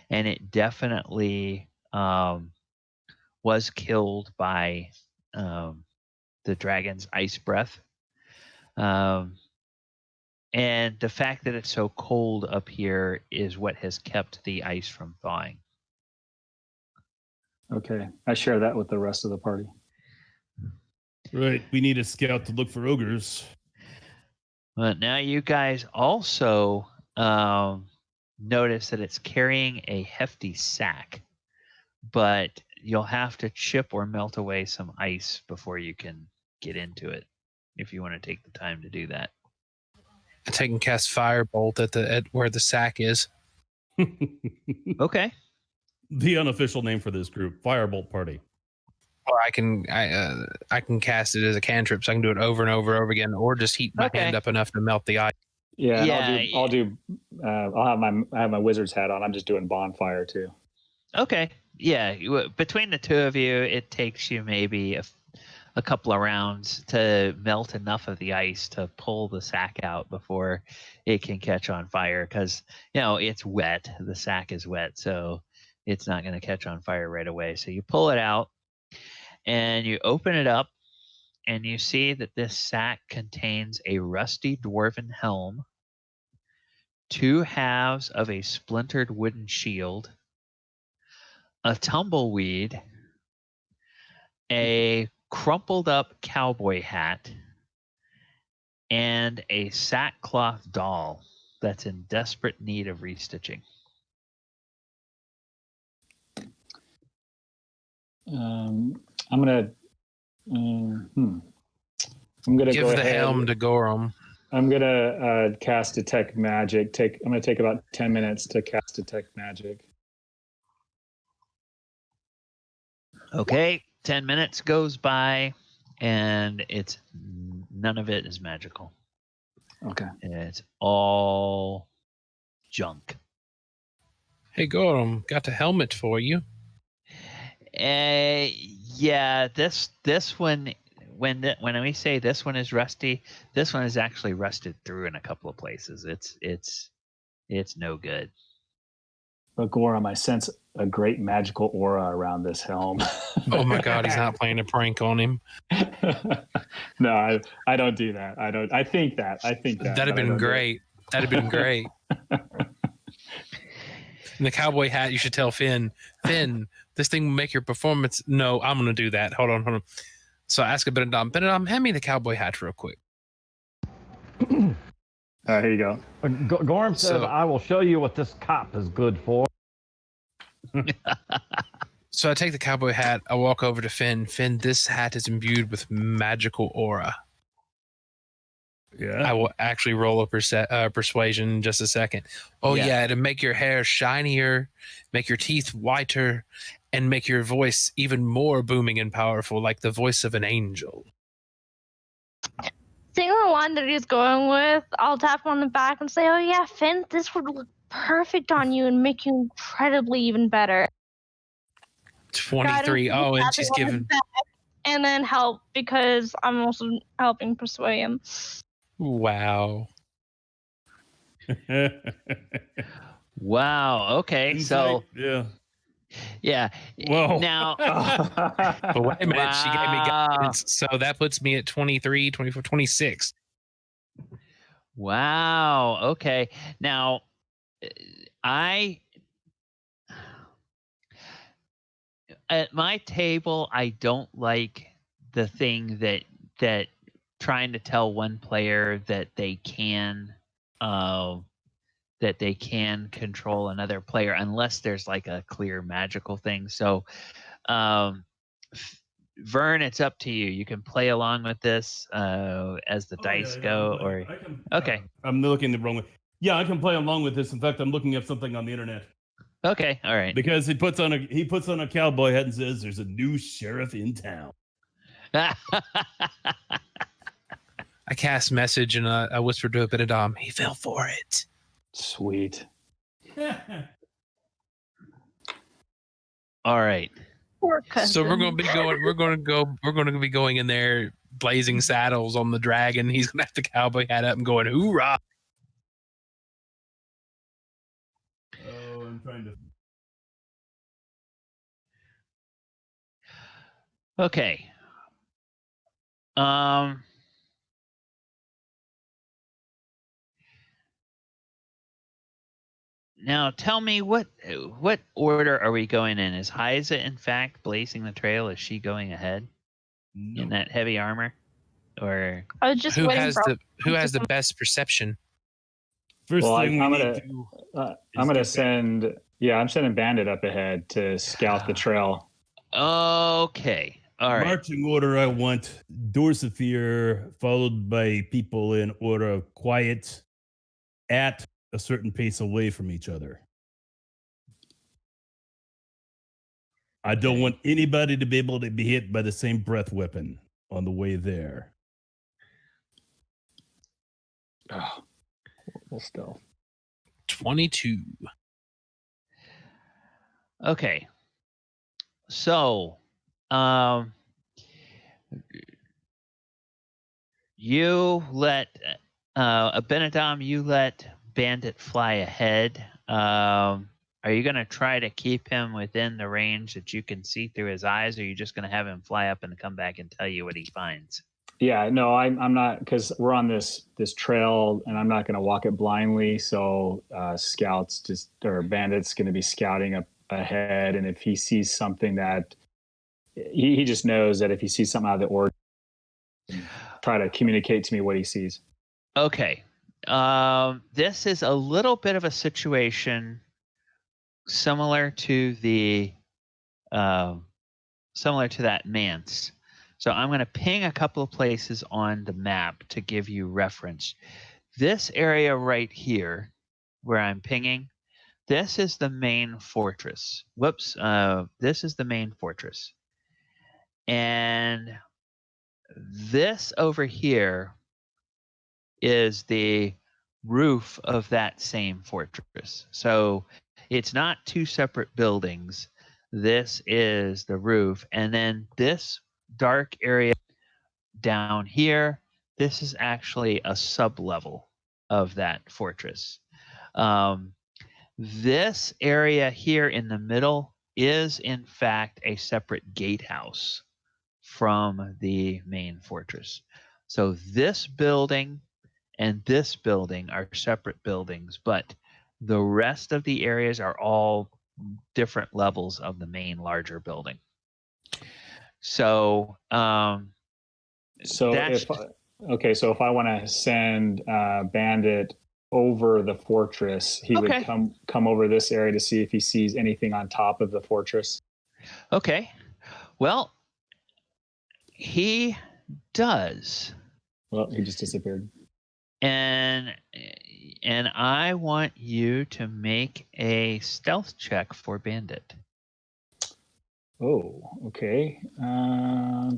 and it definitely was killed by the dragon's ice breath. And the fact that it's so cold up here is what has kept the ice from thawing. Okay, I share that with the rest of the party. Right. We need a scout to look for ogres. But now you guys also notice that it's carrying a hefty sack, but you'll have to chip or melt away some ice before you can get into it, if you want to take the time to do that. I take and cast Firebolt at where the sack is. Okay. The unofficial name for this group, Firebolt Party. Or I can cast it as a cantrip, so I can do it over and over and over again, or just heat my hand up enough to melt the ice. Yeah, and I'll have my wizard's hat on. I'm just doing bonfire too. Okay. Yeah, between the two of you, it takes you maybe a couple of rounds to melt enough of the ice to pull the sack out before it can catch on fire, because it's wet. The sack is wet, so it's not going to catch on fire right away. So you pull it out and you open it up, and you see that this sack contains a rusty dwarven helm, 2 halves of a splintered wooden shield, a tumbleweed, a crumpled up cowboy hat, and a sackcloth doll that's in desperate need of restitching. I'm gonna give the helm to Gorrim. I'm gonna cast Detect Magic. I'm gonna take about 10 minutes to cast Detect Magic. Okay, 10 minutes goes by, and none of it is magical. Okay. It's all junk. Hey, Gorrim, got a helmet for you. Yeah, this one, when we say this one is rusty, this one is actually rusted through in a couple of places. It's no good. But Gorrim, I sense a great magical aura around this helm. Oh my God, he's not playing a prank on him. No, I don't do that. I think that. That'd have been great. That'd have been great. And the cowboy hat, you should tell Finn, this thing will make your performance. No, I'm going to do that. Hold on. So I ask Abinadom, hand me the cowboy hat real quick. All right, here you go. Gorrim says, I will show you what this cop is good for. So I take the cowboy hat. I walk over to Finn. Finn, this hat is imbued with magical aura. Yeah. I will actually roll a persuasion in just a second. Oh, yeah, it'll make your hair shinier, make your teeth whiter, and make your voice even more booming and powerful, like the voice of an angel. Seeing the one that he's going with, I'll tap him on the back and say, oh yeah, Finn, this would look perfect on you and make you incredibly even better. 23. Oh, and she's given... And then help, because I'm also helping persuade him. Wow. Wow. Okay. So yeah. Whoa. Now, but wait a minute, she gave me guidance, so that puts me at 23, 24, 26. Wow. Okay. Now, at my table, I don't like the thing that trying to tell one player that they can control another player unless there's like a clear magical thing. So Vern, it's up to you. You can play along with this as the dice go, or I can, okay. I'm looking the wrong way. Yeah, I can play along with this. In fact, I'm looking up something on the internet. Okay, all right. Because he puts on a cowboy hat and says, "There's a new sheriff in town." I cast message and I whispered to Abinadom, he fell for it. Sweet. All right. So we're going to be going in there blazing saddles on the dragon. He's going to have the cowboy hat up and going, hoorah. Oh, I'm trying to. Okay. Now tell me what order are we going in? Is Hyza in fact blazing the trail? Is she going ahead in that heavy armor? Or I was just who waiting has the best perception? First Well, thing I'm we gonna need to do. I'm gonna send. Yeah, I'm sending Bandit up ahead to scout the trail. okay. All right. Marching order, I want Dorzaphir, followed by people in order of quiet at a certain pace away from each other. I don't want anybody to be able to be hit by the same breath weapon on the way there. Oh, well, still 22. Okay. So, you let Abinadom, you let Bandit fly ahead. Are you going to try to keep him within the range that you can see through his eyes, or are you just going to have him fly up and come back and tell you what he finds? Yeah, no, I'm not, because we're on this trail, and I'm not going to walk it blindly. So Bandit's going to be scouting up ahead, and if he sees something that he just knows that if he sees something out of the ordinary, try to communicate to me what he sees. Okay, this is a little bit of a situation similar to that manse. So I'm going to ping a couple of places on the map to give you reference. This area right here, where I'm pinging, this is the main fortress. Whoops, this is the main fortress. And this over here is the roof of that same fortress. So it's not two separate buildings. This is the roof. And then this dark area down here, this is actually a sub-level of that fortress. This area here in the middle is in fact a separate gatehouse from the main fortress. So this building and this building are separate buildings, but the rest of the areas are all different levels of the main larger building. So So That's- so if I want to send Bandit over the fortress, he would come over this area to see if he sees anything on top of the fortress. Okay. Well, he does. Well, he just disappeared. And I want you to make a stealth check for Bandit. Oh, okay. I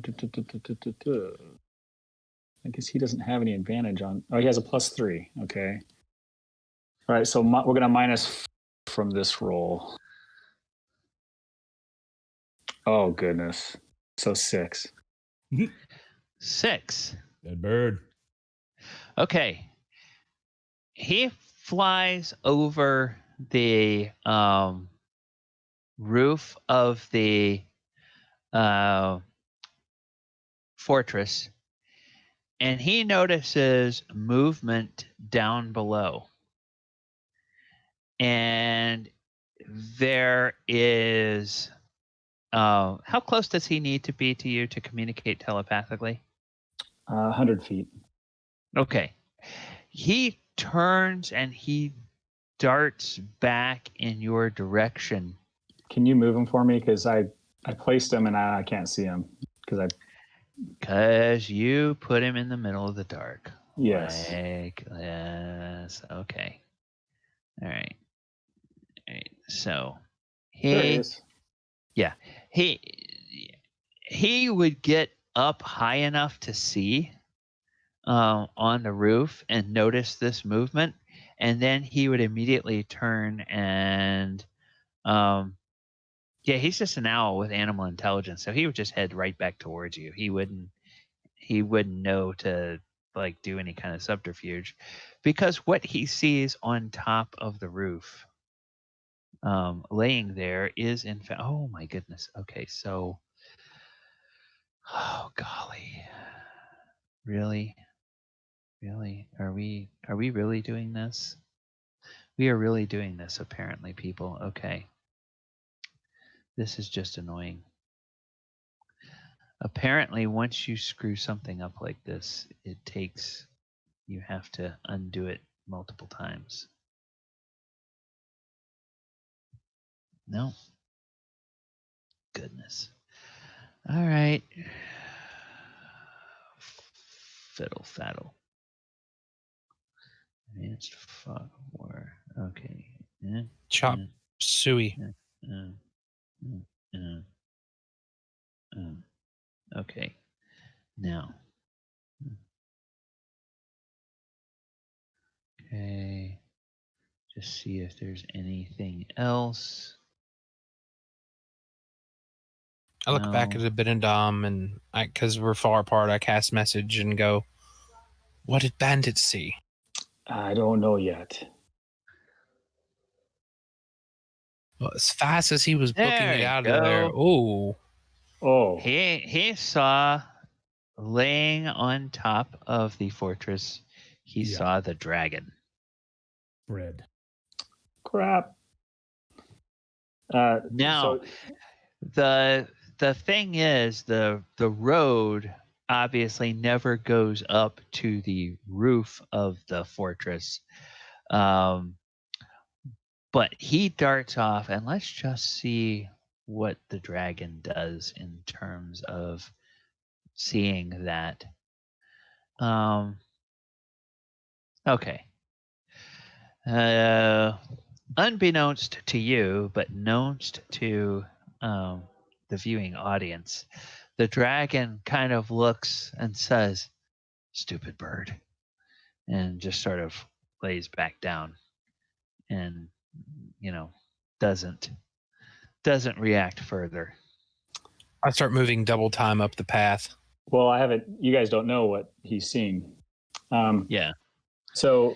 guess he doesn't have any advantage on. Oh, he has a +3. Okay. All right. So we're gonna minus from this roll. Oh goodness. So 6. 6. Dead bird. Okay. He flies over the roof of the fortress, and he notices movement down below. And there is how close does he need to be to you to communicate telepathically? 100 feet. Okay. He turns and he darts back in your direction. Can you move him for me? Because I placed him and I can't see him. Because you put him in the middle of the dark. Yes. Yes. Okay. All right. So There he is. Yeah. He would get up high enough to see on the roof and notice this movement, and then he would immediately turn and he's just an owl with animal intelligence, so he would just head right back towards you. He wouldn't know to like do any kind of subterfuge, because what he sees on top of the roof laying there is in fact, oh my goodness. Okay, so oh golly. Really? Are we really doing this? We are really doing this, apparently, people. Okay. This is just annoying. Apparently, once you screw something up like this, you have to undo it multiple times. No. Goodness. All right. Fiddle faddle. Advanced fog war. Okay. Chop suey. Okay. Now. Okay. Just see if there's anything else. I look back at Abinadom and because we're far apart, I cast message and go, "What did Bandit see?" I don't know yet. Well, as fast as he was booking There it you out go. of there, Oh. He saw laying on top of the fortress. He saw the dragon. Bread. Crap. Now, the thing is, the road obviously never goes up to the roof of the fortress. But he darts off, and let's just see what the dragon does in terms of seeing that. Okay. Unbeknownst to you, but knownst to the viewing audience, the dragon kind of looks and says, "Stupid bird," and just sort of lays back down and, doesn't react further. I start moving double time up the path. Well, you guys don't know what he's seen. Yeah. So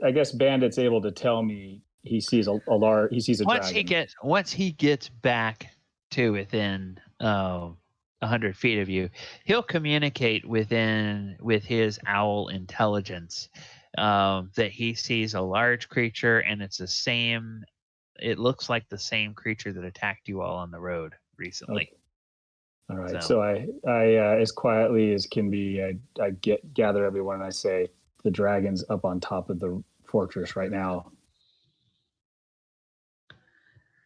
I guess Bandit's able to tell me he sees a dragon. Once he gets back to within 100 feet of you, he'll communicate with his owl intelligence that he sees a large creature, and it looks like the same creature that attacked you all on the road recently. All right. So I as quietly as can be, I gather everyone and I say, the dragon's up on top of the fortress right now.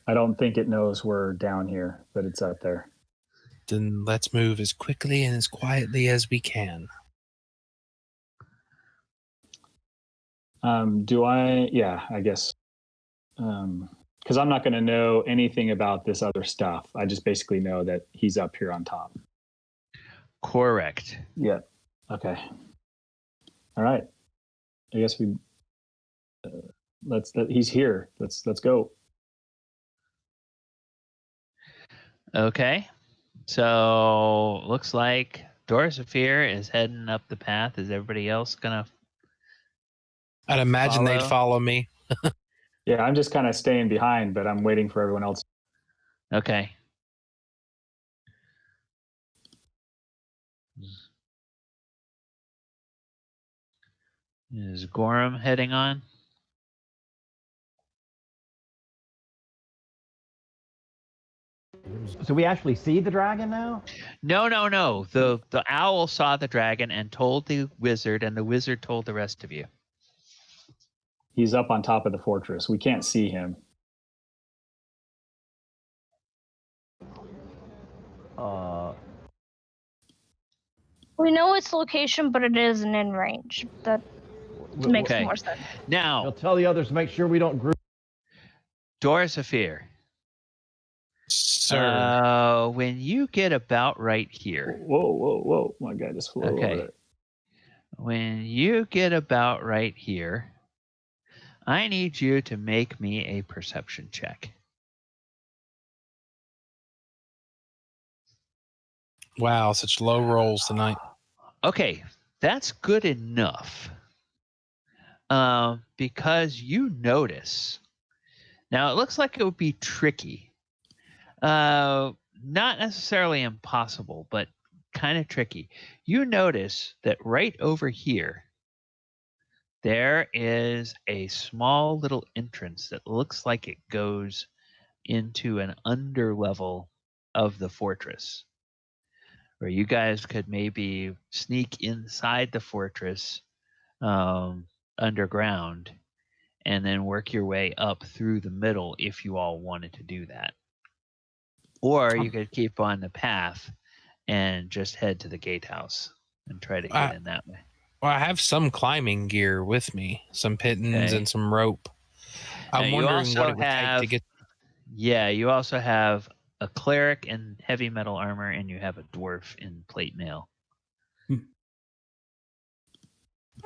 I don't think it knows we're down here, but it's up there. Then let's move as quickly and as quietly as we can. I guess. Because I'm not going to know anything about this other stuff. I just basically know that he's up here on top. Correct. Yeah. Okay. All right. I guess we. He's here. Let's go. Okay. So looks like Dorzaphir is heading up the path. Is everybody else gonna? I'd imagine they'd follow me. Yeah, I'm just kind of staying behind, but I'm waiting for everyone else. Okay. Is Gorrim heading on? So we actually see the dragon now? No. The owl saw the dragon and told the wizard, and the wizard told the rest of you. He's up on top of the fortress. We can't see him. We know its location, but it isn't in range. That makes more sense. Now, I'll tell the others to make sure we don't group. Dorzaphir. Sir. When you get about right here. Whoa. My guy just flew over there. When you get about right here, I need you to make me a perception check. Wow, such low rolls tonight. Okay, that's good enough. Because you notice. Now, it looks like it would be tricky. Not necessarily impossible, but kind of tricky. You notice that right over here, there is a small little entrance that looks like it goes into an underlevel of the fortress, where you guys could maybe sneak inside the fortress underground and then work your way up through the middle if you all wanted to do that. Or you could keep on the path and just head to the gatehouse and try to get in that way. Well, I have some climbing gear with me, some pittons and some rope. I'm wondering what it would take to get. Yeah, you also have a cleric in heavy metal armor, and you have a dwarf in plate mail.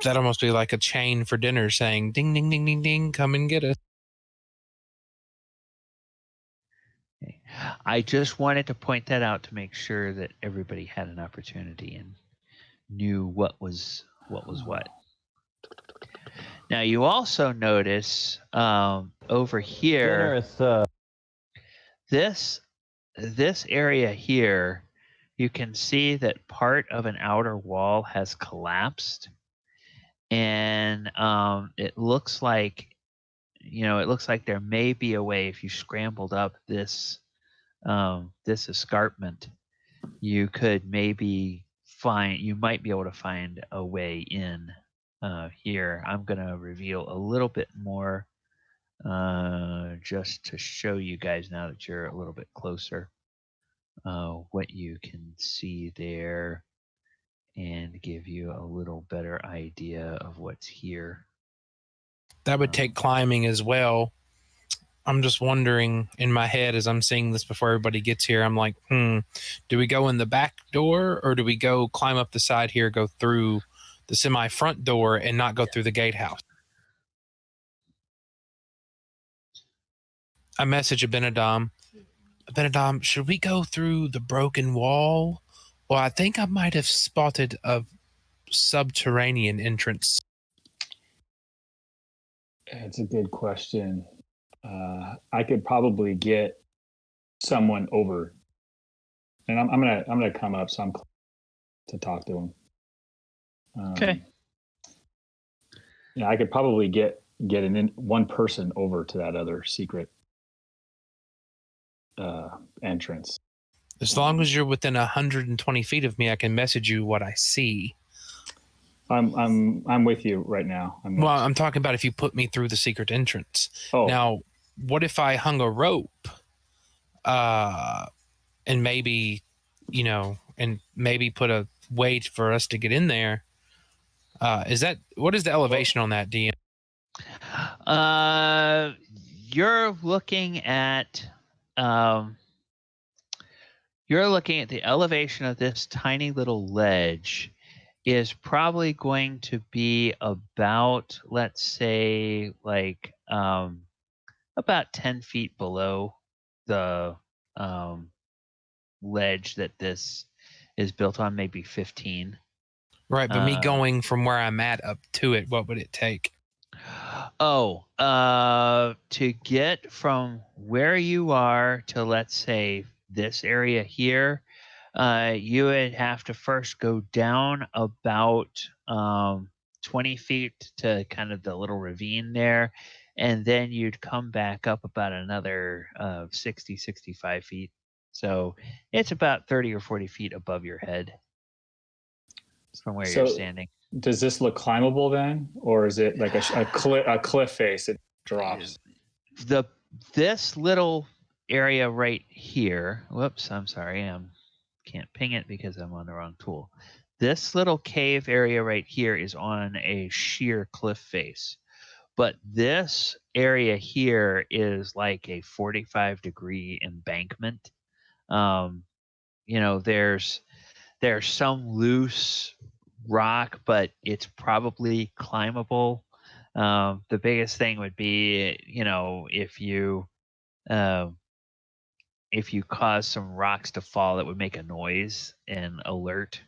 That'd almost be like a chain for dinner saying, ding, ding, ding, ding, ding, come and get us. Okay. I just wanted to point that out to make sure that everybody had an opportunity and knew what was what. Now, you also notice over here, this area here, you can see that part of an outer wall has collapsed, and it looks like there may be a way, if you scrambled up this escarpment, you might be able to find a way in here. I'm going to reveal a little bit more just to show you guys, now that you're a little bit closer, what you can see there and give you a little better idea of what's here. That would take climbing as well. I'm just wondering in my head as I'm seeing this before everybody gets here, I'm like, do we go in the back door, or do we go climb up the side here, go through the semi-front door and not go through the gatehouse? I message Abinadom. Abinadom, should we go through the broken wall? Well, I think I might have spotted a subterranean entrance. It's a good question. I could probably get someone over, and I'm gonna come up, so I'm to talk to him. Okay. Yeah, I could probably get one person over to that other secret entrance. As long as you're within 120 feet of me, I can message you what I see. I'm with you right now. I'm talking about if you put me through the secret entrance. Oh. Now, what if I hung a rope, and maybe, put a way for us to get in there? What is the elevation on that, DM? You're looking at the elevation of this tiny little ledge is probably going to be about, let's say, like about 10 feet below the ledge that this is built on, maybe 15. Right, but me going from where I'm at up to it, what would it take? To get from where you are to, let's say, this area here, you would have to first go down about 20 feet to kind of the little ravine there, and then you'd come back up about another 60, 65 feet. So it's about 30 or 40 feet above your head from where you're standing. Does this look climbable then, or is it like a cliff face? It drops. This little area right here. Whoops, I'm sorry. Can't ping it because I'm on the wrong tool. This little cave area right here is on a sheer cliff face, but this area here is like a 45-degree embankment. There's some loose rock, but it's probably climbable. The biggest thing would be, if you cause some rocks to fall that would make a noise and alert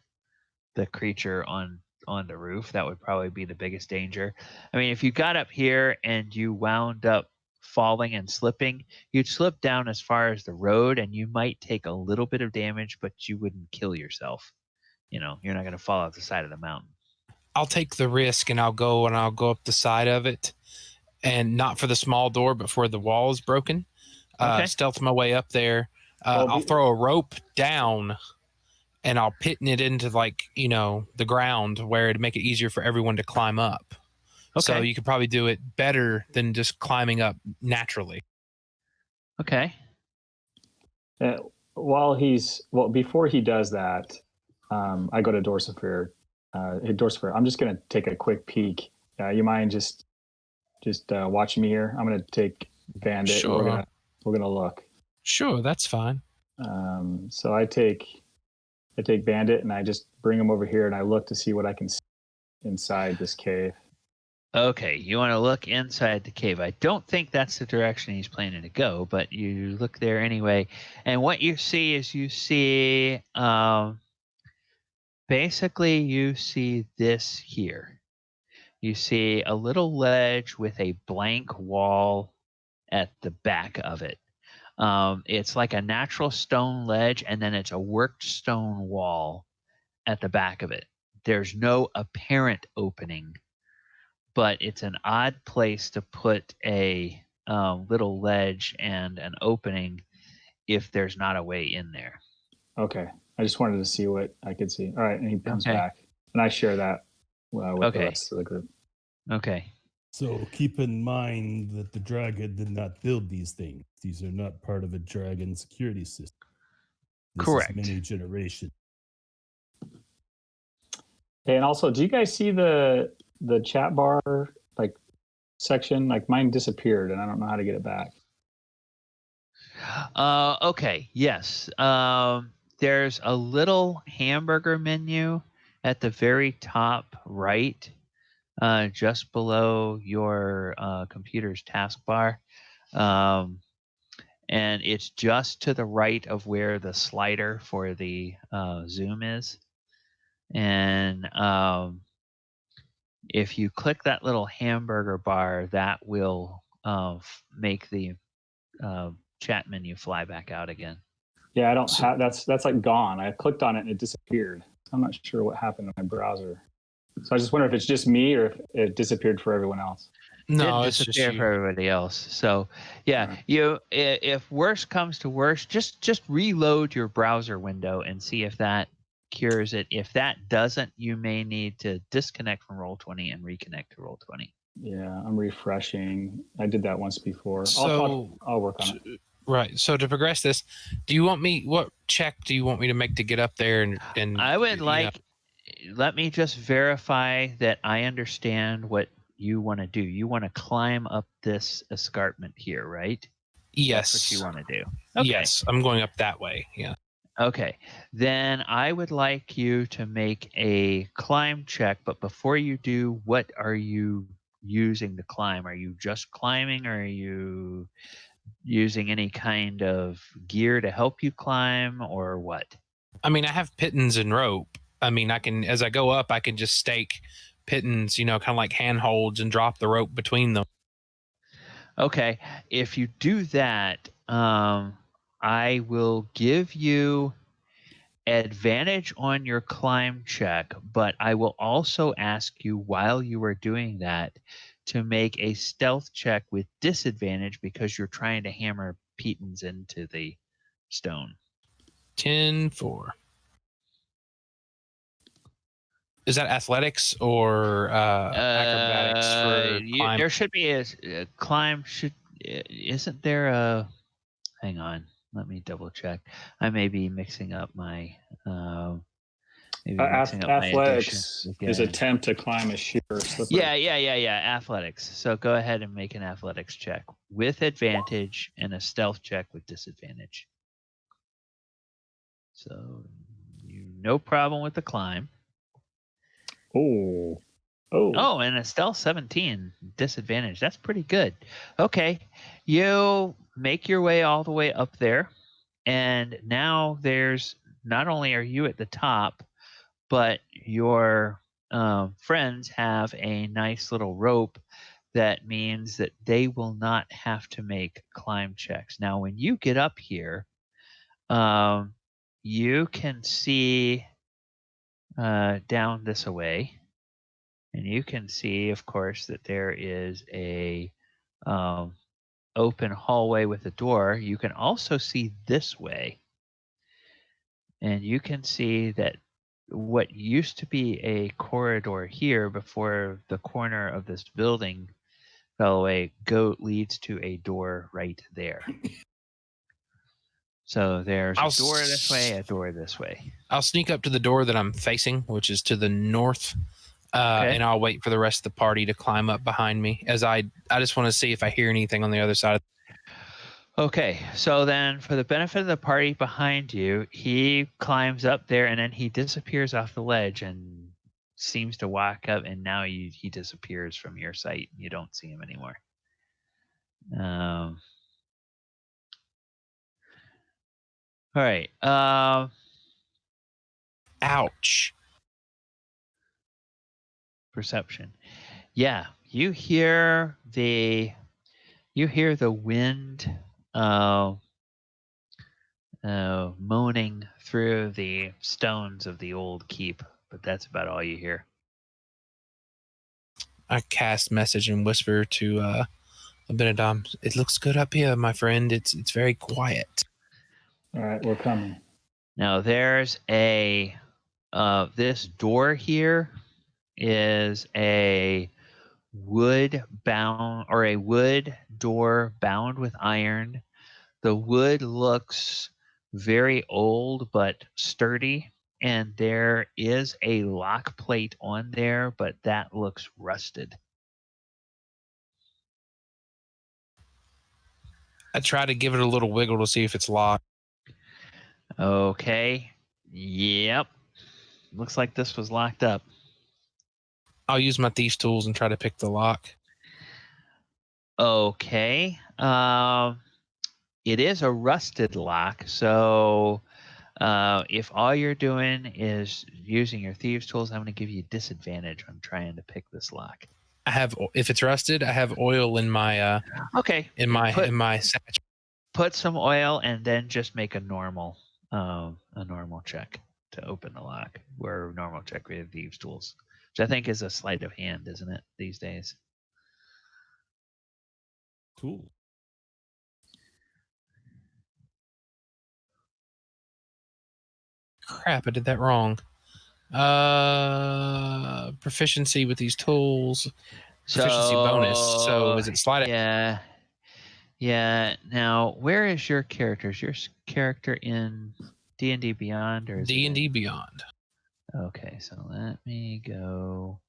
the creature on the roof, that would probably be the biggest danger. I mean, if you got up here and you wound up falling and slipping, you'd slip down as far as the road and you might take a little bit of damage, but you wouldn't kill yourself. You're not going to fall off the side of the mountain. I'll take the risk and I'll go up the side of it, and not for the small door, but for the wall is broken. Stealth my way up there. I'll throw a rope down and I'll pin it into the ground where it'd make it easier for everyone to climb up. Okay. So you could probably do it better than just climbing up naturally. Okay. Before he does that, I go to Dorzaphir. Hey, Dorzaphir, I'm just going to take a quick peek. You mind just watching me here? I'm going to take Bandit. Sure. We're gonna look. Sure, that's fine. So I take Bandit and I just bring him over here and I look to see what I can see inside this cave. Okay, you want to look inside the cave. I don't think that's the direction he's planning to go, but you look there anyway. And what you see is basically you see this here. You see a little ledge with a blank wall at the back of it. It's like a natural stone ledge, and then it's a worked stone wall at the back of it. There's no apparent opening, but it's an odd place to put a little ledge and an opening if there's not a way in there. Okay. I just wanted to see what I could see. All right, and he comes back. And I share that with the rest of the group. Okay. So keep in mind that the dragon did not build these things. These are not part of a dragon security system. This Correct. is many generations. And also, do you guys see the chat bar section? Like mine disappeared, and I don't know how to get it back. Okay. Yes. There's a little hamburger menu at the very top right, just below your computer's taskbar. And it's just to the right of where the slider for the zoom is. And if you click that little hamburger bar, that will make the chat menu fly back out again. Yeah, I don't have that's like gone. I clicked on it and it disappeared. I'm not sure what happened in my browser. So I just wonder if it's just me or if it disappeared for everyone else. No, didn't it's just disappear you. for everybody else. So, yeah, if worse comes to worse, just reload your browser window and see if that cures it. If that doesn't, you may need to disconnect from Roll20 and reconnect to Roll20. Yeah, I'm refreshing. I did that once before. So I'll work on it. Right. So to progress this, what check do you want me to make to get up there and I would like, let me just verify that I understand what you want to do. You want to climb up this escarpment here, right? Yes. That's what you want to do. Okay. Yes, I'm going up that way. Yeah. Okay. Then I would like you to make a climb check, but before you do, what are you using to climb? Are you just climbing, or are you using any kind of gear to help you climb, or what? I mean, I have pittons and rope. I mean, I can, as I go up, I can just stake pittons, kind of like handholds, and drop the rope between them. Okay. If you do that, I will give you advantage on your climb check, but I will also ask you while you are doing that to make a stealth check with disadvantage because you're trying to hammer pitons into the stone. 10-4. Is that athletics or acrobatics for climb? There should be a climb. Isn't there a? Hang on, let me double check. I may be mixing up my. Athletics is attempt to climb a sheer or slippery. Yeah. Athletics. So go ahead and make an athletics check with advantage and a stealth check with disadvantage. So no problem with the climb. Oh, and a stealth 17 disadvantage. That's pretty good. Okay, you make your way all the way up there, and now there's not only are you at the top, but your friends have a nice little rope that means that they will not have to make climb checks. Now, when you get up here, you can see down this away. And you can see, of course, that there is a open hallway with a door. You can also see this way. And you can see that what used to be a corridor here before the corner of this building fell away leads to a door right there. So there's a door this way, a door this way. I'll sneak up to the door that I'm facing, which is to the north. Okay. And I'll wait for the rest of the party to climb up behind me as I just want to see if I hear anything on the other side. Okay, so then for the benefit of the party behind you, he climbs up there and then he disappears off the ledge and seems to walk up, and now he disappears from your sight. You don't see him anymore. All right. Ouch. Perception. Yeah, you hear the wind moaning through the stones of the old keep, but that's about all you hear. I cast message and whisper to Abinadom. It looks good up here, my friend. It's very quiet. All right, we're coming. Now there's a this door here is a wood door bound with iron. The wood looks very old but sturdy, and there is a lock plate on there, but that looks rusted. I try to give it a little wiggle to see if it's locked. Okay. Yep. Looks like this was locked up. I'll use my thieves' tools and try to pick the lock. Okay. It is a rusted lock, so if all you're doing is using your thieves' tools, I'm going to give you disadvantage on trying to pick this lock. If it's rusted, I have oil in my in my satchel. Put some oil and then just make a normal check to open the lock, or a normal check with thieves' tools, which I think is a sleight of hand, isn't it, these days? Cool. Crap, I did that wrong. Proficiency with these tools. Proficiency bonus. So is it slide? Yeah. Yeah. Now, where is your character? Is your character in D&D Beyond or is D&D Beyond? Okay, so let me go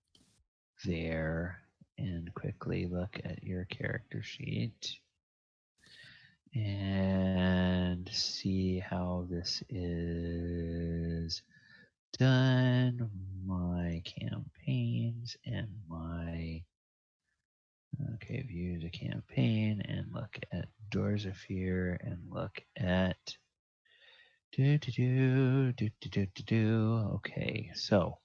there and quickly look at your character sheet and see how this is done. My campaigns and my view the campaign and look at Dorzaphir and look at Okay, so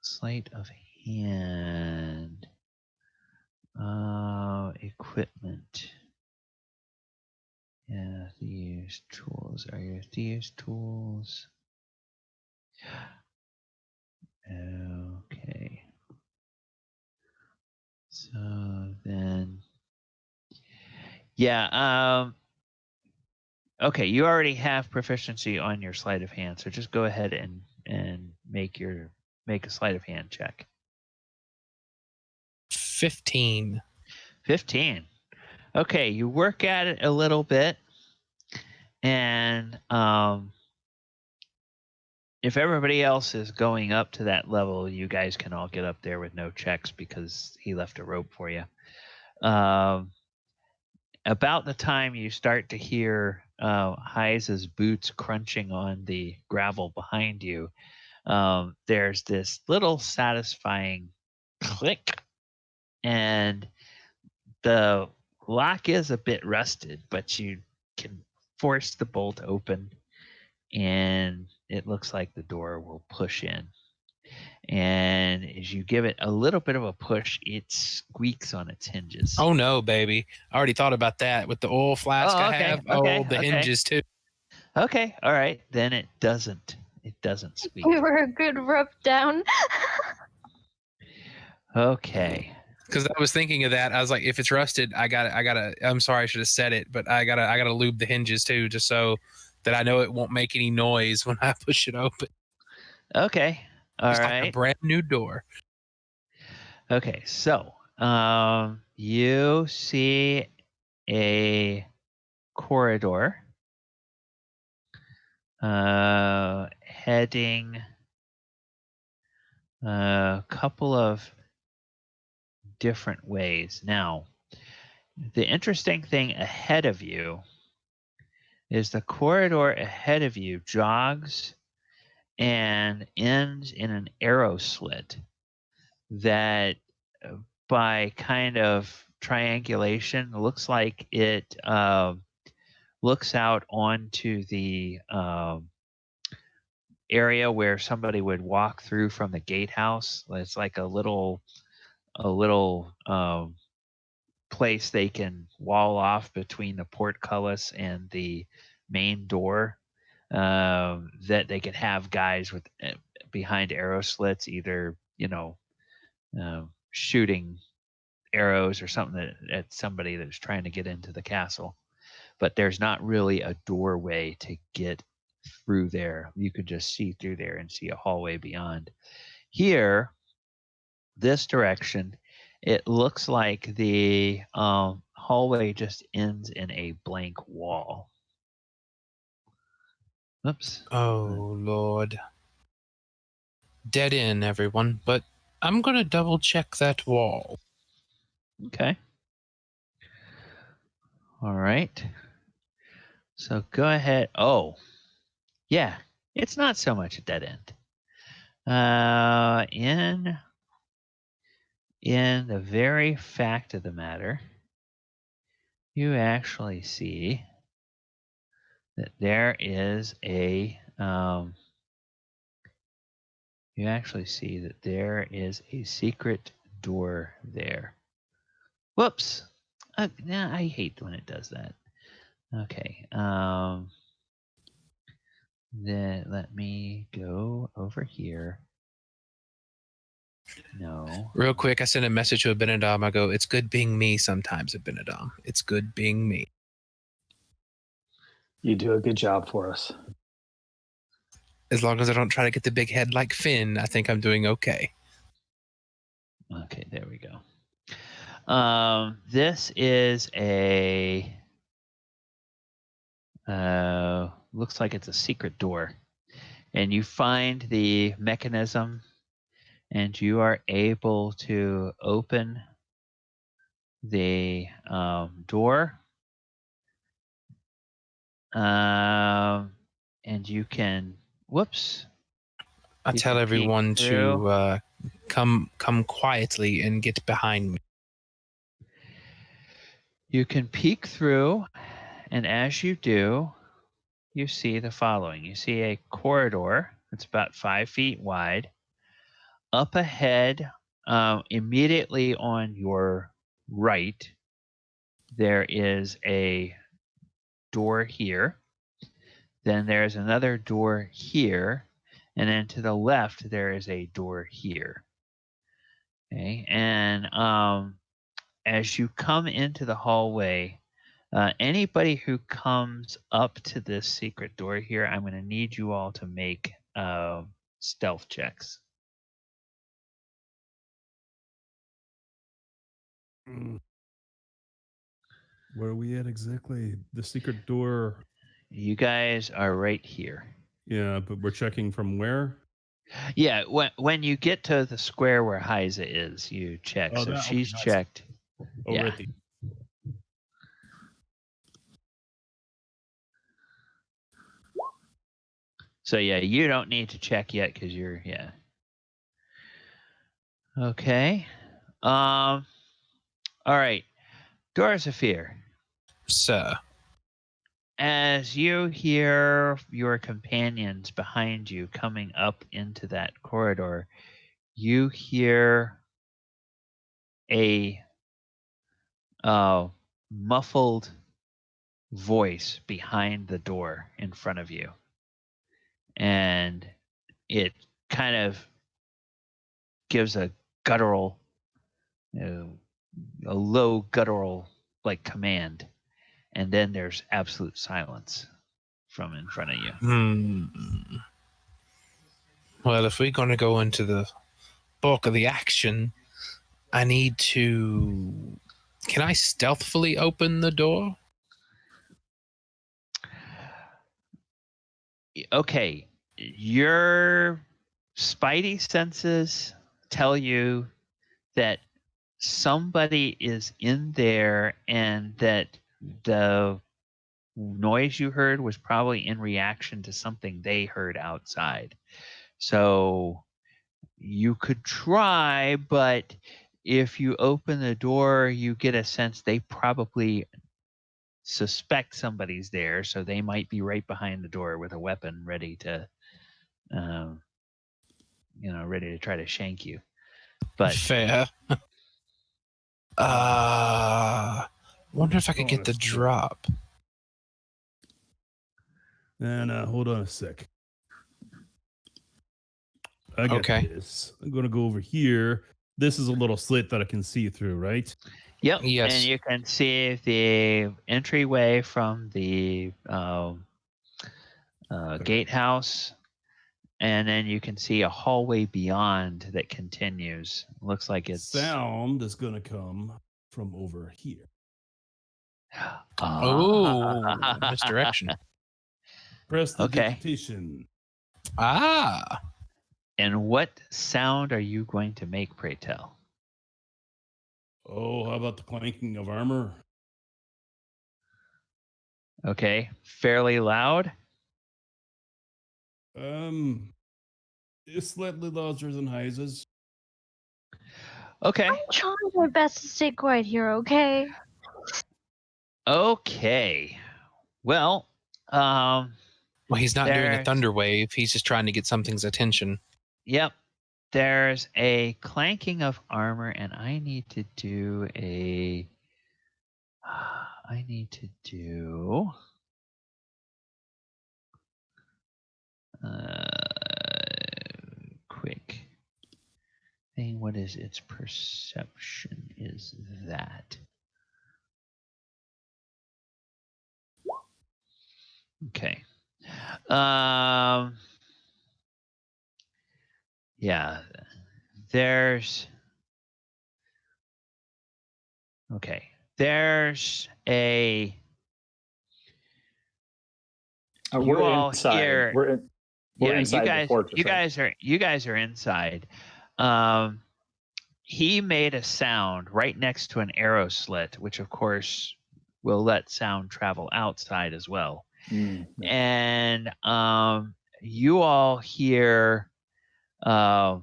sleight of hand, equipment. Yeah, thieves tools. Are your thieves tools? Okay. So then, yeah. Okay, you already have proficiency on your sleight of hand, so just go ahead and make a sleight of hand check. 15. 15. Okay, you work at it a little bit, and if everybody else is going up to that level, you guys can all get up there with no checks because he left a rope for you. About the time you start to hear Hyza's boots crunching on the gravel behind you, there's this little satisfying click, and the lock is a bit rusted, but you can force the bolt open, and it looks like the door will push in. And as you give it a little bit of a push, it squeaks on its hinges. Oh no, baby! I already thought about that with the oil flask I have. The hinges too. Okay, all right. Then it doesn't. It doesn't squeak. We were a good rub down. Okay. Because I was thinking of that. I was like, if it's rusted, I gotta. I'm sorry, I should have said it, but I gotta lube the hinges too, just so that I know it won't make any noise when I push it open. Okay. All right. Like a brand new door. Okay, so you see a corridor heading a couple of different ways. Now, the interesting thing ahead of you is the corridor ahead of you jogs and ends in an arrow slit that, by kind of triangulation, looks like it looks out onto the area where somebody would walk through from the gatehouse. It's like a little place they can wall off between the portcullis and the main door, that they could have guys with behind arrow slits, either shooting arrows or something at somebody that's trying to get into the castle. But there's not really a doorway to get through there. You could just see through there and see a hallway beyond. Here, this direction, it looks like the hallway just ends in a blank wall. Oops. Oh, Lord. Dead end, everyone, but I'm going to double check that wall. Okay. All right. So go ahead. Oh, yeah. It's not so much a dead end. In the very fact of the matter, you actually see that there is a secret door there. Whoops. Nah, I hate when it does that. Okay. Then let me go over here. No. Real quick, I sent a message to Abinadom. I go, it's good being me sometimes, Abinadom. It's good being me. You do a good job for us. As long as I don't try to get the big head like Finn, I think I'm doing okay. Okay, there we go. This is a looks like it's a secret door, and you find the mechanism, and you are able to open the door, and you can. Whoops. I You tell can peek everyone through. to come quietly and get behind me. You can peek through, and as you do, you see the following. You see a corridor that's about 5 feet wide. Up ahead, immediately on your right, there is a door here. Then there's another door here. And then to the left, there is a door here. Okay. And as you come into the hallway, anybody who comes up to this secret door here, I'm going to need you all to make stealth checks. Where are we at exactly? The secret door. You guys are right here. Yeah, but we're checking from where? Yeah, when you get to the square where Hyza is, you check. Oh, So that, she's okay, checked. Oh, Yeah. right there. So yeah, you don't need to check yet because you're Okay. All right. Dorzaphir, Sir. as you hear your companions behind you coming up into that corridor, you hear a muffled voice behind the door in front of you. And it kind of gives a guttural, a low guttural like command. And then there's absolute silence from in front of you. Well, if we're going to go into the bulk of the action, I need to... Can I stealthily open the door? Okay, your spidey senses tell you that somebody is in there and that the noise you heard was probably in reaction to something they heard outside. So you could try, but if you open the door, you get a sense they probably suspect somebody's there, so they might be right behind the door with a weapon ready to ready to try to shank you. But fair. Wonder if I could get the drop. And hold on a sec. I got this. I'm going to go over here. This is a little slit that I can see through, right? Yep. Yes. And you can see the entryway from the gatehouse. And then you can see a hallway beyond that continues. Looks like it's... Sound is going to come from over here. Oh, misdirection. Press the digitation. And what sound are you going to make, pray tell? Oh, how about the clanking of armor? Okay, fairly loud? It's slightly larger than Hyza's. Okay. I'm trying my best to stay quiet here, okay? Okay. Well, he's not doing a thunder wave. He's just trying to get something's attention. Yep. There's a clanking of armor, and I need to do a... quick thing. What is its perception? Is that okay? Yeah. There's okay. There's a. We're all inside. here. We're inside the fortress. You guys are inside. He made a sound right next to an arrow slit, which of course will let sound travel outside as well. Yeah. And you all hear a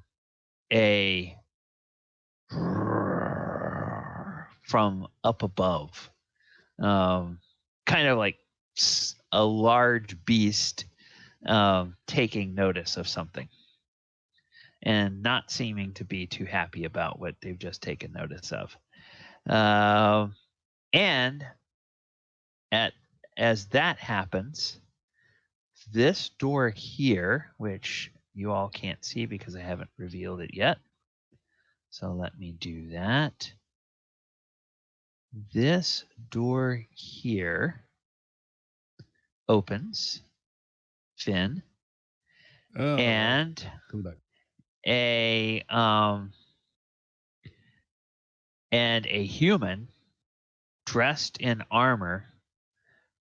from up above, kind of like a large beast taking notice of something and not seeming to be too happy about what they've just taken notice of. And as that happens, this door here, which you all can't see because I haven't revealed it yet, so let me do that. This door here opens, Finn, and a human dressed in armor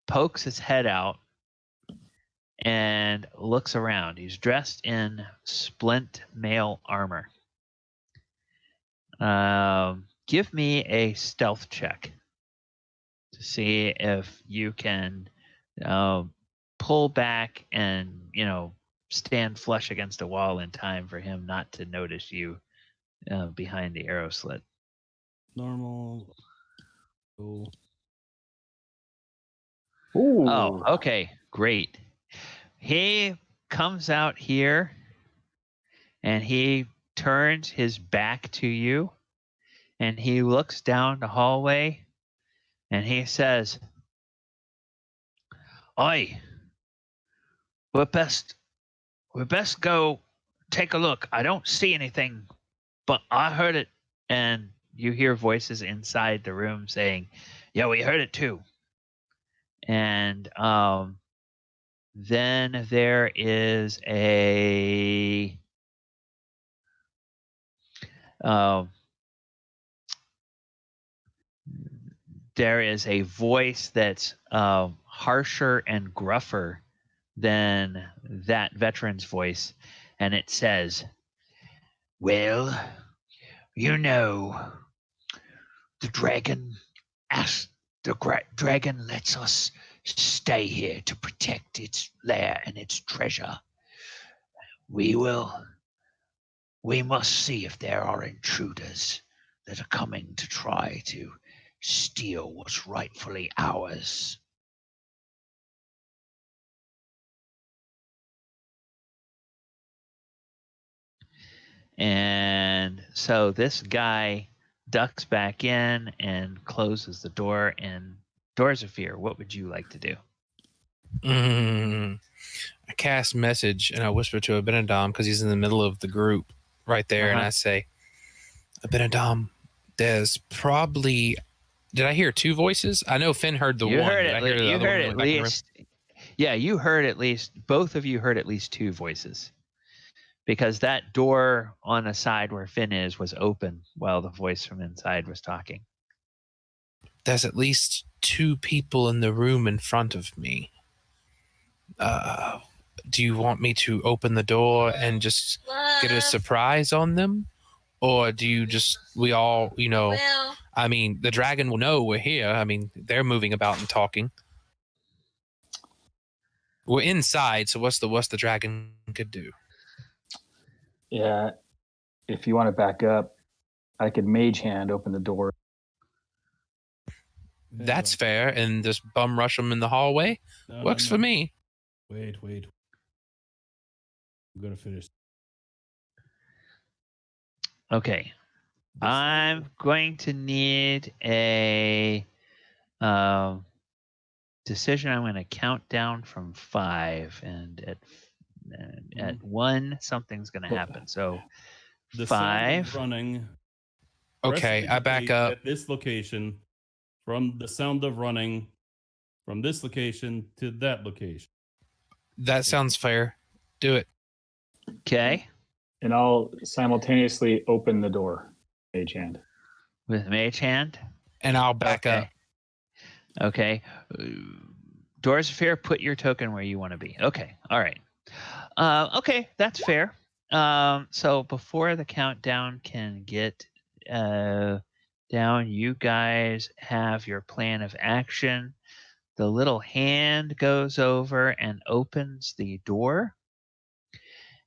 pokes his head out and looks around. He's dressed in splint mail armor. Give me a stealth check to see if you can pull back and, stand flush against a wall in time for him not to notice you behind the arrow slit. Normal. Ooh. Oh, okay. Great. He comes out here and he turns his back to you and he looks down the hallway and he says, "Oi, we're best go take a look. I don't see anything, but I heard it." And you hear voices inside the room saying, "Yeah, we heard it too." And then there is a voice that's harsher and gruffer than that veteran's voice, and it says, "Well, the dragon dragon lets us stay here to protect its lair and its treasure. We must see if there are intruders that are coming to try to steal what's rightfully ours." And so this guy ducks back in and closes the door. And Dorzaphir, what would you like to do? I cast message and I whisper to Abinadom because he's in the middle of the group right there, and I say, "Abinadom, there's probably." Did I hear two voices? I know Finn heard the one. Did I hear the other one in the back of the room? Yeah, you heard at least, both of you heard at least two voices. Because that door on the side where Finn is was open while the voice from inside was talking. There's at least two people in the room in front of me. Do you want me to open the door and just get a surprise on them? Or do you just, we all, I mean, the dragon will know we're here. I mean, they're moving about and talking. We're inside, so what's the dragon could do? Yeah, if you want to back up, I could mage hand open the door. That's fair, and just bum rush them in the hallway. Works for me. Wait. I'm gonna finish. Okay. I'm going to need a decision. I'm going to count down from 5, and at 1, something's going to happen. So The 5. sound is running. Okay, I back up. At this location, from the sound of running, from this location to that location. That sounds fair. Do it. Okay. And I'll simultaneously open the door, Mage Hand. With Mage Hand. And I'll back up. Okay. Dorzaphir, put your token where you want to be. Okay. All right. Okay, that's fair. So before the countdown can get down, you guys have your plan of action. The little hand goes over and opens the door.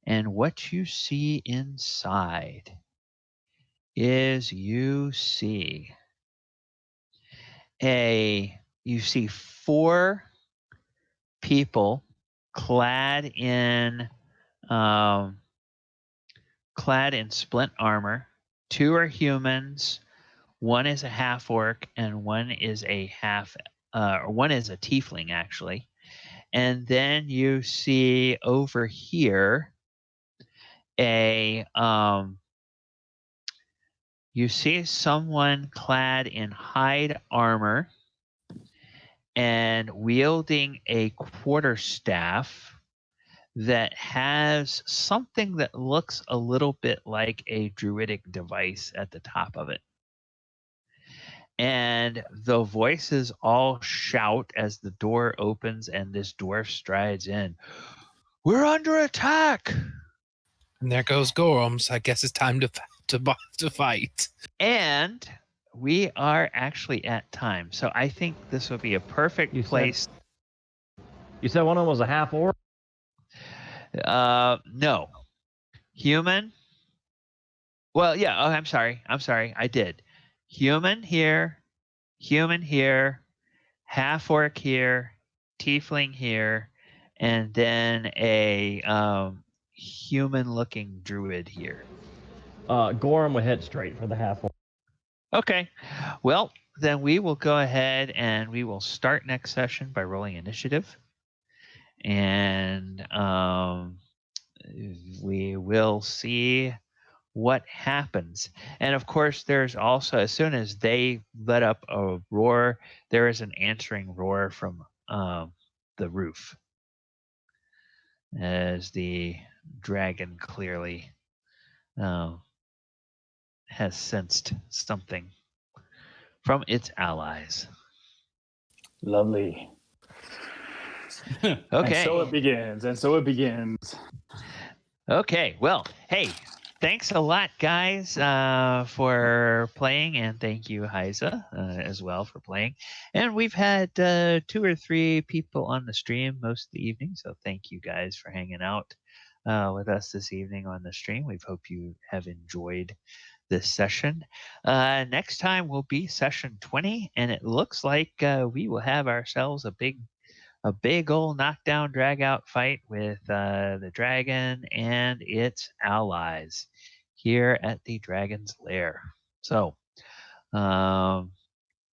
And what you see inside is you see 4 people clad in splint armor. 2 are humans, 1 is a half orc, and 1 is a tiefling actually. And then you see over here you see someone clad in hide armor and wielding a quarterstaff that has something that looks a little bit like a druidic device at the top of it. And the voices all shout as the door opens and this dwarf strides in. We're under attack! And there goes Gorrim. I guess it's time to fight. And we are actually at time. So I think this would be a perfect place. You said one of them was a half orc? No. Human. Well, yeah. Oh, I'm sorry. I did. Human here, half orc here, tiefling here, and then a human-looking druid here. Gorrim would head straight for the half orc. Okay. Well, then we will go ahead and we will start next session by rolling initiative. And we will see what happens. And of course, there's also, as soon as they let up a roar, there is an answering roar from the roof. As the dragon clearly has sensed something from its allies. Lovely. Okay. And so it begins. Okay. Well, hey, thanks a lot, guys, for playing, and thank you, Hyza, as well for playing. And we've had 2 or 3 people on the stream most of the evening, so thank you guys for hanging out with us this evening on the stream. We hope you have enjoyed this session. Next time will be session 20, and it looks like we will have ourselves a big old knockdown drag out fight with the dragon and its allies here at the dragon's lair. So come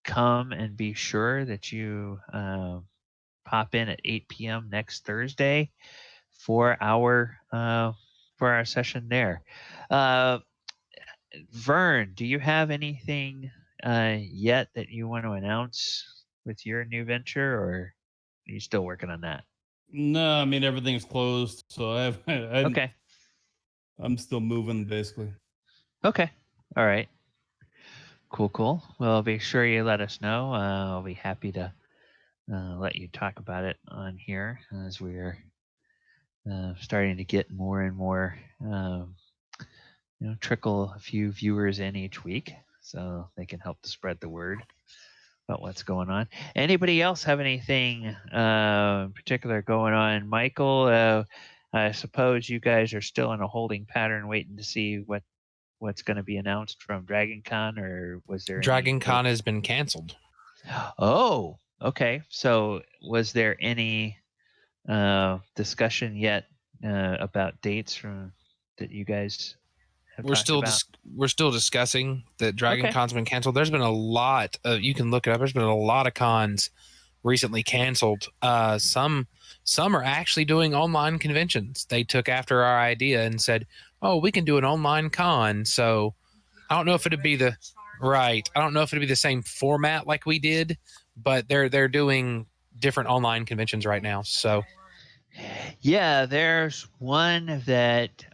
and be sure that you pop in at 8 p.m. next Thursday for our session there. Vern, do you have anything yet that you want to announce with your new venture, or are you still working on that? No, I mean everything's closed, so Okay. I'm still moving basically. Okay. All right. Cool. Well, be sure you let us know. I'll be happy to let you talk about it on here as we're starting to get more and more, trickle a few viewers in each week so they can help to spread the word about what's going on. Anybody else have anything in particular going on? Michael, I suppose you guys are still in a holding pattern waiting to see what's going to be announced from DragonCon, or was there DragonCon has been canceled. Oh, okay. So was there any discussion yet about dates that you guys have We're still discussing that DragonCon's been canceled. There's been a lot you can look it up. There's been a lot of cons recently canceled. Some are actually doing online conventions. They took after our idea and said, oh, we can do an online con. So I don't know if it'd be the right. I don't know if it'd be the same format like we did, but they're doing different online conventions right now. So Yeah, there's one that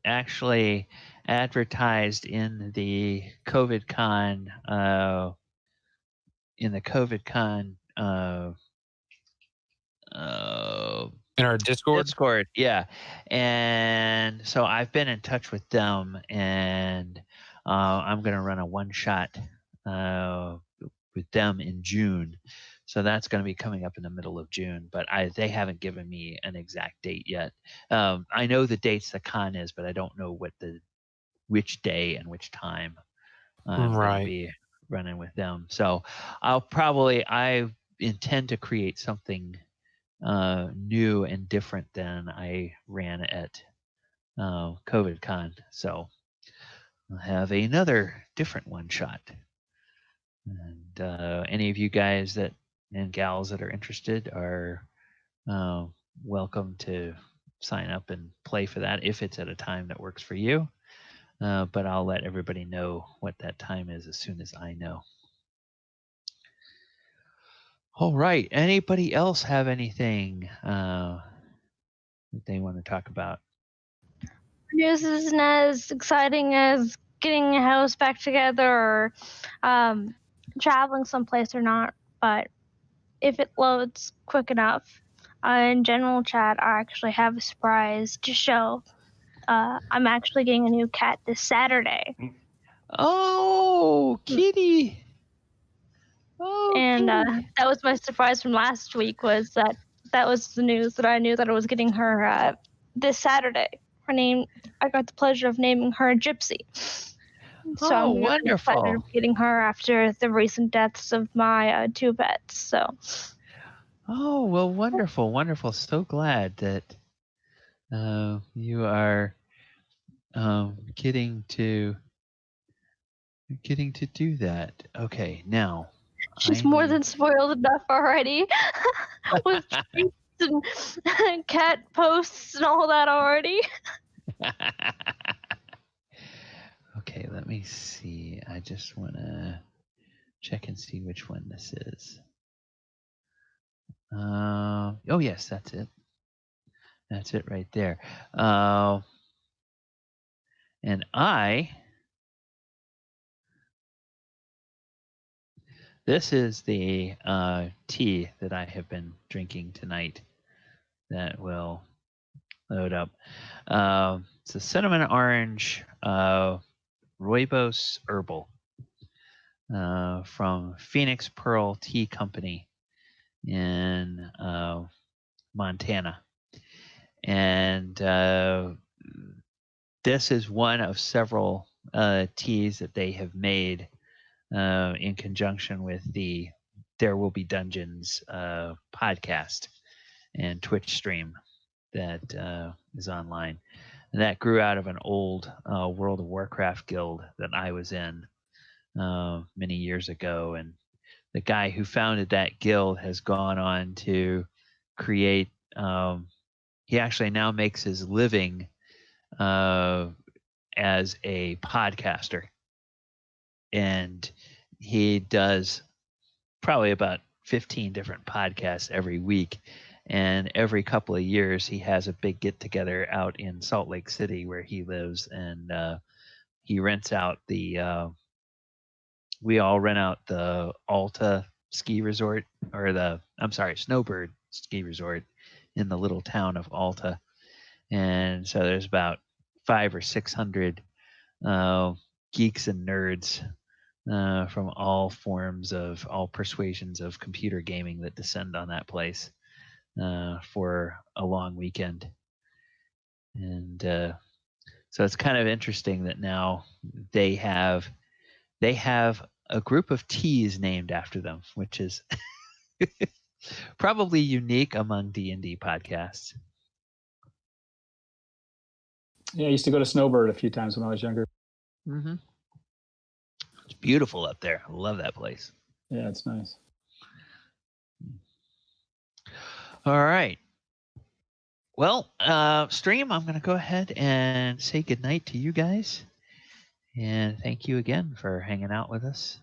actually advertised in the COVID Con in our Discord. Discord, yeah. And so I've been in touch with them, and I'm going to run a one shot with them in June. So that's going to be coming up in the middle of June, but they haven't given me an exact date yet. I know the dates the con is, but I don't know which day and which time I'm going to be running with them. So I intend to create something new and different than I ran at COVID Con. So I'll have another different one shot. And any of you guys and gals that are interested are welcome to sign up and play for that if it's at a time that works for you. But I'll let everybody know what that time is as soon as I know. All right. Anybody else have anything that they want to talk about? News isn't as exciting as getting a house back together or traveling someplace or not, but if it loads quick enough, in general chat, I actually have a surprise to show. I'm actually getting a new cat this Saturday. Oh, kitty! Oh, and that was my surprise from last week. Was that was the news that I knew that I was getting her this Saturday. Her name, I got the pleasure of naming her Gypsy. So I'm really wonderful! excited of getting her after the recent deaths of my 2 pets. So. Oh, well, wonderful, wonderful. So glad that you are getting to do that. Okay, now She's more than spoiled enough already with treats and cat posts and all that already. Okay, let me see. I just want to check and see which one this is. Oh, yes, that's it. That's it right there. And this is the tea that I have been drinking tonight that will load up. It's a cinnamon orange Rooibos Herbal from Phoenix Pearl Tea Company in Montana. And this is one of several teas that they have made in conjunction with the There Will Be Dungeons podcast and Twitch stream that is online. And that grew out of an old World of Warcraft guild that I was in many years ago. And the guy who founded that guild has gone on to create, he actually now makes his living as a podcaster. And he does probably about 15 different podcasts every week. And every couple of years, he has a big get together out in Salt Lake City where he lives. And he rents out we all rent out the Alta ski resort, or Snowbird ski resort in the little town of Alta. And so there's about 500 or 600 geeks and nerds from all persuasions of computer gaming that descend on that place for a long weekend. And so it's kind of interesting that now they have a group of teas named after them, which is probably unique among D&D podcasts. Yeah, I used to go to Snowbird a few times when I was younger. Mm-hmm. It's beautiful up there. I love that place. Yeah, it's nice. All right. Well, stream, I'm going to go ahead and say goodnight to you guys. And thank you again for hanging out with us.